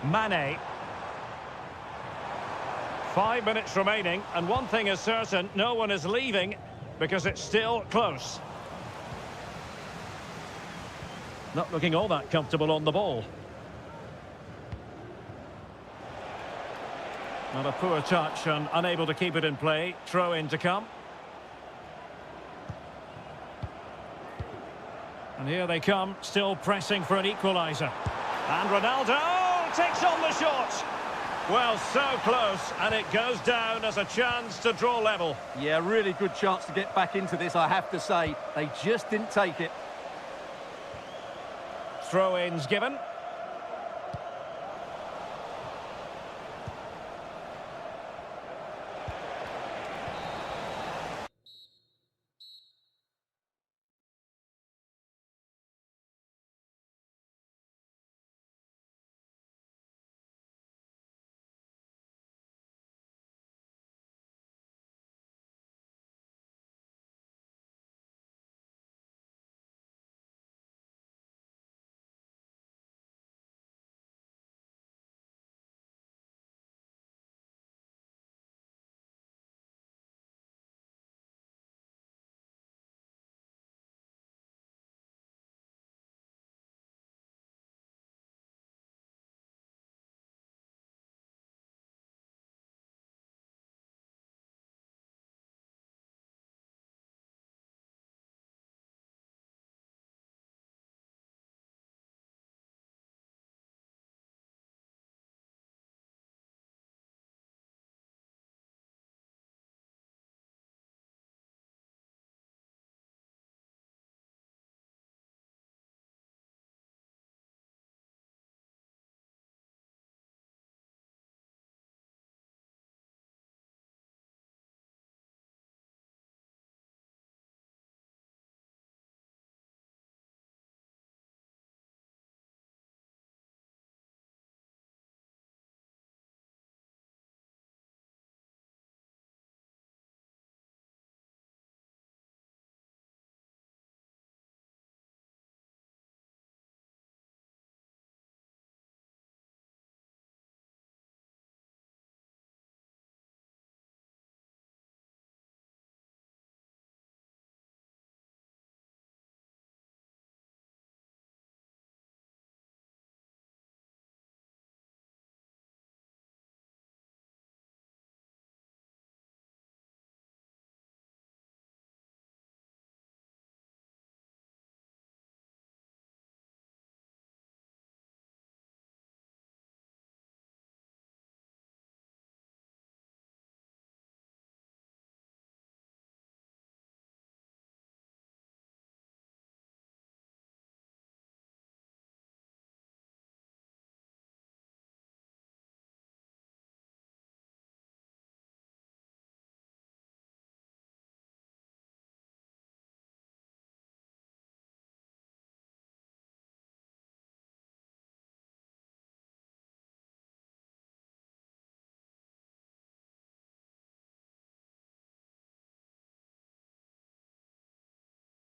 Mane. 5 minutes remaining, and one thing is certain, no one is leaving because it's still close. Not looking all that comfortable on the ball. Not a poor touch and unable to keep it in play. Throw in to come. And here they come, still pressing for an equaliser. And Ronaldo takes on the shot. Well, so close, and it goes down as a chance to draw level. Yeah, really good chance to get back into this, I have to say. They just didn't take it. Throw-ins given.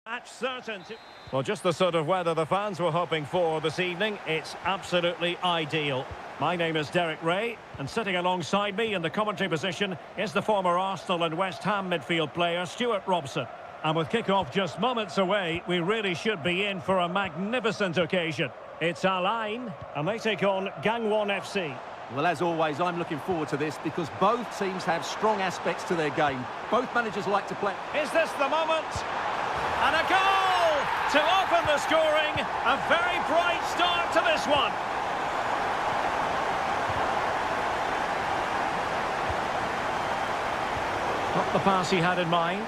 Match certainty. Well, just the sort of weather the fans were hoping for this evening. It's absolutely ideal. My name is Derek Ray, and sitting alongside me in the commentary position is the former Arsenal and West Ham midfield player Stuart Robson. And with kick-off just moments away, we really should be in for a magnificent occasion. It's Alain, and they take on Gangwon FC. Well, as always, I'm looking forward to this because both teams have strong aspects to their game. Both managers like to play. Is this the moment? And a goal to open the scoring. A very bright start to this one. Not the pass he had in mind.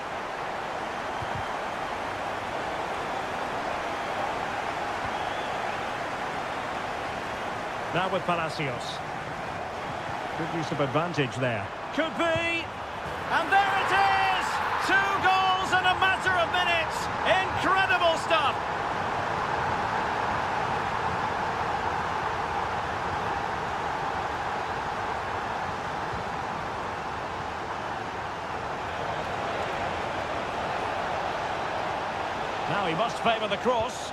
Now with Palacios. Good use of advantage there. Could be. And there it is! 2 goals in a matter of minutes. Incredible stuff. Now he must favour the cross.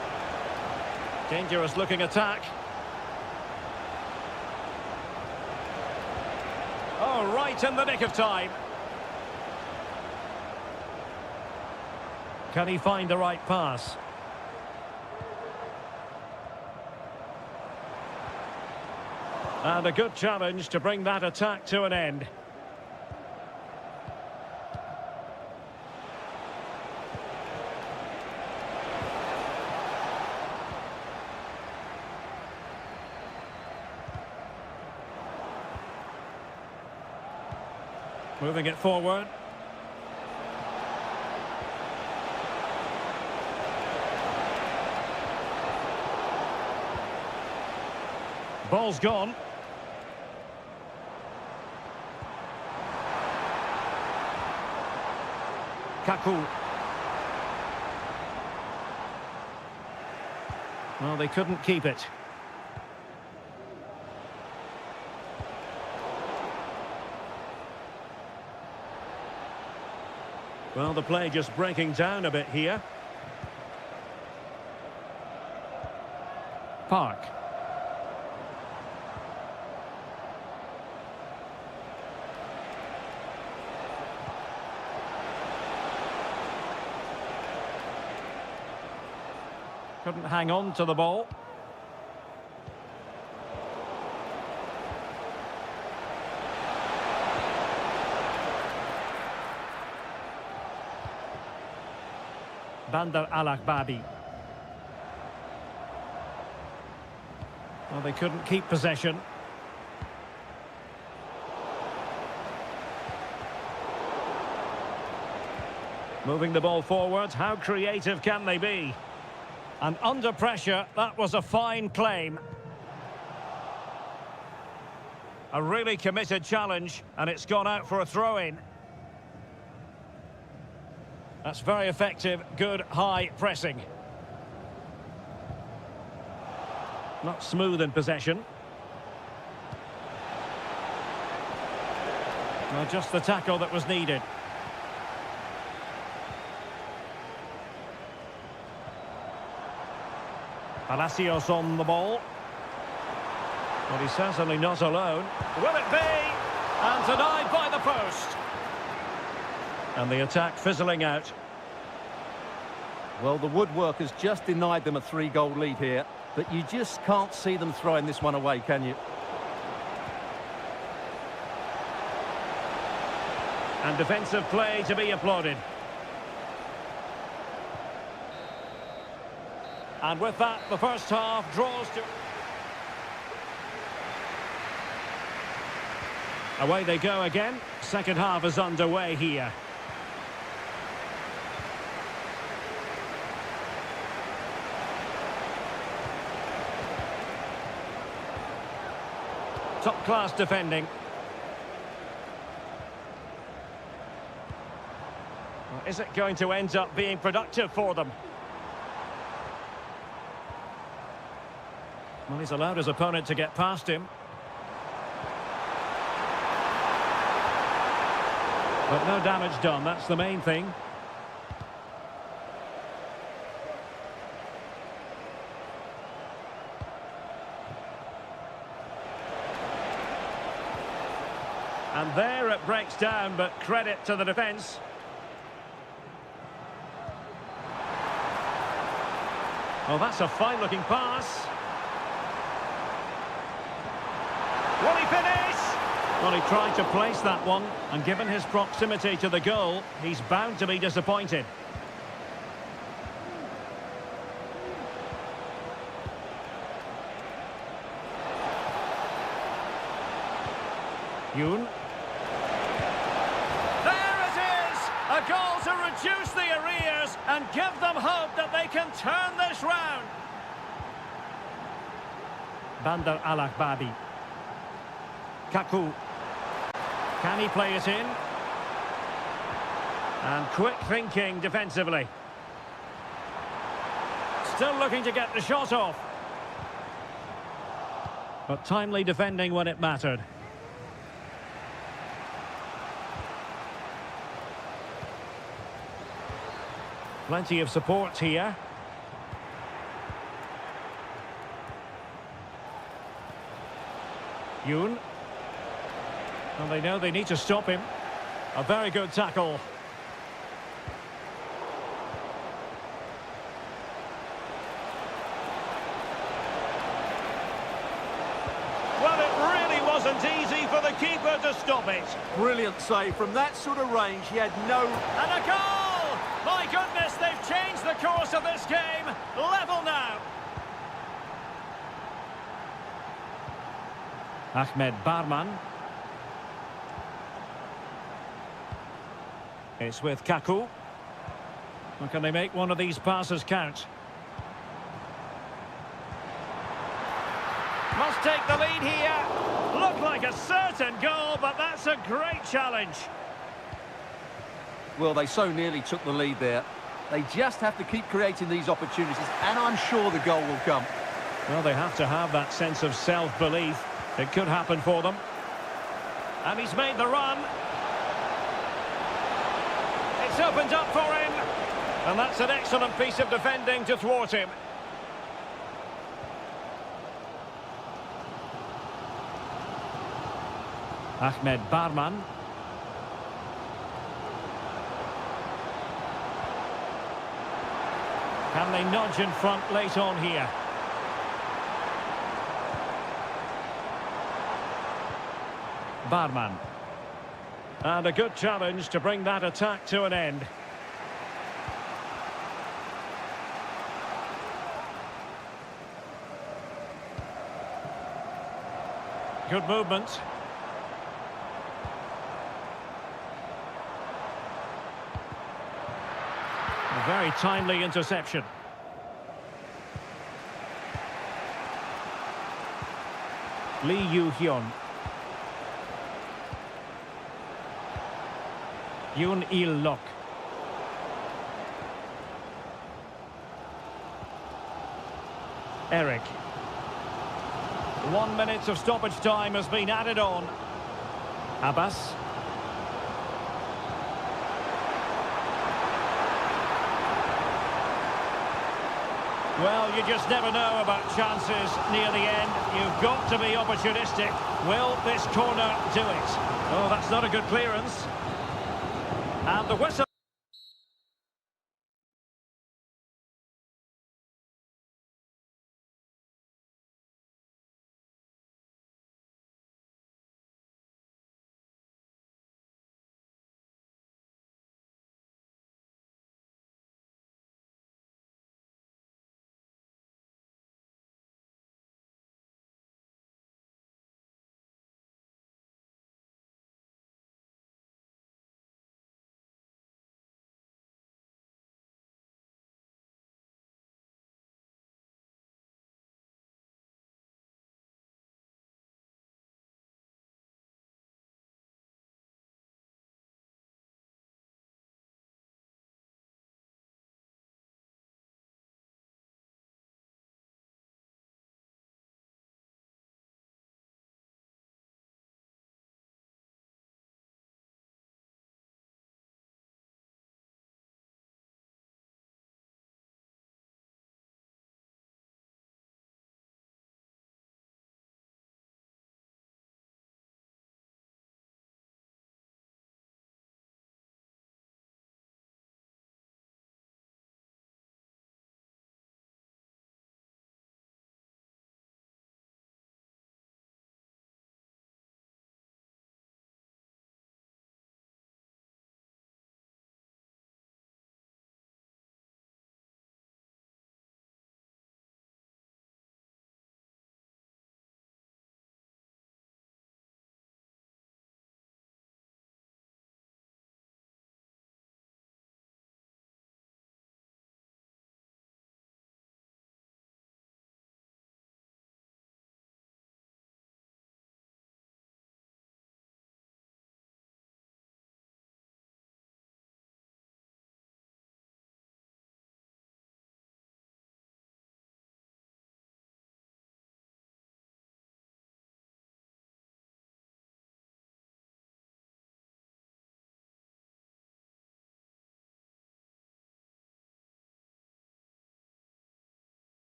Dangerous looking attack. Oh, right in the nick of time. Can he find the right pass? And a good challenge to bring that attack to an end. Moving it forward. Ball's gone. Kaku. Well, they couldn't keep it. Well, the play just breaking down a bit here. Park. Couldn't hang on to the ball. Bandar Al-Akbabi. Well, they couldn't keep possession. Moving the ball forward, how creative can they be? And under pressure, that was a fine claim. A really committed challenge, and it's gone out for a throw-in. That's very effective, good high pressing. Not smooth in possession. Well, just the tackle that was needed. Palacios on the ball. But he's certainly not alone. Will it be? And denied by the post. And the attack fizzling out. Well, the woodwork has just denied them a 3-goal lead here, but you just can't see them throwing this one away, can you? And defensive play to be applauded. And with that, the first half draws to... Away they go again. Second half is underway here. Top-class defending. Well, is it going to end up being productive for them? Well, he's allowed his opponent to get past him. But no damage done, that's the main thing. And there it breaks down, but credit to the defence. Oh, that's a fine-looking pass. Will he finish? Well, he tried to place that one, and given his proximity to the goal, he's bound to be disappointed. Yoon. There it is! A goal to reduce the arrears and give them hope that they can turn this round. Bandar Alakbabi. Kaku. Can he play it in? And quick thinking defensively. Still looking to get the shot off. But timely defending when it mattered. Plenty of support here. Yoon. And they know they need to stop him. A very good tackle. Well, it really wasn't easy for the keeper to stop it. Brilliant save. From that sort of range, he had no... And a goal! My goodness, they've changed the course of this game. Level now. Ahmed Barman. It's with Kaku. Well, can they make one of these passes count? Must take the lead here. Looked like a certain goal, but that's a great challenge. Well, they so nearly took the lead there. They just have to keep creating these opportunities, and I'm sure the goal will come. Well, they have to have that sense of self-belief. It could happen for them. And he's made the run. It's opened up for him. And that's an excellent piece of defending to thwart him. Ahmed Barman. Can they nudge in front late on here? Barman. And a good challenge to bring that attack to an end. Good movement. A very timely interception. Lee Yu-hyun. Yoon Il-lok. Eric. 1 minute of stoppage time has been added on. Abbas. Well, you just never know about chances near the end. You've got to be opportunistic. Will this corner do it? Oh, that's not a good clearance. And the whistle.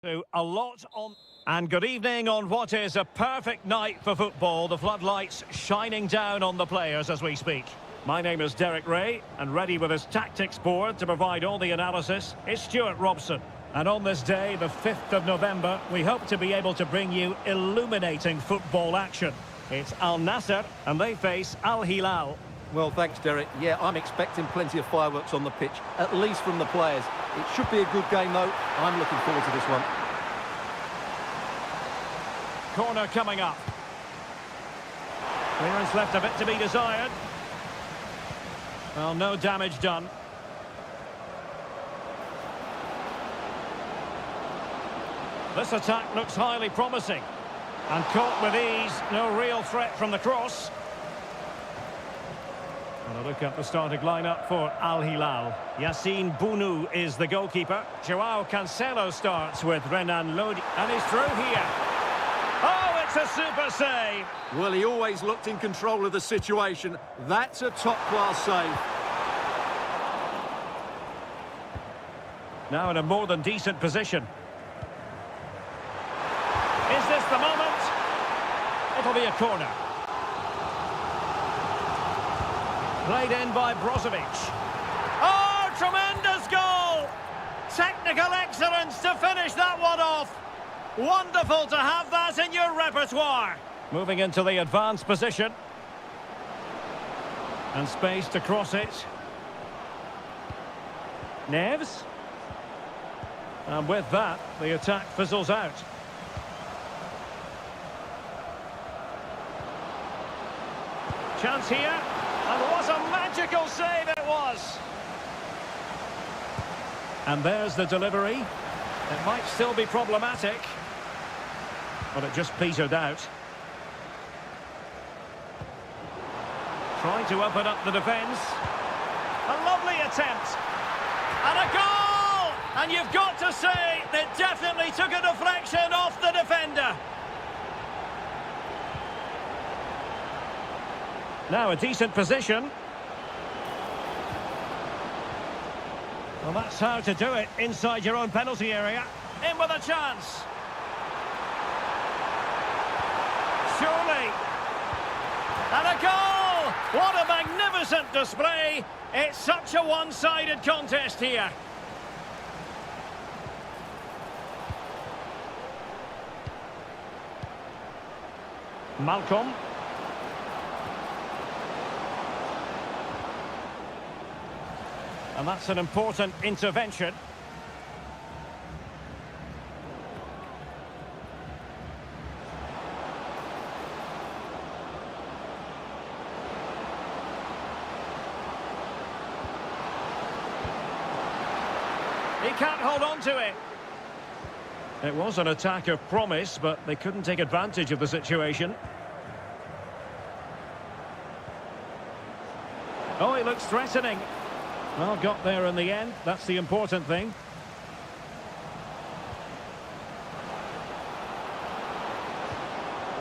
So a lot on. And good evening on what is a perfect night for football. The floodlights shining down on the players as we speak. My name is Derek Ray, and ready with his tactics board to provide all the analysis is Stuart Robson. And on this day, the 5th of November, we hope to be able to bring you illuminating football action. It's Al Nassr, and they face Al Hilal. Well, thanks, Derek. Yeah, I'm expecting plenty of fireworks on the pitch, at least from the players. It should be a good game, though. I'm looking forward to this one. Corner coming up. Clearance left a bit to be desired. Well, no damage done. This attack looks highly promising. And caught with ease, no real threat from the cross. And a look at the starting lineup for Al Hilal. Yassine Bounou is the goalkeeper. Joao Cancelo starts with Renan Lodi. And he's through here. Oh, it's a super save. Well, he always looked in control of the situation. That's a top-class save. Now in a more than decent position. Is this the moment? It'll be a corner. Played in by Brozovic. Oh, tremendous goal! Technical excellence to finish that one off. Wonderful to have that in your repertoire. Moving into the advanced position. And space to cross it. Neves. And with that, the attack fizzles out. Chance here. And what a magical save it was! And there's the delivery. It might still be problematic, but it just petered out. Trying to open up the defence. A lovely attempt. And a goal! And you've got to say, they definitely took a deflection off the defender. Now a decent position. Well, that's how to do it inside your own penalty area. In with a chance. Surely. And a goal! What a magnificent display. It's such a one-sided contest here. Malcolm. And that's an important intervention. He can't hold on to it. It was an attack of promise, but they couldn't take advantage of the situation. Oh, he looks threatening. Well, got there in the end. That's the important thing.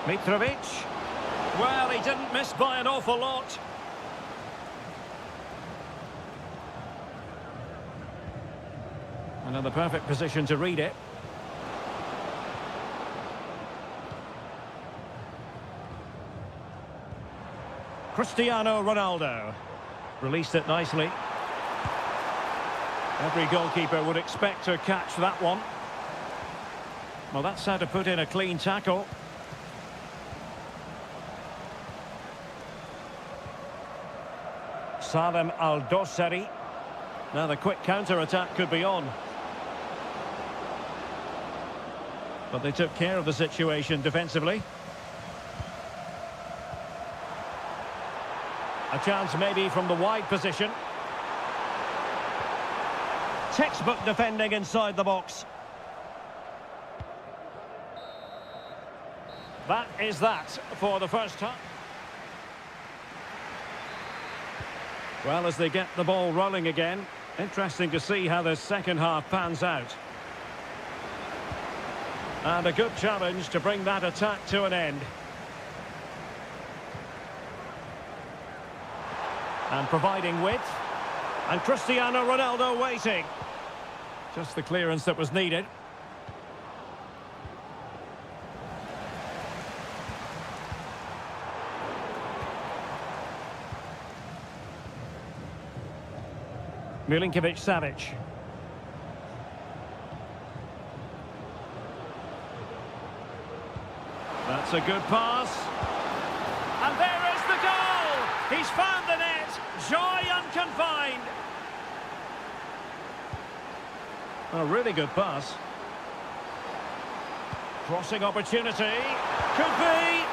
Mitrovic. Well, he didn't miss by an awful lot. Another perfect position to read it. Cristiano Ronaldo. Released it nicely. Every goalkeeper would expect to catch that one. Well, that's how to put in a clean tackle. Salem Al-Dossari. Now the quick counter-attack could be on. But they took care of the situation defensively. A chance maybe from the wide position. Textbook defending inside the box. That is that for the first time. Well, as they get the ball rolling again, interesting to see how the second half pans out. And a good challenge to bring that attack to an end. And providing width. And Cristiano Ronaldo waiting. Just the clearance that was needed. Milinkovic-Savic. That's a good pass. And there is the goal! He's found the net! Joy unconfined! A really good pass. Crossing opportunity. Could be!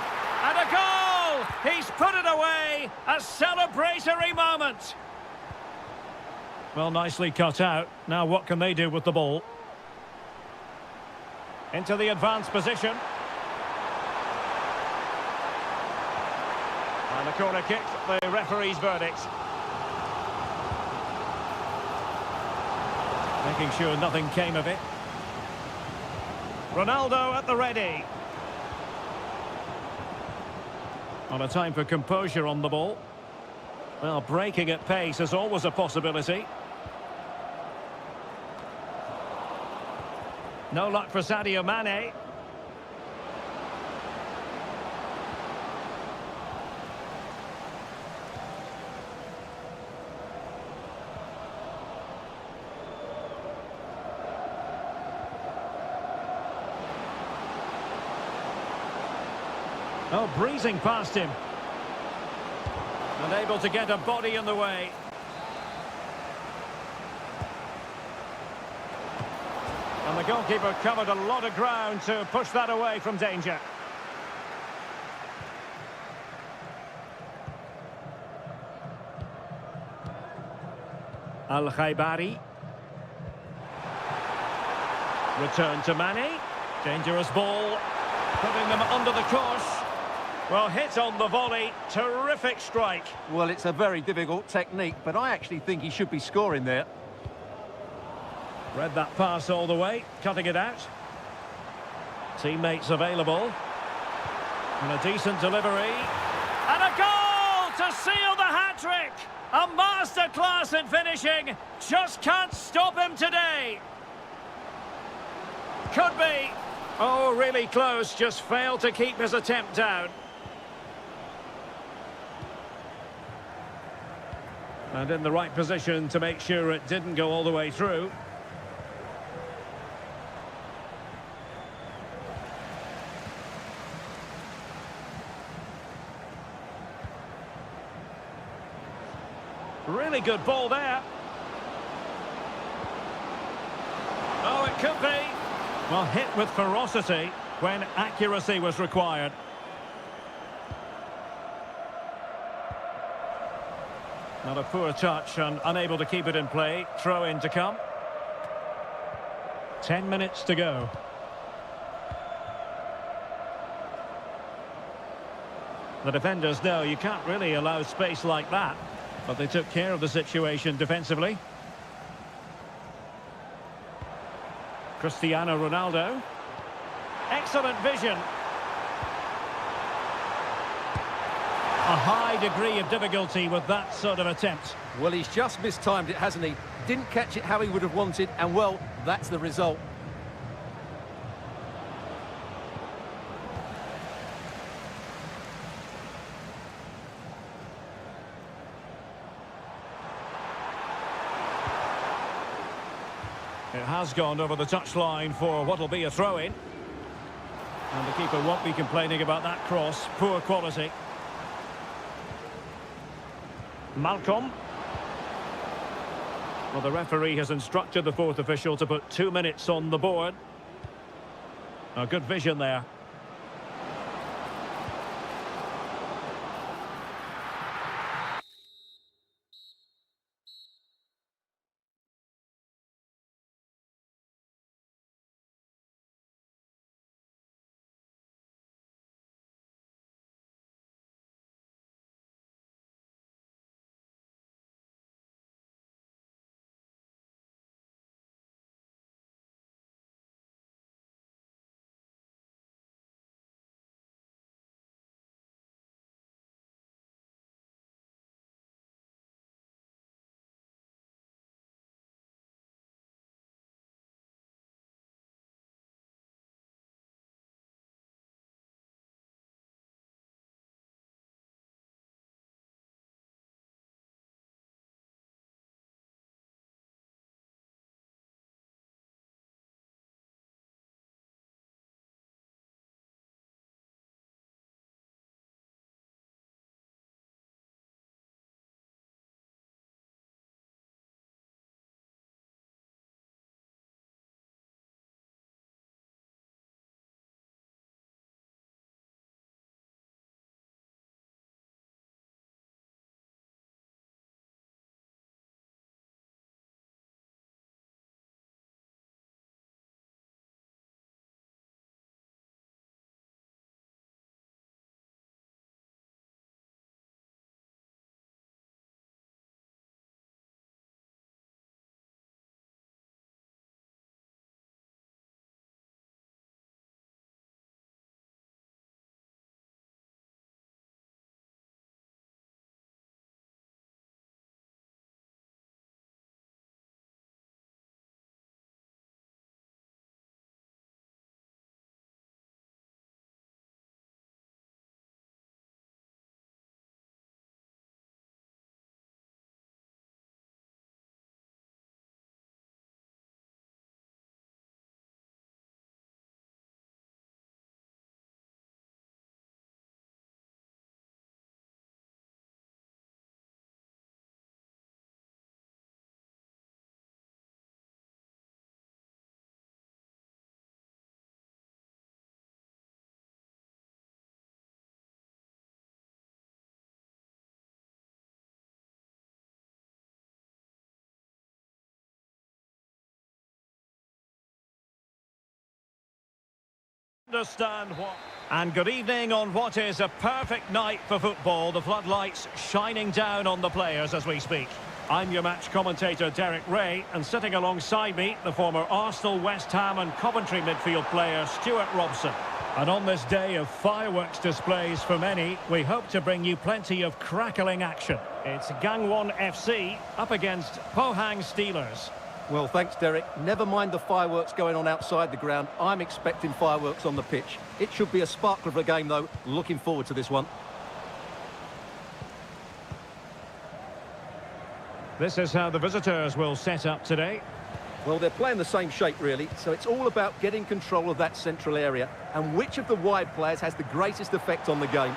And a goal! He's put it away! A celebratory moment! Well, nicely cut out. Now what can they do with the ball? Into the advanced position. And a corner kick, the referee's verdict. Making sure nothing came of it. Ronaldo at the ready. On a time for composure on the ball. Well, breaking at pace is always a possibility. No luck for Sadio Mane. Oh, breezing past him. And able to get a body in the way. And the goalkeeper covered a lot of ground to push that away from danger. Al-Khaibari. Return to Mane. Dangerous ball. Putting them under the course. Well, hit on the volley. Terrific strike. Well, it's a very difficult technique, but I actually think he should be scoring there. Read that pass all the way, cutting it out. Teammates available. And a decent delivery. And a goal to seal the hat-trick! A masterclass in finishing. Just can't stop him today. Could be. Oh, really close. Just failed to keep his attempt down. And in the right position to make sure it didn't go all the way through. Really good ball there. Oh, it could be. Well, hit with ferocity when accuracy was required. Not a poor touch and unable to keep it in play. Throw in to come. 10 minutes to go. The defenders know you can't really allow space like that, but they took care of the situation defensively. Cristiano Ronaldo. Excellent vision. A high degree of difficulty with that sort of attempt. Well, he's just mistimed it, hasn't he? Didn't catch it how he would have wanted, and well, that's the result. It has gone over the touchline for what will be a throw-in. And the keeper won't be complaining about that cross. Poor quality. Malcolm. Well, the referee has instructed the fourth official to put 2 minutes on the board. A good vision there. understand what... And good evening on what is a perfect night for football. The floodlights shining down on the players as we speak. I'm your match commentator, Derek Ray, and sitting alongside me, the former Arsenal, West Ham and Coventry midfield player, Stuart Robson. And on this day of fireworks displays for many, we hope to bring you plenty of crackling action. It's Gangwon FC up against Pohang Steelers. Well, thanks, Derek. Never mind the fireworks going on outside the ground. I'm expecting fireworks on the pitch. It should be a sparkler of a game, though. Looking forward to this one. This is how the visitors will set up today. Well, they're playing the same shape, really, so it's all about getting control of that central area and which of the wide players has the greatest effect on the game.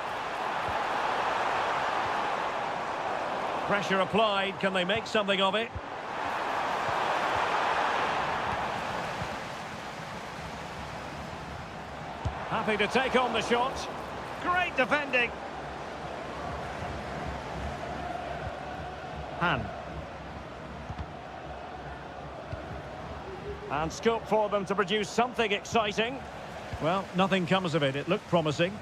Pressure applied. Can they make something of it? Happy to take on the shot. Great defending. Han. And scope for them to produce something exciting. Well, nothing comes of it. It looked promising.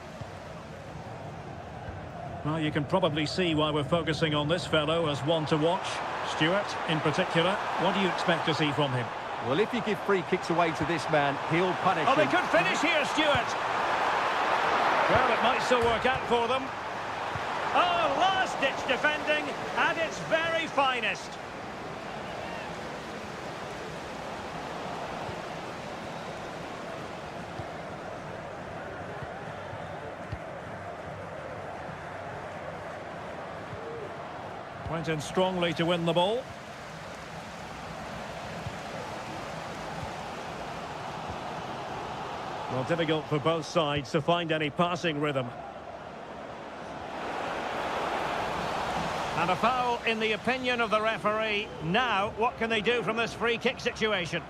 Well, you can probably see why we're focusing on this fellow as one to watch. Stuart, in particular, what do you expect to see from him? Well, if you give free kicks away to this man, he'll punish Oh, they him. could finish here, Stuart. Well, it might still work out for them. Oh, last-ditch defending at its very finest. Went in strongly to win the ball. Well, difficult for both sides to find any passing rhythm. And a foul in the opinion of the referee. Now, what can they do from this free kick situation?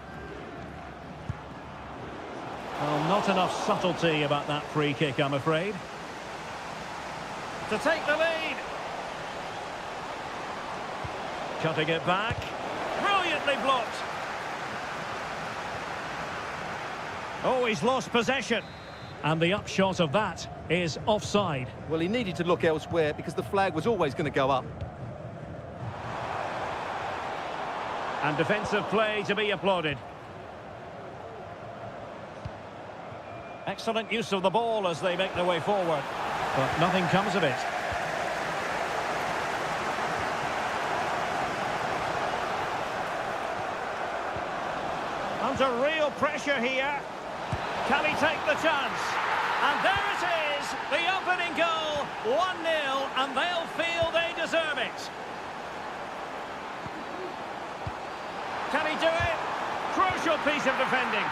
Well, not enough subtlety about that free kick, I'm afraid. To take the lead. Cutting it back. Brilliantly blocked. Oh, he's lost possession. And the upshot of that is offside. Well, he needed to look elsewhere because the flag was always going to go up. And defensive play to be applauded. Excellent use of the ball as they make their way forward. But nothing comes of it. Under real pressure here. Can he take the chance? And there it is, the opening goal, 1-0, and they'll feel they deserve it. Can he do it? Crucial piece of defending.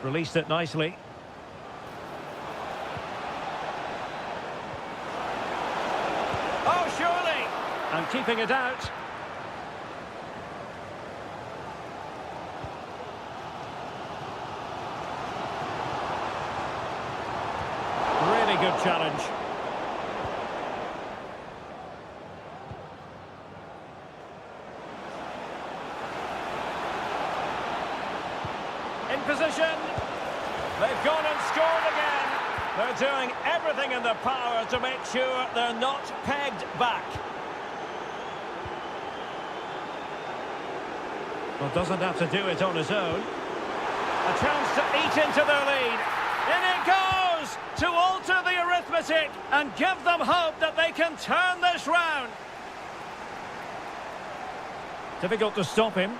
Released it nicely. Oh, surely! And keeping it out. Really good challenge. In position. They've gone and scored again. They're doing everything in their power to make sure they're not pegged back. Well, doesn't have to do it on his own. A chance to eat into their lead. In it goes to alter the arithmetic and give them hope that they can turn this round. Difficult to stop him.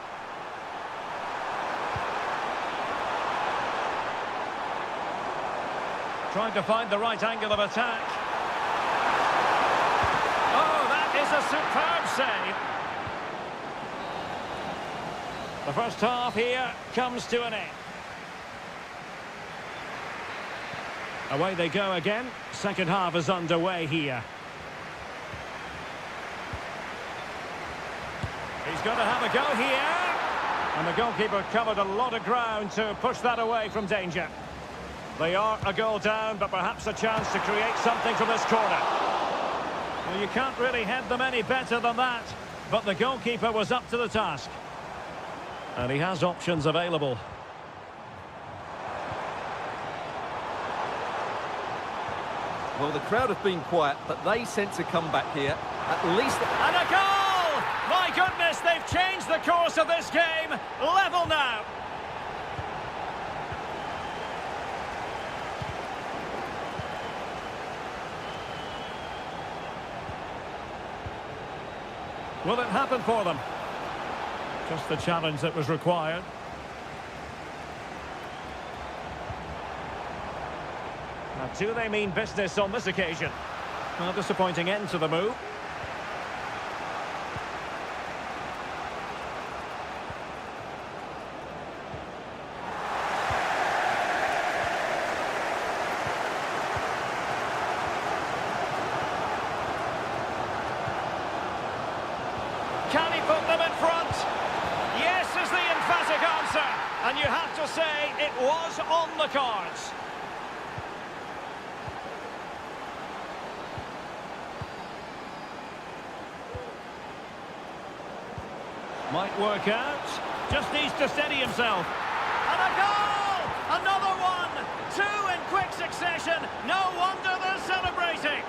Trying to find the right angle of attack. Oh, that is a superb save. The first half here comes to an end. Away they go again. Second half is underway here. He's going to have a go here. And the goalkeeper covered a lot of ground to push that away from danger. They are a goal down, but perhaps a chance to create something from this corner. Well, you can't really head them any better than that, but the goalkeeper was up to the task. And he has options available. Well, the crowd have been quiet, but they sense a comeback here. At least... And a goal! My goodness, they've changed the course of this game. Level now. Will it happen for them? Just the challenge that was required. Now, do they mean business on this occasion? Well, disappointing end to the move. Can he put them in front? Yes is the emphatic answer. And you have to say it was on the cards. Might work out. Just needs to steady himself. And a goal! Another one! Two in quick succession. No wonder they're celebrating.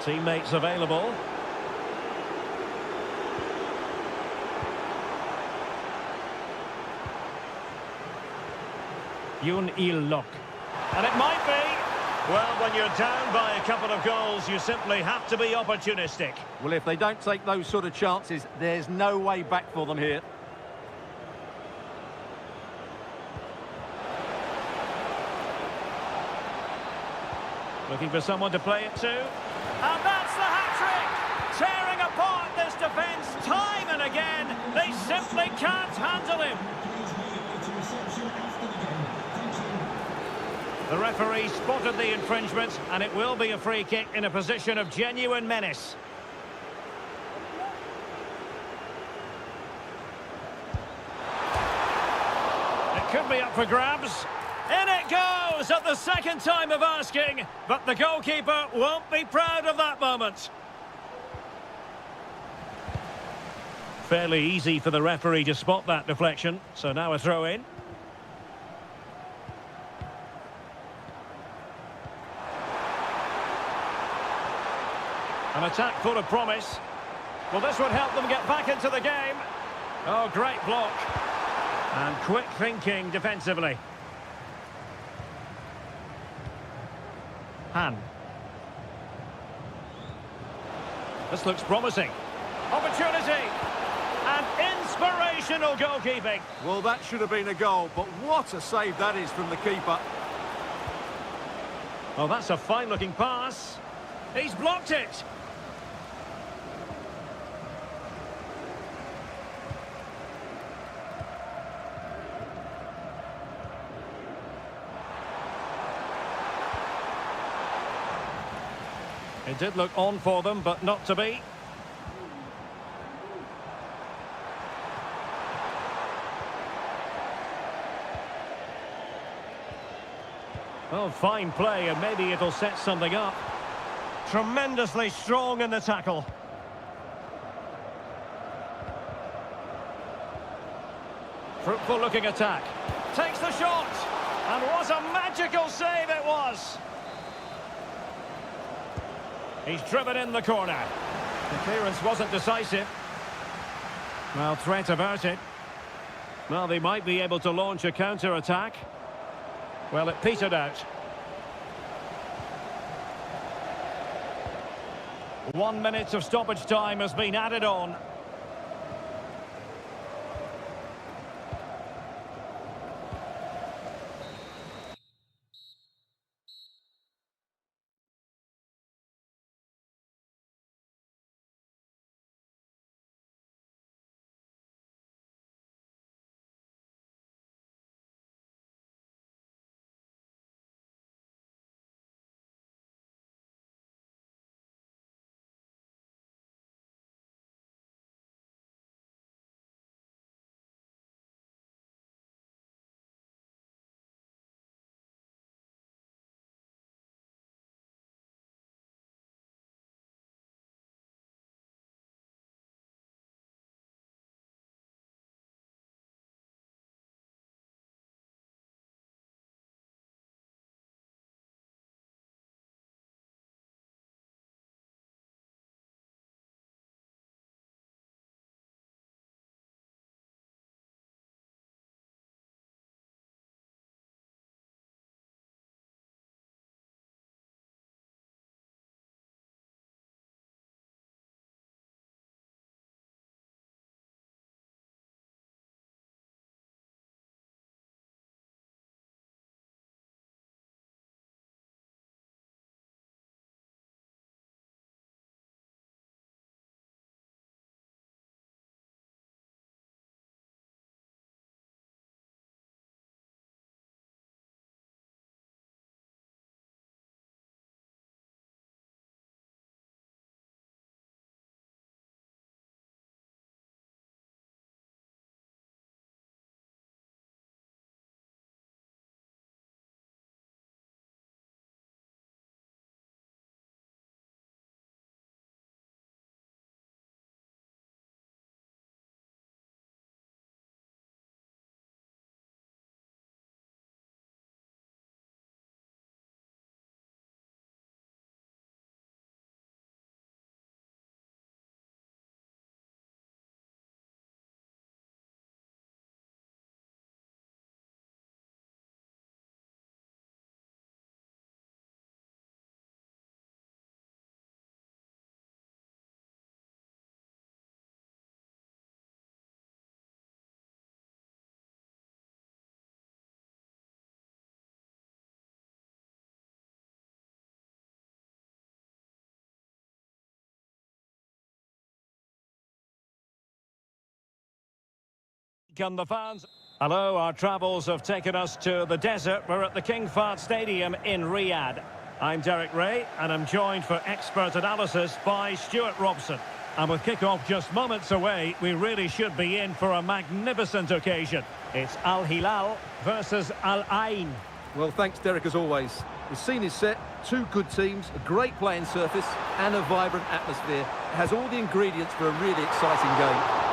Teammates available. Yoon Il-lok. And it might be. Well, when you're down by a couple of goals, you simply have to be opportunistic. Well, if they don't take those sort of chances, there's no way back for them here. Looking for someone to play it to. And that's the hat-trick! Tearing apart this defence time and again. They simply can't handle him. The referee spotted the infringement, and it will be a free kick in a position of genuine menace. It could be up for grabs. In it goes at the second time of asking, but the goalkeeper won't be proud of that moment. Fairly easy for the referee to spot that deflection, so now a throw in. An attack full of promise. Well, this would help them get back into the game. Oh, great block. And quick thinking defensively. Han. This looks promising. Opportunity. And inspirational goalkeeping. Well, that should have been a goal, but what a save that is from the keeper. Oh, that's a fine-looking pass. He's blocked it. It did look on for them, but not to be. Oh, fine play, and maybe it'll set something up. Tremendously strong in the tackle. Fruitful looking attack. Takes the shot. And what a magical save it was. He's driven in the corner. The clearance wasn't decisive. Well, threat averted. Well, they might be able to launch a counter-attack. Well, it petered out. 1 minute of stoppage time has been added on. and the fans. Hello, our travels have taken us to the desert. We're at the King Fahd Stadium in Riyadh. I'm Derek Ray, and I'm joined for expert analysis by Stuart Robson. And with kick-off just moments away, we really should be in for a magnificent occasion. It's Al Hilal versus Al Ain. Well, thanks, Derek, as always. The scene is set, two good teams, a great playing surface, and a vibrant atmosphere. It has all the ingredients for a really exciting game.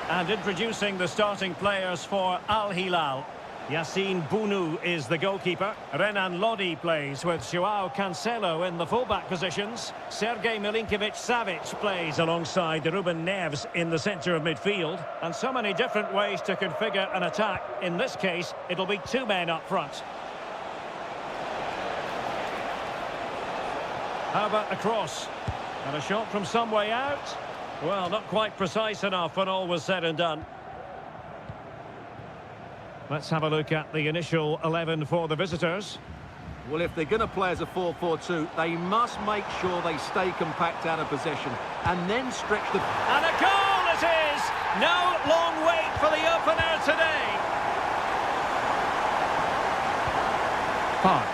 And introducing the starting players for Al Hilal. Yassine Bounou is the goalkeeper. Renan Lodi plays with Joao Cancelo in the fullback positions. Sergej Milinkovic-Savic plays alongside Ruben Neves in the centre of midfield. And so many different ways to configure an attack. In this case, it'll be two men up front. How about a cross? And a shot from some way out? Well, not quite precise enough when all was said and done. Let's have a look at the initial 11 for the visitors. Well, if they're going to play as a 4-4-2, they must make sure they stay compact out of possession and then stretch the... And a goal it is! No long wait for the opener today. Park.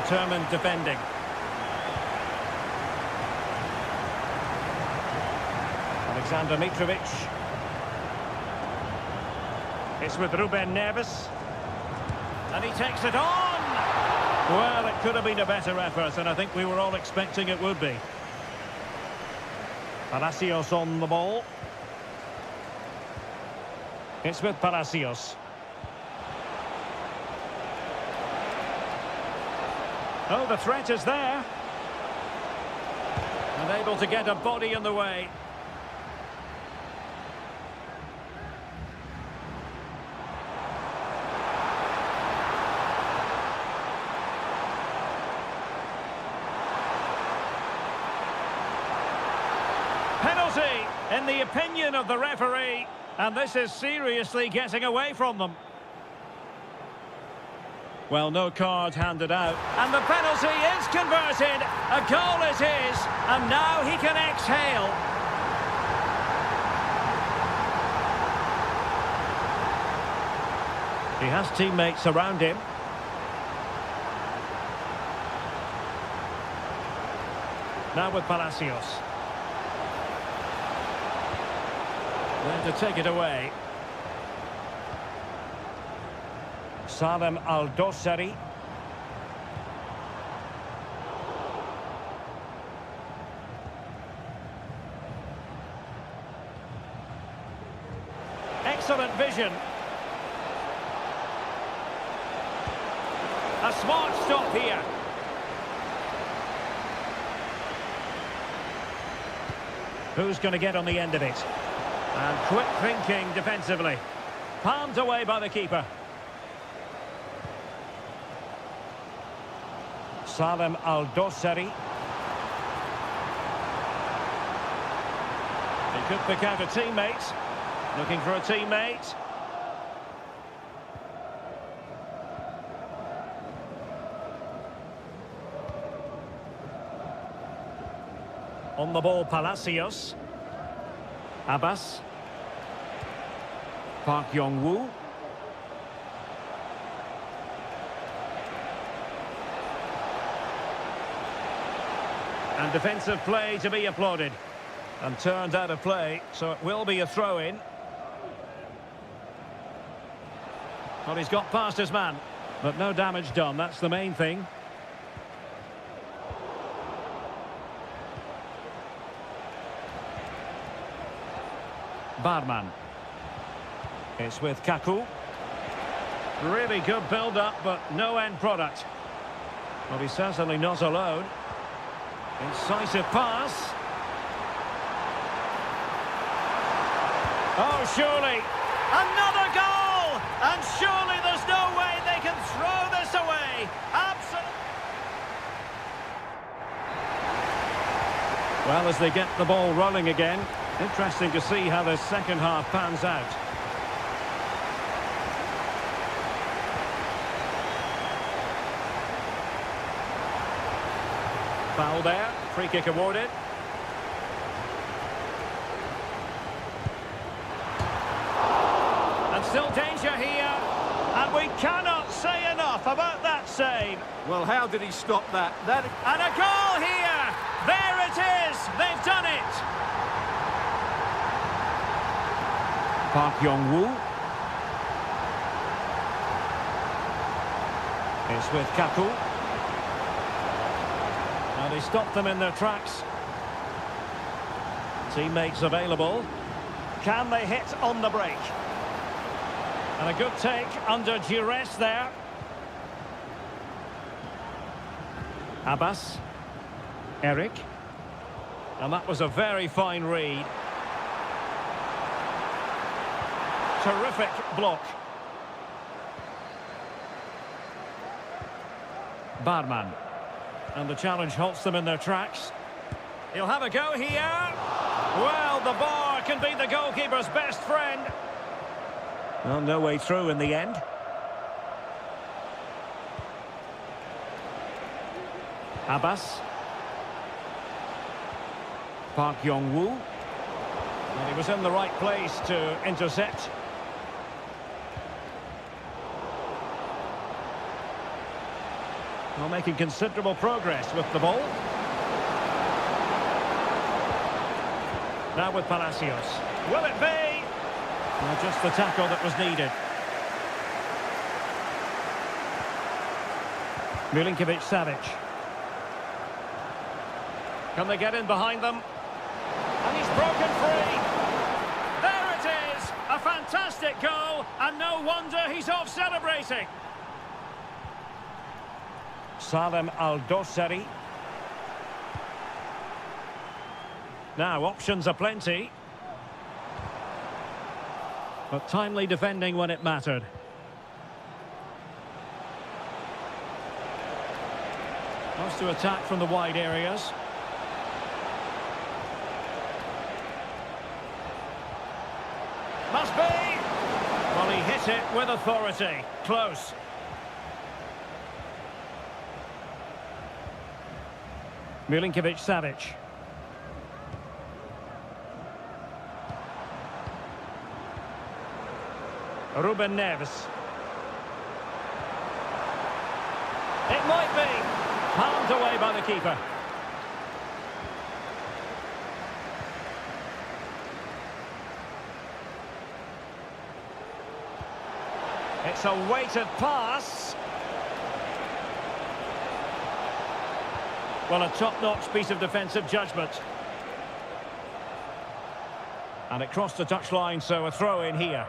Determined defending. Alexander Mitrovic. It's with Ruben Neves. And he takes it on! Well, it could have been a better effort, and I think we were all expecting it would be. Palacios on the ball. It's with Palacios. Oh, the threat is there. And able to get a body in the way. Penalty, in the opinion of the referee, and this is seriously getting away from them. Well, no card handed out, and the penalty is converted. A goal it is, and now he can exhale. He has teammates around him. Now with Palacios. Then to take it away. Salem Al-Dossari. Excellent vision. A smart stop here. Who's going to get on the end of it? And quick thinking defensively. Palmed away by the keeper. Salem Al-Dossari. He could pick out a teammate. Looking for a teammate. On the ball, Palacios. Abbas. Park Yong-woo. And defensive play to be applauded. And turned out of play, so it will be a throw-in. Well, he's got past his man, but no damage done. That's the main thing. Barman. It's with Kaku. Really good build-up, but no end product. Well, he's certainly not alone. Incisive pass. Oh, surely. Another goal! And surely there's no way they can throw this away. Absolutely. Well, as they get the ball rolling again, interesting to see how the second half pans out. Foul there. Free kick awarded. And still danger here. And we cannot say enough about that save. Well, how did he stop that? And a goal here! There it is! They've done it! Park Yong-woo. It's with Kaku. And he stopped them in their tracks. Teammates available. Can they hit on the break? And a good take under duress there. Abbas. Eric. And that was a very fine read. Terrific block. Barman. And the challenge halts them in their tracks. He'll have a go here. Well, the bar can be the goalkeeper's best friend. Well, no way through in the end. Abbas. Park Yong-woo. And he was in the right place to intercept. Well, making considerable progress with the ball. Now with Palacios. Will it be? Well, just the tackle that was needed. Milinkovic-Savic. Can they get in behind them? And he's broken free. There it is! A fantastic goal, and no wonder he's off celebrating. Salem Al-Dosari. Now, options are plenty. But timely defending when it mattered. Wants to attack from the wide areas. Must be! Well, he hit it with authority. Close. Milinkovic-Savic. Ruben Neves. It might be. Palmed away by the keeper. It's a weighted pass. Well, a top-notch piece of defensive judgment. And it crossed the touchline, so a throw in here.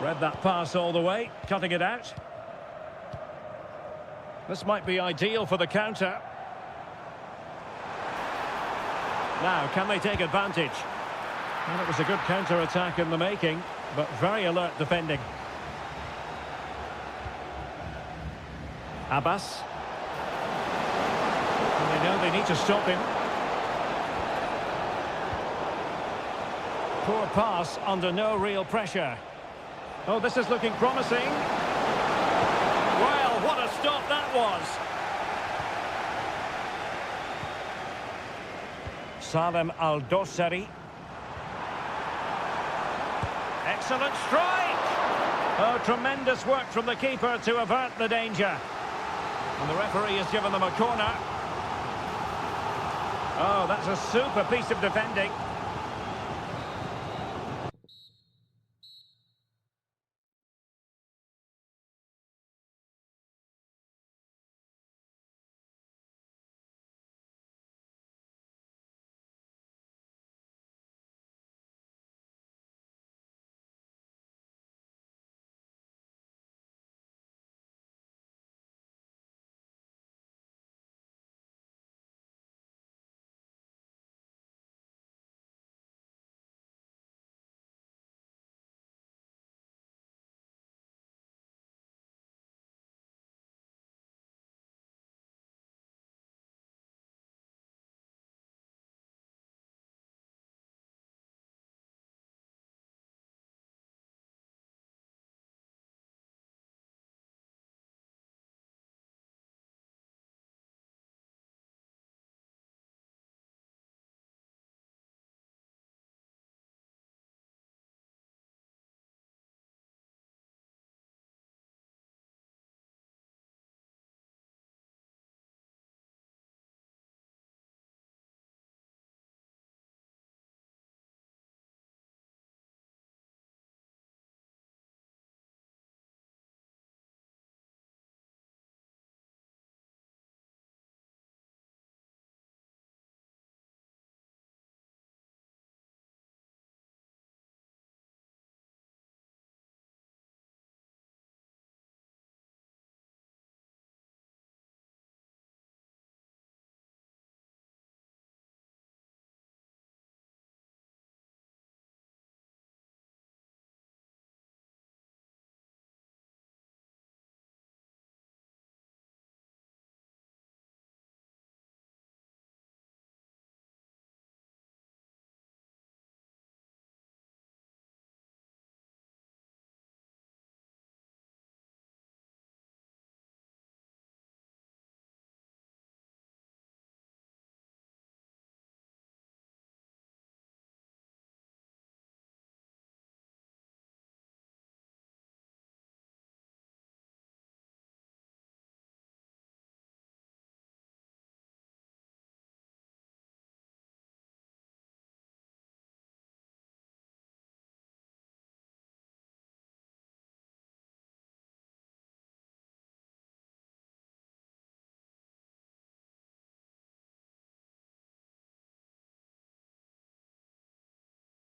Read that pass all the way, cutting it out. This might be ideal for the counter. Now, can they take advantage? Well, it was a good counter-attack in the making, but very alert defending. Abbas. And they know they need to stop him. Poor pass under no real pressure. Oh, this is looking promising. Well, what a stop that was. Salem Al-Dosari. Excellent strike! Oh, tremendous work from the keeper to avert the danger. And the referee has given them a corner. Oh, that's a super piece of defending.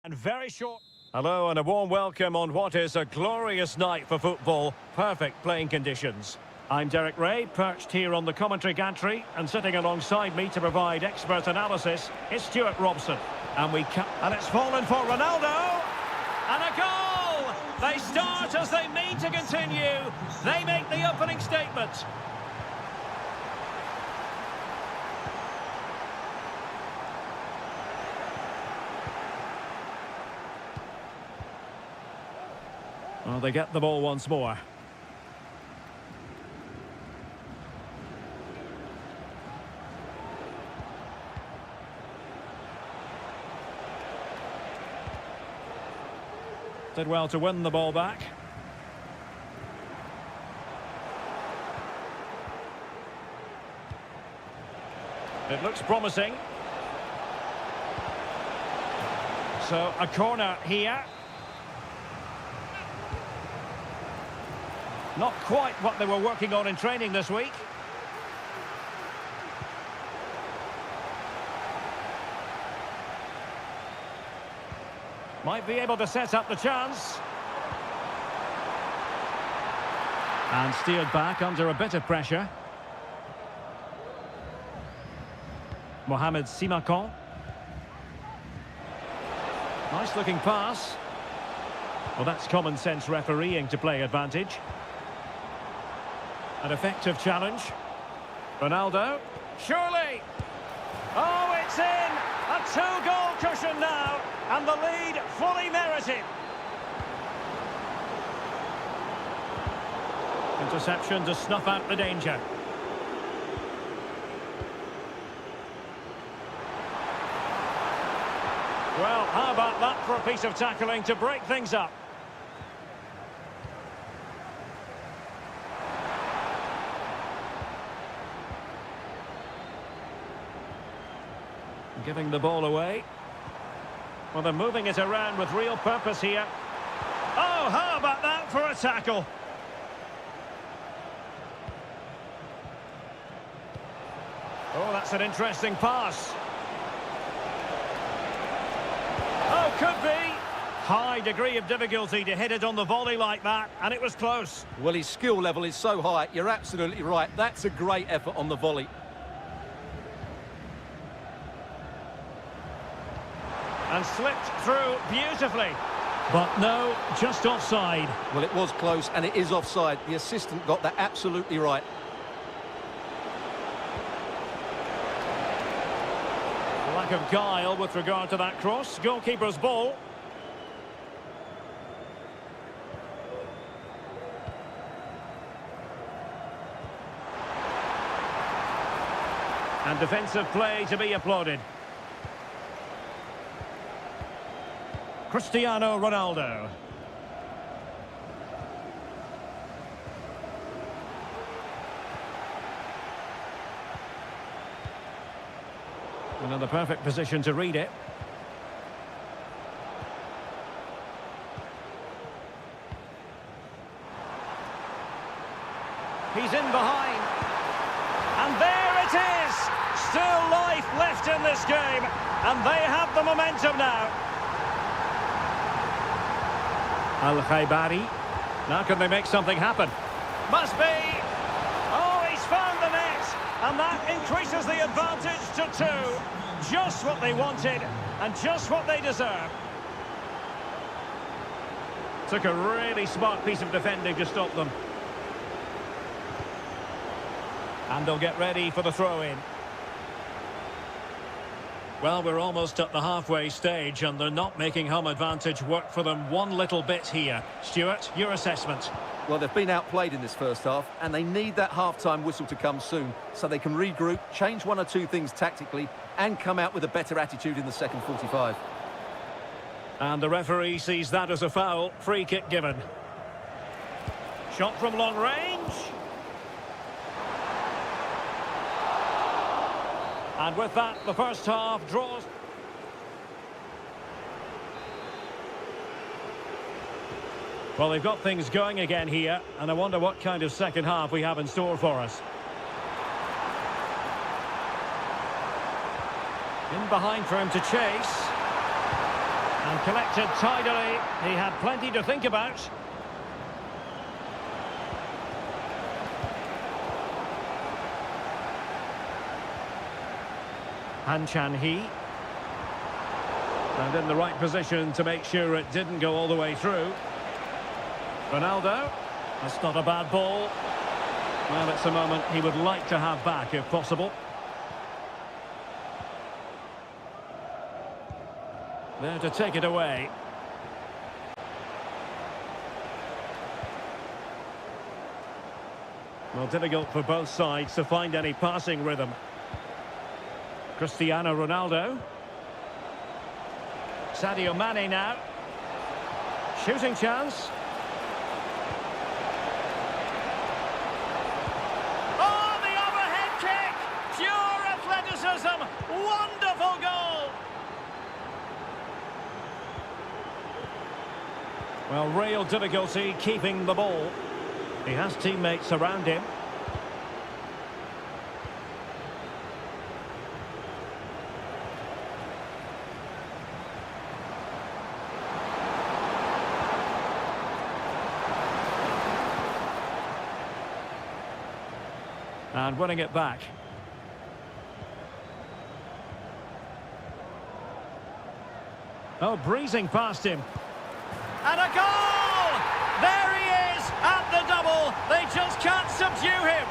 And very short. Hello and a warm welcome on what is a glorious night for football. Perfect playing conditions. I'm Derek Ray, perched here on the commentary gantry, and sitting alongside me to provide expert analysis is Stuart Robson. And it's fallen for Ronaldo. And a goal! They start as they mean to continue. They make the opening statement. Well, they get the ball once more. Did well to win the ball back. It looks promising. So, a corner here. Not quite what they were working on in training this week. Might be able to set up the chance. And steered back under a bit of pressure. Mohamed Simakon. Nice looking pass. Well, that's common sense refereeing to play advantage. An effective challenge. Ronaldo. Surely! Oh, it's in! A two-goal cushion now, and the lead fully merited. Interception to snuff out the danger. Well, how about that for a piece of tackling to break things up? Giving the ball away. Well, they're moving it around with real purpose here. Oh, how about that for a tackle? Oh, that's an interesting pass. Oh, could be. High degree of difficulty to hit it on the volley like that, and it was close. Well, his skill level is so high, you're absolutely right. That's a great effort on the volley. And slipped through beautifully. But no, just offside. Well, it was close, and it is offside. The assistant got that absolutely right. Lack of guile with regard to that cross. Goalkeeper's ball. And defensive play to be applauded. Cristiano Ronaldo. Another perfect position to read it. He's in behind. And there it is! Still life left in this game. And they have the momentum now. Al-Khaibari. Now can they make something happen? Must be! Oh, he's found the net! And that increases the advantage to 2. Just what they wanted, and just what they deserve. Took a really smart piece of defending to stop them. And they'll get ready for the throw-in. Well, we're almost at the halfway stage, and they're not making home advantage work for them one little bit here. Stuart, your assessment? Well, they've been outplayed in this first half, and they need that half-time whistle to come soon so they can regroup, change one or two things tactically, and come out with a better attitude in the second 45. And the referee sees that as a foul. Free kick given. Shot from long range. And with that, the first half draws. Well, they've got things going again here, and I wonder what kind of second half we have in store for us. In behind for him to chase. And collected tidily. He had plenty to think about. Han Chan-hee. And in the right position to make sure it didn't go all the way through. Ronaldo. That's not a bad ball. Well, it's a moment he would like to have back if possible. There to take it away. Well, difficult for both sides to find any passing rhythm. Cristiano Ronaldo. Sadio Mane now. Shooting chance. Oh, the overhead kick! Pure athleticism! Wonderful goal! Well, real difficulty keeping the ball. He has teammates around him. And winning it back. Oh, breezing past him. And a goal! There he is at the double. They just can't subdue him.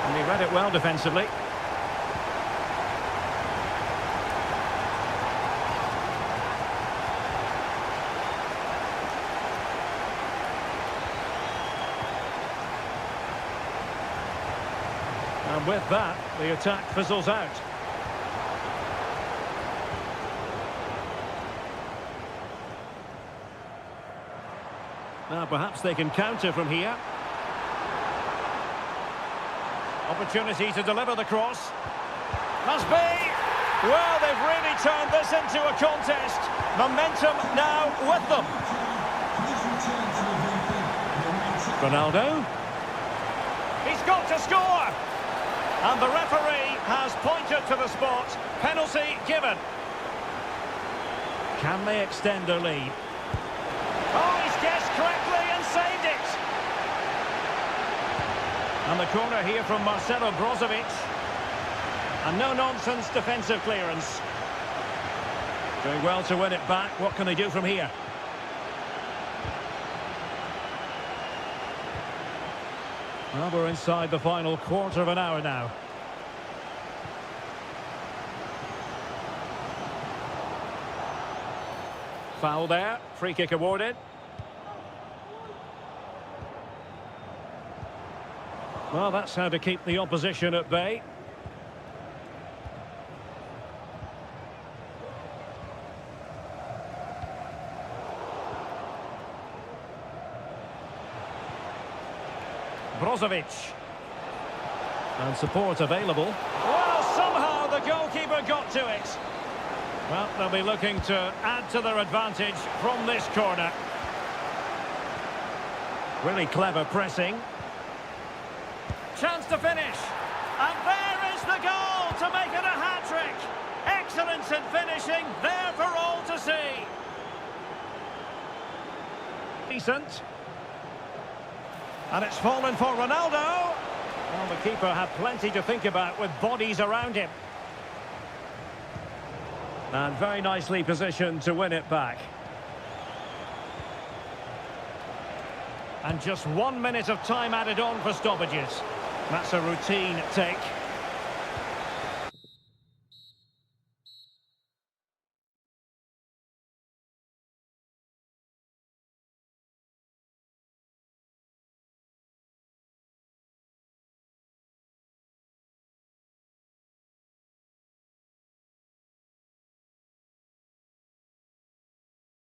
And he read it well defensively. And with that, the attack fizzles out. Now perhaps they can counter from here. Opportunity to deliver the cross. Must be! Well, they've really turned this into a contest. Momentum now with them. Ronaldo. He's got to score! And the referee has pointed to the spot. Penalty given. Can they extend their lead? Oh, he's guessed correctly and saved it. And the corner here from Marcelo Brozovic. And no-nonsense defensive clearance. Doing well to win it back. What can they do from here? Well, we're inside the final quarter of an hour now. Foul there. Free kick awarded. Well, that's how to keep the opposition at bay. Brozovic. And support available. Well, somehow the goalkeeper got to it. Well, they'll be looking to add to their advantage from this corner. Really clever pressing. Chance to finish. And there is the goal to make it a hat-trick. Excellence in finishing, there for all to see. Decent. And it's fallen for Ronaldo. Well, the keeper had plenty to think about with bodies around him. And very nicely positioned to win it back. And just 1 minute of time added on for stoppages. That's a routine take.